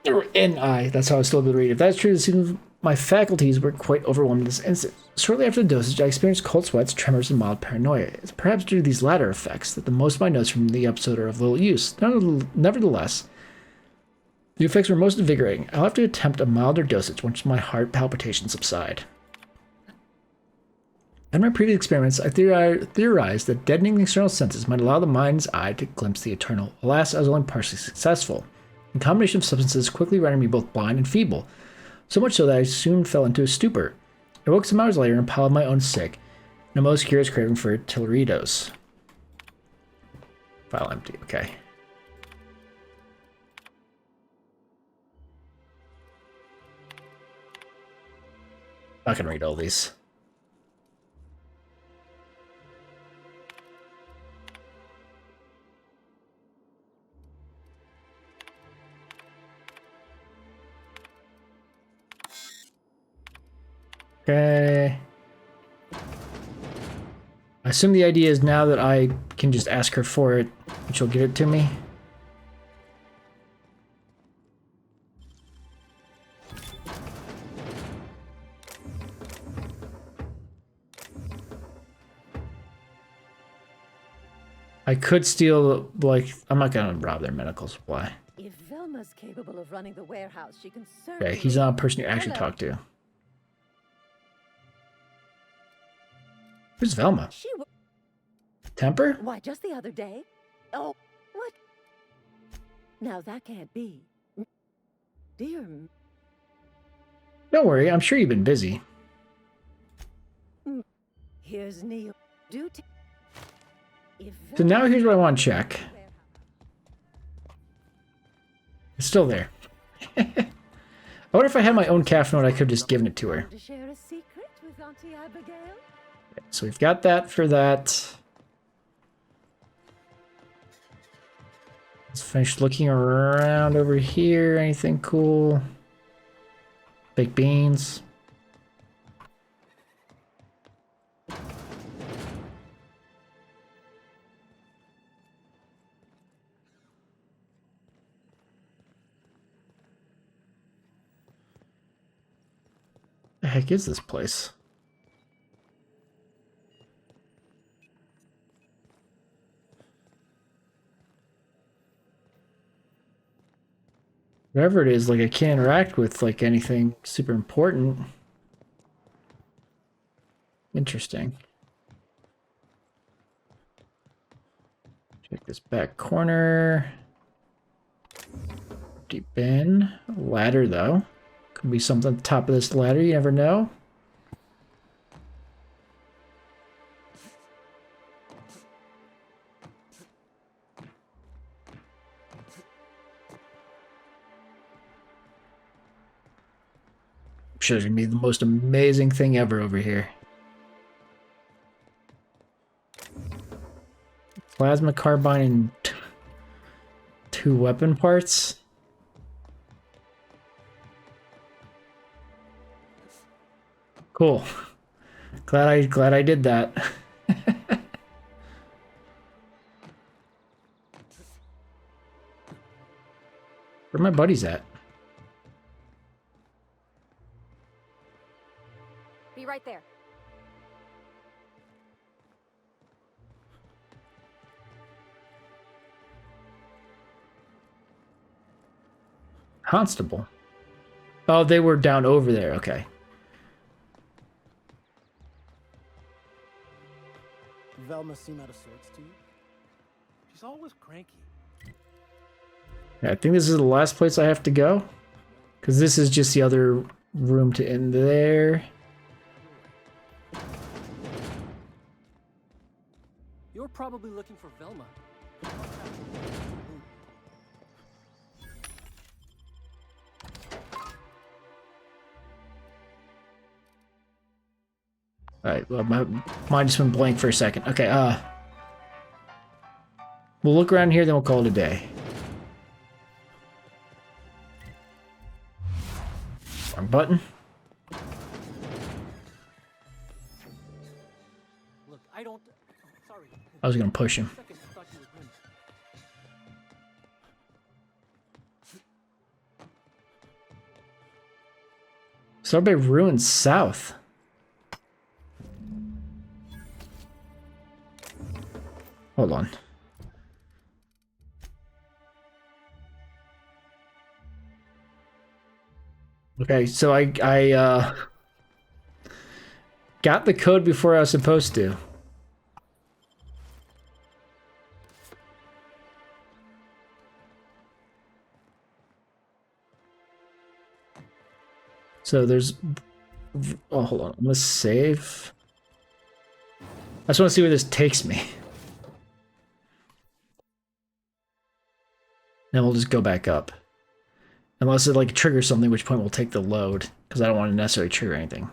An eye. That's how I still able to read. If that's true, it seems my faculties were quite overwhelmed in this instant. Shortly after the dosage, I experienced cold sweats, tremors, and mild paranoia. It's perhaps due to these latter effects that the most of my notes from the episode are of little use. Nevertheless, the effects were most invigorating. I'll have to attempt a milder dosage once my heart palpitations subside. In my previous experiments, I theorized that deadening the external senses might allow the mind's eye to glimpse the eternal. Alas, I was only partially successful. The combination of substances quickly rendered me both blind and feeble, so much so that I soon fell into a stupor. I woke some hours later and piled my own sick, and a most curious craving for Tilleritos. File empty, okay. Not gonna read all these. Okay. I assume the idea is now that I can just ask her for it, and she'll give it to me. I could steal, like, I'm not gonna rob their medical supply. If Velma's capable of running the warehouse, she can certainly... Okay, he's not a person you actually talk to. Who's Velma? Temper? Why, just the other day? Oh, what? Now that can't be. Dear... Don't worry, I'm sure you've been busy. Here's Neil. So now here's what I want to check. It's still there. I wonder if I had my own caffeinoid, I could have just given it to her. To share a secret with Auntie Abigail? So we've got that for that. Let's finish looking around over here. Anything cool? Baked beans. The heck is this place? Whatever it is, like I can't interact with like anything super important. Interesting. Check this back corner. Deep in. Ladder though. Could be something at the top of this ladder, you never know. sure there's gonna be the most amazing thing ever over here. Plasma carbine and 2 weapon parts. Cool. Glad I did that. Where my buddies at? Be right there. Constable. Oh, they were down over there. Okay. Velma seem out of sorts to you? She's always cranky. Yeah, I think this is the last place I have to go. Because this is just the other room to end there. You're probably looking for Velma. Alright, well, my mind just went blank for a second. Okay, we'll look around here, then we'll call it a day. Wrong button. Look, I don't. Sorry. I was gonna push him. Sorbet Ruins South. Hold on. Okay, so I got the code before I was supposed to. So there's... Oh, hold on. I'm gonna save. I just want to see where this takes me. Then we'll just go back up. Unless it like triggers something, which point we'll take the load, because I don't want to necessarily trigger anything.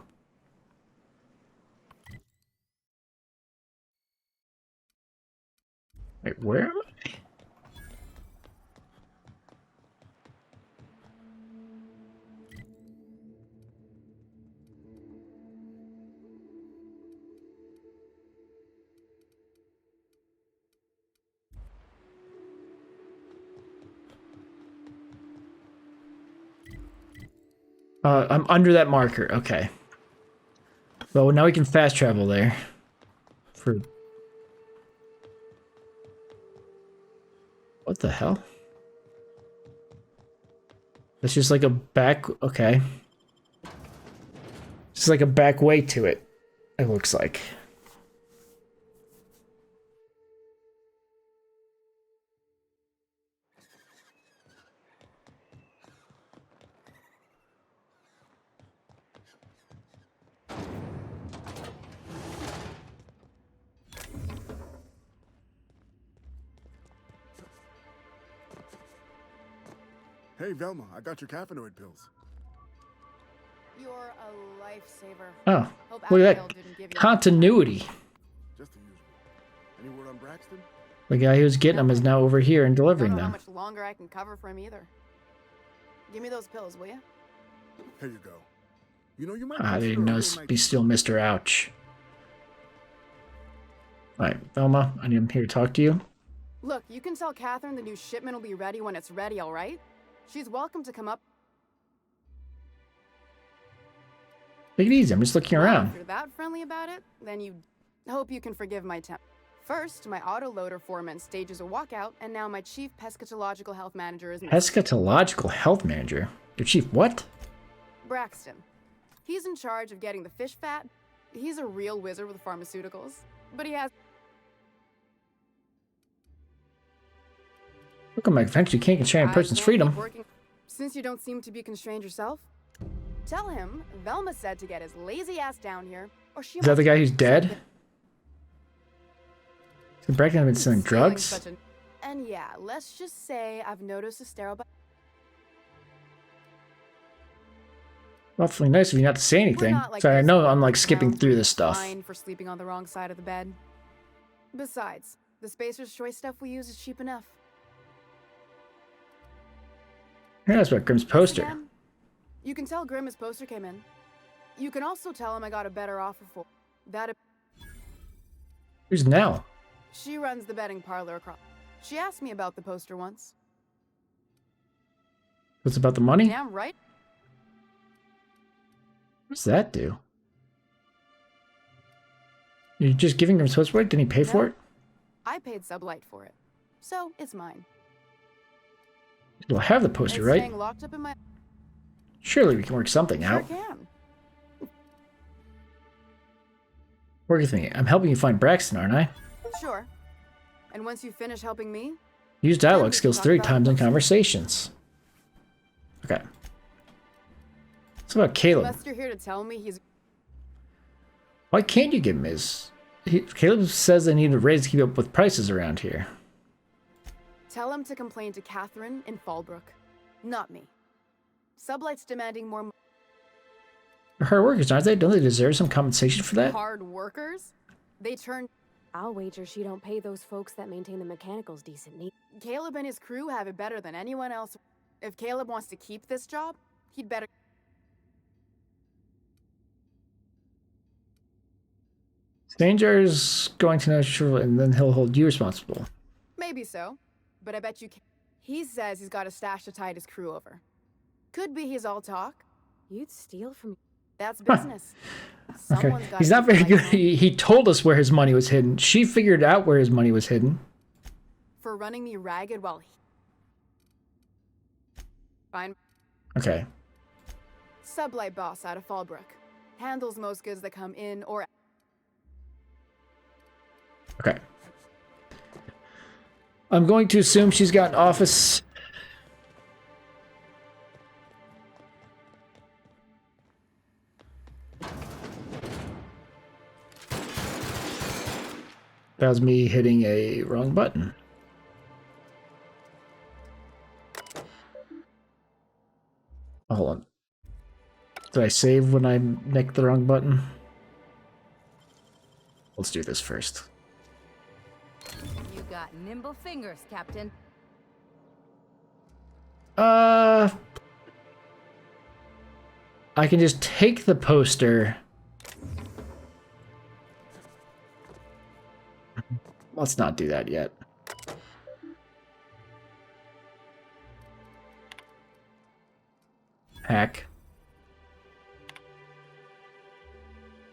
Wait, where am I? I'm under that marker. Okay. Well, now we can fast travel there. For... What the hell? It's just like a back... Okay. It's like a back way to it, it looks like. Hey, Velma, I got your caffeinoid pills. You're a lifesaver. Oh, Hope look at Abigail that. didn't give you Continuity. Just the usual. Any word on Braxton? The guy who's getting them is now over here and delivering Don't know how them. much longer I can cover for him either. Give me those pills, will you? Here you go. You know, you might I didn't consider a know real night- be still Mr. Ouch. Alright, Velma, I'm here to talk to you. Look, you can tell Catherine the new shipment will be ready when it's ready, all right? She's welcome to come up. Take it easy, I'm just looking around. If you're that friendly about it, then you hope you can forgive my temp. First, my autoloader foreman stages a walkout, and now my chief pescatological health manager is Pescatological health manager? Your chief what? Braxton. He's in charge of getting the fish fat. He's a real wizard with pharmaceuticals, but he has... Look at my adventure, you can't constrain a person's freedom. Since you don't seem to be constrained yourself, tell him Velma said to get his lazy ass down here, or she... Is that the guy who's dead? Has Braxton been selling drugs? And yeah, let's just say I've noticed a sterile... Awfully nice of you not to say We're anything. not like Sorry, I those know I'm like corporate skipping clowns through this stuff. fined for sleeping on the wrong side of the bed. Besides, the Spacer's Choice stuff we use is cheap enough. Yeah, that's about Grimm's poster. Sam, you can tell Grimm his poster came in. You can also tell him I got a better offer for that. Who's Nell? She runs the betting parlor across. She asked me about the poster once. What's about the money? Damn right. What's that do? You're just giving Grimm's poster away? Didn't he pay for it? I paid Sublight for it, so it's mine. You'll have the poster, It's right? staying locked up in my. Surely we can work something Sure out. can. What are you thinking? I'm helping you find Braxton, aren't I? Sure. And once you finish helping me, Use then dialogue we can skills talk 3 about times the in poster. conversations. Okay. What's about Caleb? Unless you're here to tell me he's. Why can't you give him his? Caleb says they need a raise to keep up with prices around here. Tell him to complain to Catherine in Fallbrook, not me. Sublight's demanding more. They're hard workers, aren't they? Don't they deserve some compensation for that? Hard workers? They turn. I'll wager she don't pay those folks that maintain the mechanicals decent need. Caleb and his crew have it better than anyone else. If Caleb wants to keep this job, he'd better. Stranger's going to know, and then he'll hold you responsible. Maybe so, but I bet you. He says he's got a stash to tide his crew over. Could be he's all talk. You'd steal from. That's business. Okay. Someone's gotta He's not keep very the good. lights on. He told us where his money was hidden. She figured out where his money was hidden. For running me ragged while he. Fine. Okay. Sublight boss out of Fallbrook. Handles most goods that come in or. Okay. I'm going to assume she's got an office. That was me hitting a wrong button. Oh, hold on. Did I save when I nicked the wrong button? Let's do this first. You got nimble fingers, Captain. I can just take the poster. Let's not do that yet. Hack.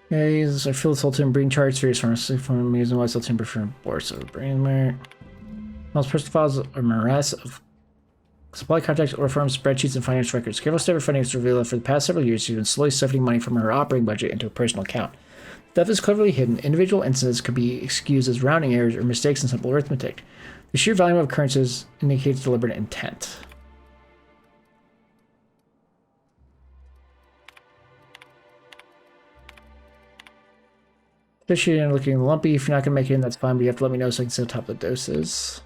Okay, I feel this ultimate breeding charts various from using why ultimate prefer board. So brain merit. Most personal files are a morass of supply contacts, order forms, spreadsheets, and financial records. Careful step of finance reveal that for the past several years she's been slowly siphoning money from her operating budget into a personal account. Theft is cleverly hidden. Individual incidents could be excused as rounding errors or mistakes in simple arithmetic. The sheer volume of occurrences indicates deliberate intent. Fishy and looking lumpy. If you're not going to make it in, that's fine, but you have to let me know so I can see how top the doses.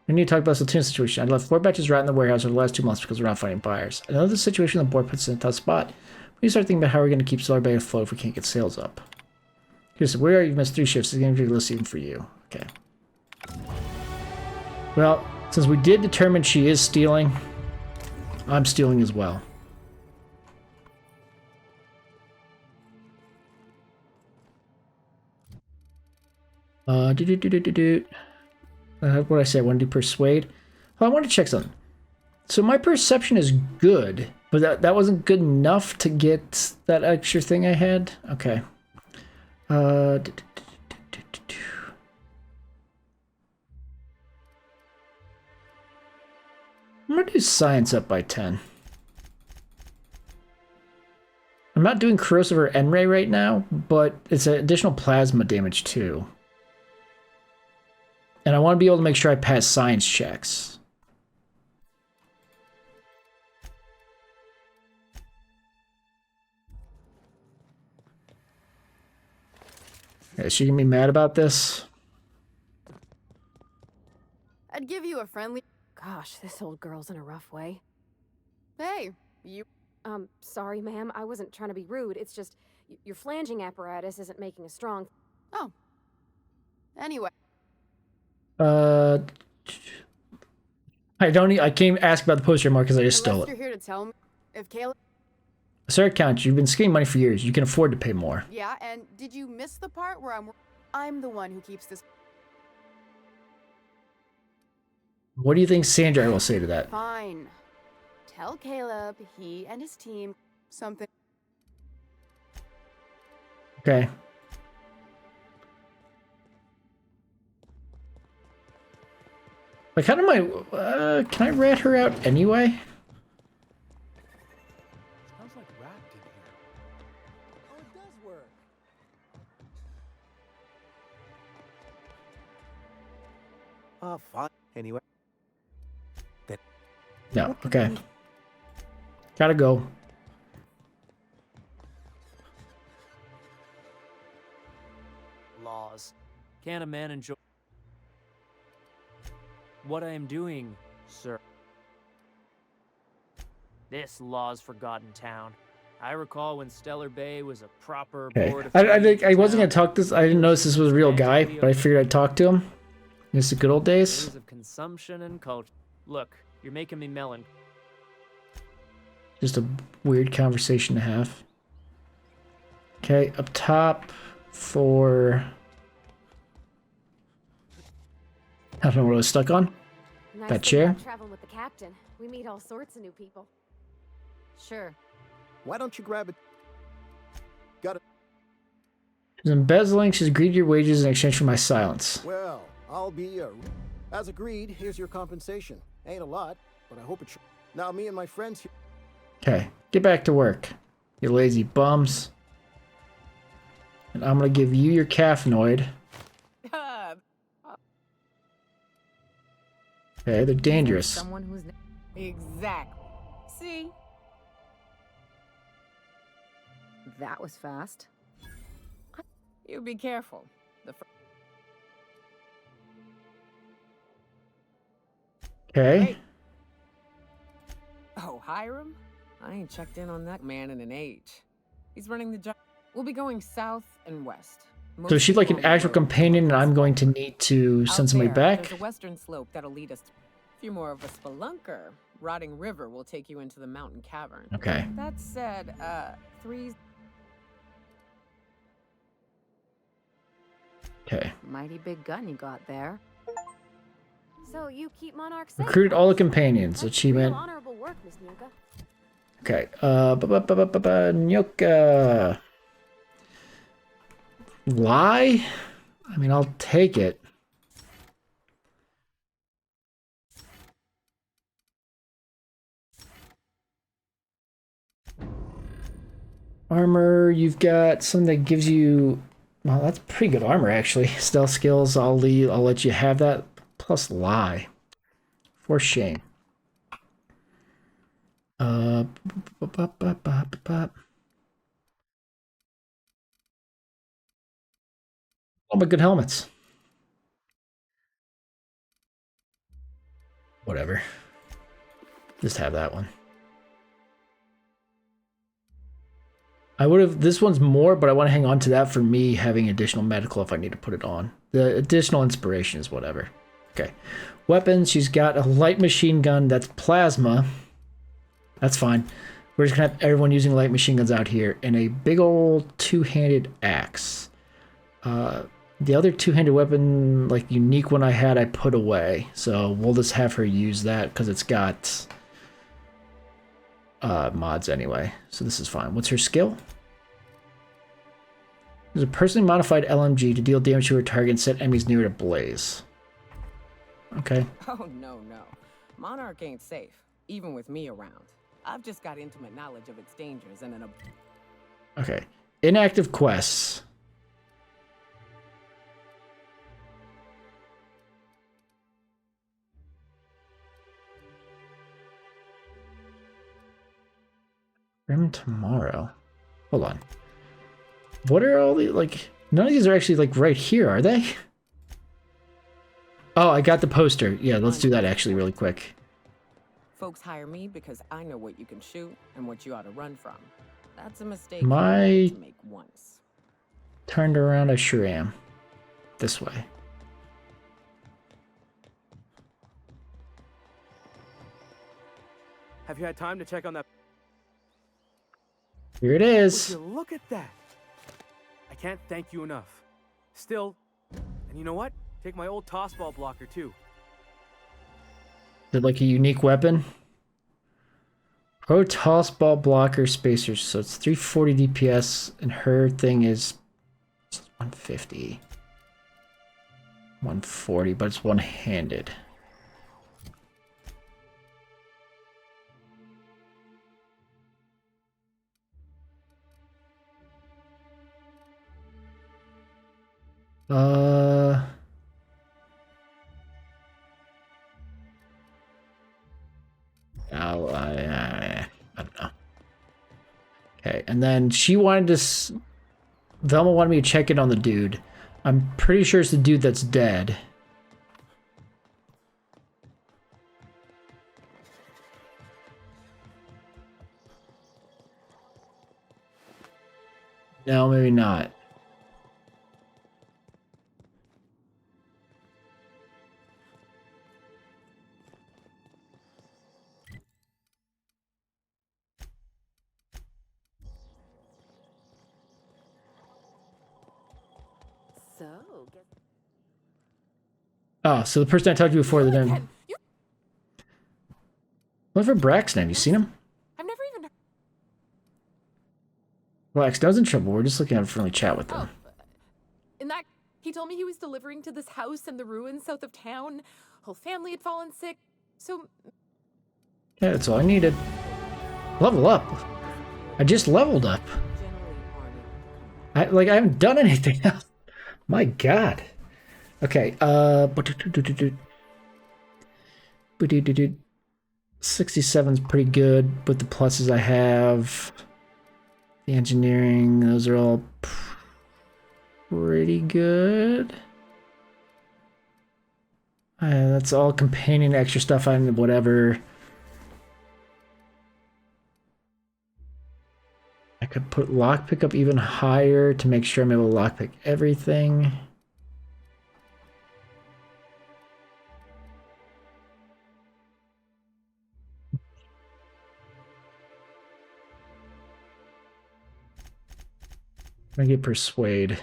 We need to talk about the tuna situation. I left 4 batches rot in the warehouse over the last 2 months because we're not finding buyers. I know the situation the board puts us in a tough spot. We start thinking about how we're going to keep Solar Bay afloat if we can't get sales up. Here's where you've missed 3 shifts. It's going to be ridiculous even for you. Okay. Well, since we did determine she is stealing, I'm stealing as well. What did I say? I want to do persuade. Well, I want to check something. So my perception is good, but that wasn't good enough to get that extra thing I had. Okay. I'm gonna do science up by 10. I'm not doing corrosive or N-ray right now, but it's an additional plasma damage too. And I want to be able to make sure I pass science checks. Is she gonna be mad about this? I'd give you a friendly. Gosh, this old girl's in a rough way. Hey, you. Sorry, ma'am. I wasn't trying to be rude. It's just your flanging apparatus isn't making a strong. Oh. Anyway. I can't ask about the poster anymore because I just stole Unless it. you're here to tell me if Caleb. Sir, account, you've been skimming money for years. You can afford to pay more. Yeah, and did you miss the part where I'm the one who keeps this? What do you think Sandra will say to that? Fine. Tell Caleb he and his team something. Okay. Like, how do my... can I rat her out anyway? Smells like rat in here. Oh, it does work. Fine. Anyway. No, okay. Gotta go. Laws. Can a man enjoy what I am doing, sir? This law's forgotten town. I recall when Stellar Bay was a proper Okay. board of I think I wasn't gonna talk this. I didn't notice this was a real guy, but I figured I'd talk to him. It's the good old days. days of consumption and culture. Look, you're making me melon. Just a weird conversation to have. Okay, up top for... I don't know what I was stuck on. Nice That thing chair? about traveling with the captain. We meet all sorts of new people. Sure. Why don't you grab it? Got it. She's embezzling. She's agreed to your wages in exchange for my silence. Well, I'll be as agreed. Here's your compensation. Ain't a lot, but I hope it. Now, me and my friends here. Okay, get back to work, you lazy bums. And I'm gonna give you your caffeinoid. Okay, they're dangerous. Someone who's exactly. See, That was fast. you be careful. Okay. Hey. Oh, Hiram? I ain't checked in on that man in an age. He's running the job. We'll be going south and west. So is she like an actual companion and I'm going to need to send somebody back? There's a western slope that'll lead us to... If you're more of a spelunker, Rotting River will take you into the mountain cavern. Okay. That said, three's... Okay. Mighty big gun you got there. So you keep Monarch safe. Recruited all the companions. That's Achievement. real honorable work, Miss Nyoka. Okay. Nyoka. Lie? I mean, I'll take it. Armor, you've got something that gives you... Well, that's pretty good armor, actually. Stealth skills, I'll let you have that. Plus lie. For shame. All my good helmets. Whatever. Just have that one. I would have, this one's more, but I want to hang on to that for me having additional medical if I need to put it on. The additional inspiration is whatever. Okay. Weapons, she's got a light machine gun that's plasma. That's fine. We're just gonna have everyone using light machine guns out here. And a big old two-handed axe. The other two-handed weapon, like unique one I had, I put away. So we'll just have her use that because it's got mods anyway. So this is fine. What's her skill? There's a personally modified LMG to deal damage to her target and set enemies near it ablaze. Okay. Oh, no. Monarch ain't safe, even with me around. I've just got intimate knowledge of its dangers and an... Okay. Inactive quests. Grim tomorrow. Hold on. What are all the, like, none of these are actually, like, right here, are they? Oh, I got the poster. Yeah, let's do that actually really quick. Folks hire me because I know what you can shoot and what you ought to run from. That's a mistake Am you I need to make once. turned around? I sure am. This way. Have you had time to check on that? Here it is. Would you look at that? I can't thank you enough. Still, and you know what? Take my old tossball blocker too. Is it like a unique weapon? Pro tossball blocker spacers. So it's 340 DPS, and her thing is 150. 140, but it's one-handed. I don't know. Okay, and then she wanted to... Velma wanted me to check in on the dude. I'm pretty sure it's the dude that's dead. No, maybe not. So, Oh, so the person I talked to before, the name. What for Braxton? Have you seen him? I've never even heard. Relax, no's in trouble. We're just looking at a friendly chat with them. In that, he told me he was delivering to this house in the ruins south of town. Whole family had fallen sick. So, Yeah, that's all I needed. Level up. I just leveled up. I haven't done anything else. My God. Okay. 67's pretty good with the pluses I have. The engineering, those are all pretty good. That's all companion extra stuff on whatever. I could put lockpick up even higher to make sure I'm able to lockpick everything. I get persuade.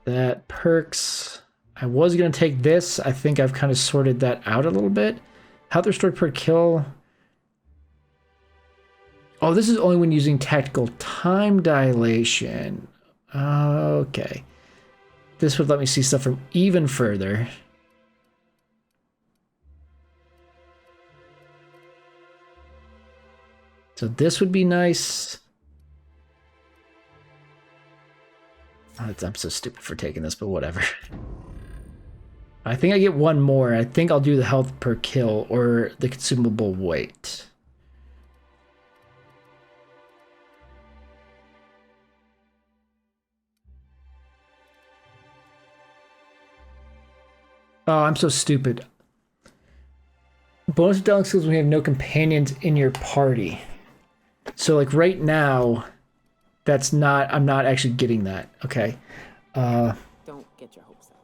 That perks. I was gonna take this. I think I've kind of sorted that out a little bit. Health restored per kill. Oh, this is only when using tactical time dilation. Okay. This would let me see stuff from even further. So this would be nice. Oh, I'm so stupid for taking this, but whatever. I think I get one more. I think I'll do the health per kill or the consumable weight. Oh, I'm so stupid. Bonus dialing skills when you have no companions in your party. So like right now, that's not, I'm not actually getting that. Okay. Don't get your hopes up.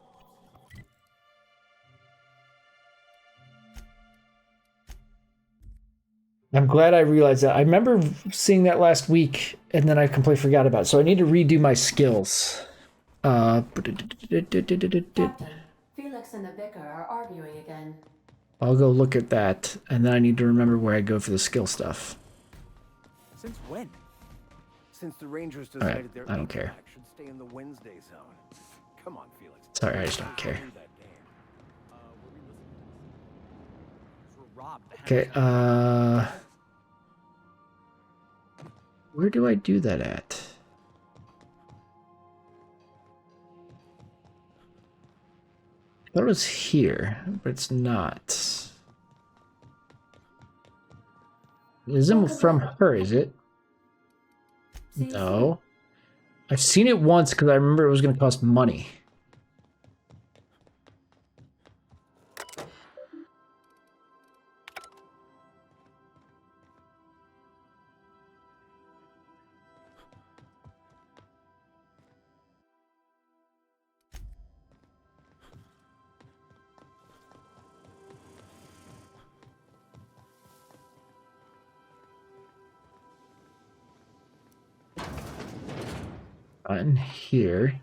I'm glad I realized that. I remember seeing that last week and then I completely forgot about it. So I need to redo my skills. Felix and the vicar are arguing again. I'll go look at that, and then I need to remember where I go for the skill stuff. Since when? Since the Rangers All right, decided their I don't care. attack should stay in the Wednesday zone. Come on, Felix. Sorry, I just don't care. Okay, where do I do that at? I thought it was here, but it's not. It isn't from her, is it? No. I've seen it once because I remember it was going to cost money. On here.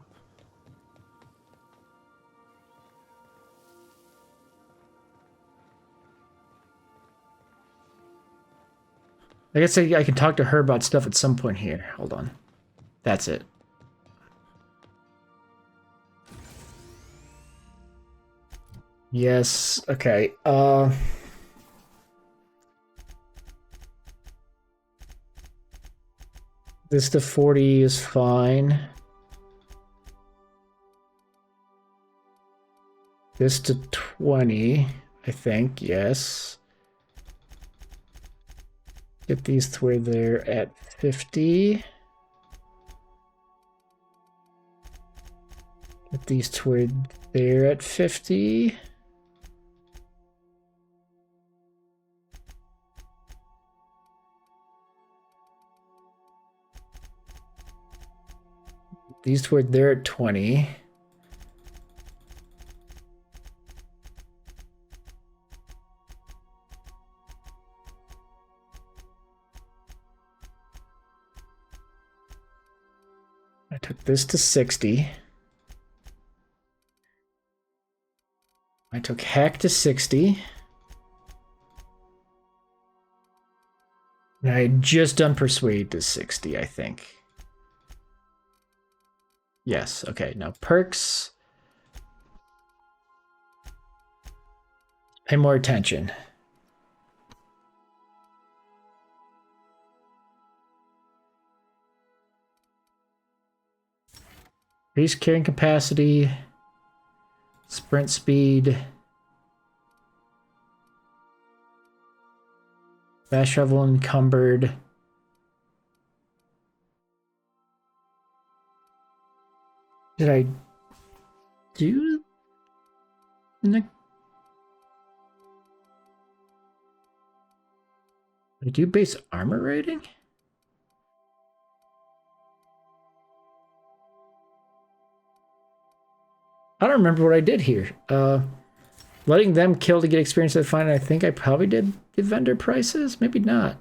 I guess I can talk to her about stuff at some point here. Hold on. That's it. Yes, okay. This to 40 is fine. This to 20, I think, yes. Get these to where they're at 50. Get these to where they're at 50. These to where they're at 20. I took this to 60. I took hack to 60. And I had just done persuade to 60, I think. Yes, okay, now perks. Pay more attention. Increase carrying capacity, sprint speed, fast travel encumbered. Did I do? Did I do base armor rating? I don't remember what I did here. Letting them kill to get experience to find. I think I probably did the vendor prices. Maybe not.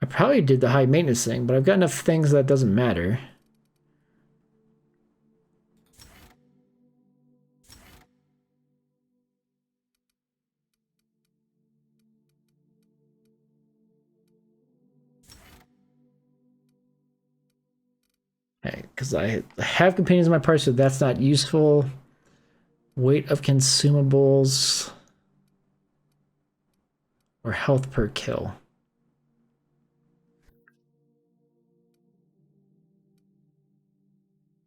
I probably did the high maintenance thing, but I've got enough things that doesn't matter. Okay, because I have companions in my party, so that's not useful. Weight of consumables or health per kill.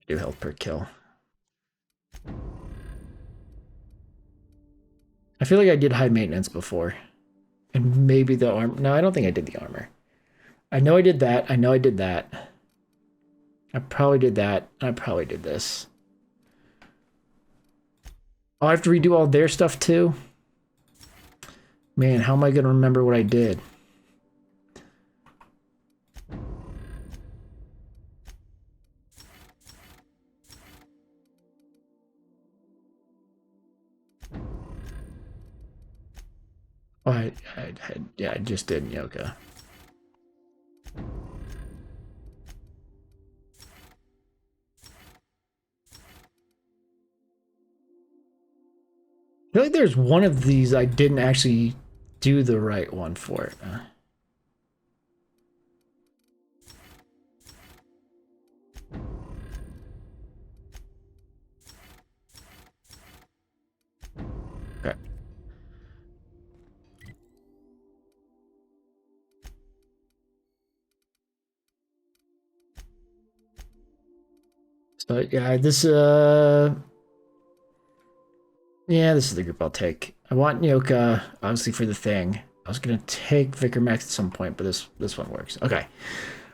Do health per kill. I feel like I did high maintenance before. And maybe the armor. No, I don't think I did the armor. I know I did that. I know I did that. I probably did that. I probably did this. Oh, I have to redo all their stuff too? Man, how am I going to remember what I did? Oh, yeah, I just did yoga. I feel like there's one of these I didn't actually do the right one for it. Okay. So yeah, this yeah, this is the group I'll take. I want Nyoka, obviously, for the thing. I was gonna take Vicar Max at some point, but this one works. Okay.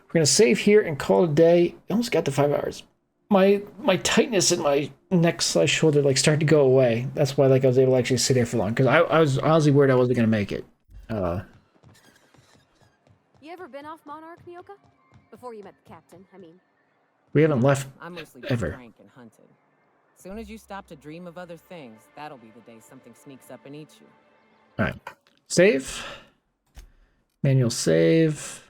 We're gonna save here and call it a day. Almost got to 5 hours. My tightness in my neck/shoulder like started to go away. That's why like I was able to actually sit here for long. Because I was honestly worried I wasn't gonna make it. You ever been off Monarch, Nyoka? Before you met the captain, I mean. We haven't left I mostly ever. drank and hunted. Soon as you stop to dream of other things, that'll be the day something sneaks up and eats you. Alright. Save. Manual save.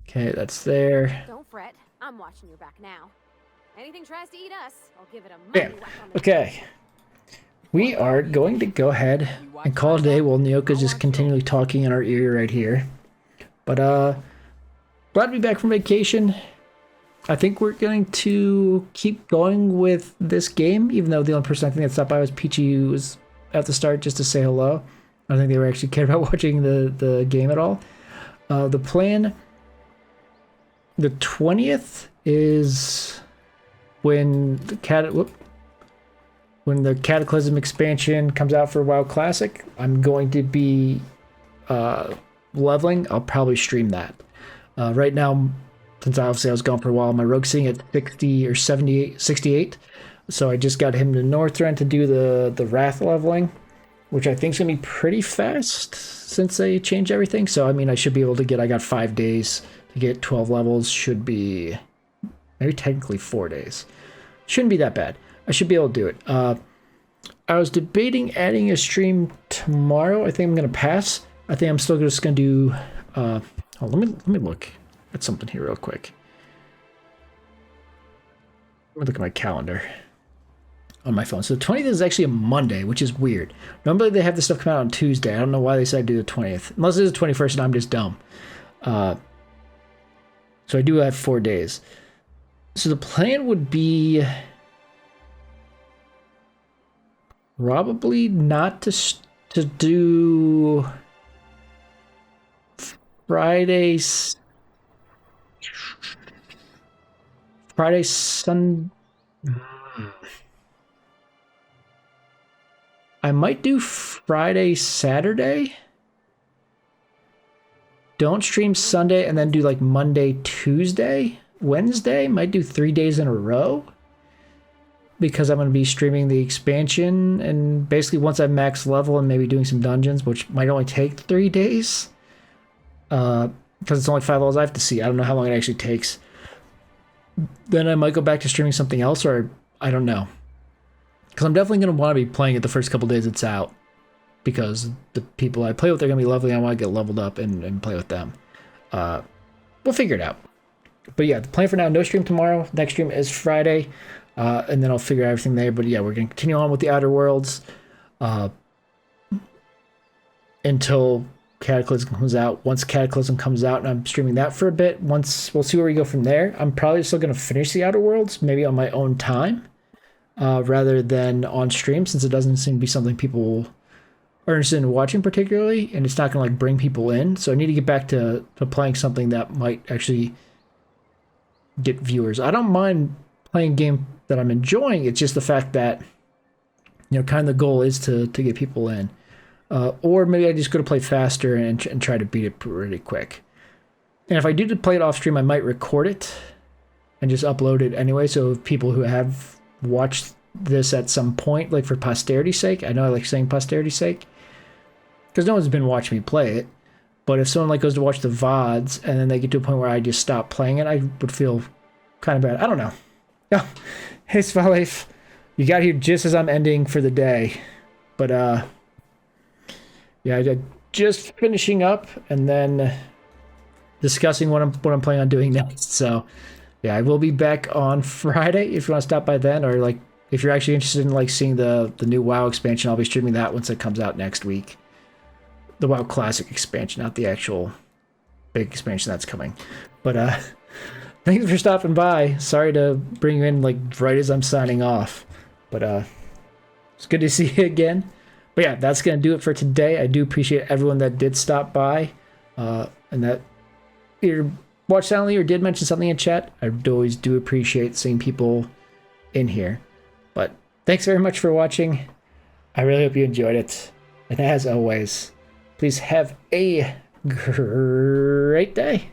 Okay, that's there. Don't fret. I'm watching your back now. Anything tries to eat us, I'll give it a Bam. mighty whack on the Okay. We are going to go ahead and call it a day while Nyoka's just continually talking in our ear right here. But glad to be back from vacation. I think we're going to keep going with this game, even though the only person I think that stopped by was Peachy, who was at the start just to say hello. I don't think they were actually cared about watching the game at all. The plan, the 20th is when the Cataclysm expansion comes out for WoW Classic. I'm going to be leveling. I'll probably stream that. Right now, since obviously I was gone for a while, my rogue's sitting at 60 or 78, 68. So I just got him to Northrend to do the Wrath leveling, which I think is going to be pretty fast since they changed everything. So, I mean, I should be able to get, I got 5 days to get 12 levels. Should be maybe technically 4 days. Shouldn't be that bad. I should be able to do it. I was debating adding a stream tomorrow. I think I'm going to pass. I think I'm still just going to do, let me look at something here real quick. Let me look at my calendar on my phone. So the 20th is actually a Monday, which is weird. Normally they have this stuff come out on Tuesday. I don't know why they decided to do the 20th. Unless it's the 21st and I'm just dumb. So I do have 4 days. So the plan would be probably not to do Friday, Sunday. I might do Friday, Saturday. Don't stream Sunday and then do like Monday, Tuesday, Wednesday. Might do 3 days in a row. Because I'm going to be streaming the expansion. And basically once I max level and maybe doing some dungeons, which might only take 3 days. Because it's only 5 levels I have to see. I don't know how long it actually takes. Then I might go back to streaming something else, or I don't know. Because I'm definitely going to want to be playing it the first couple days it's out. Because the people I play with are going to be lovely. I want to get leveled up and play with them. We'll figure it out. But yeah, the plan for now, no stream tomorrow. Next stream is Friday. And then I'll figure out everything there. But yeah, we're going to continue on with the Outer Worlds. Until Cataclysm comes out. Once Cataclysm comes out and I'm streaming that for a bit, we'll see where we go from there. I'm probably still going to finish the Outer Worlds, maybe on my own time, rather than on stream, since it doesn't seem to be something people are interested in watching particularly, and it's not going to like bring people in. So I need to get back to playing something that might actually get viewers. I don't mind playing a game that I'm enjoying. It's just the fact that, you know, kind of the goal is to get people in. Or maybe I just go to play faster and try to beat it pretty quick. And if I do play it off stream, I might record it and just upload it anyway. So people who have watched this at some point, like for posterity's sake, I know I like saying posterity's sake, because no one's been watching me play it. But if someone like goes to watch the VODs and then they get to a point where I just stop playing it, I would feel kind of bad. I don't know. Oh, hey, Svalif. You got here just as I'm ending for the day. But, yeah, I just finishing up and then discussing what I'm planning on doing next. So, yeah, I will be back on Friday if you want to stop by then, or like if you're actually interested in like seeing the new WoW expansion, I'll be streaming that once it comes out next week. The WoW Classic expansion, not the actual big expansion that's coming. But thanks for stopping by. Sorry to bring you in like right as I'm signing off. But it's good to see you again. But yeah, that's going to do it for today. I do appreciate everyone that did stop by and that either watched silently or did mention something in chat. I always do appreciate seeing people in here. But thanks very much for watching. I really hope you enjoyed it. And as always, please have a great day.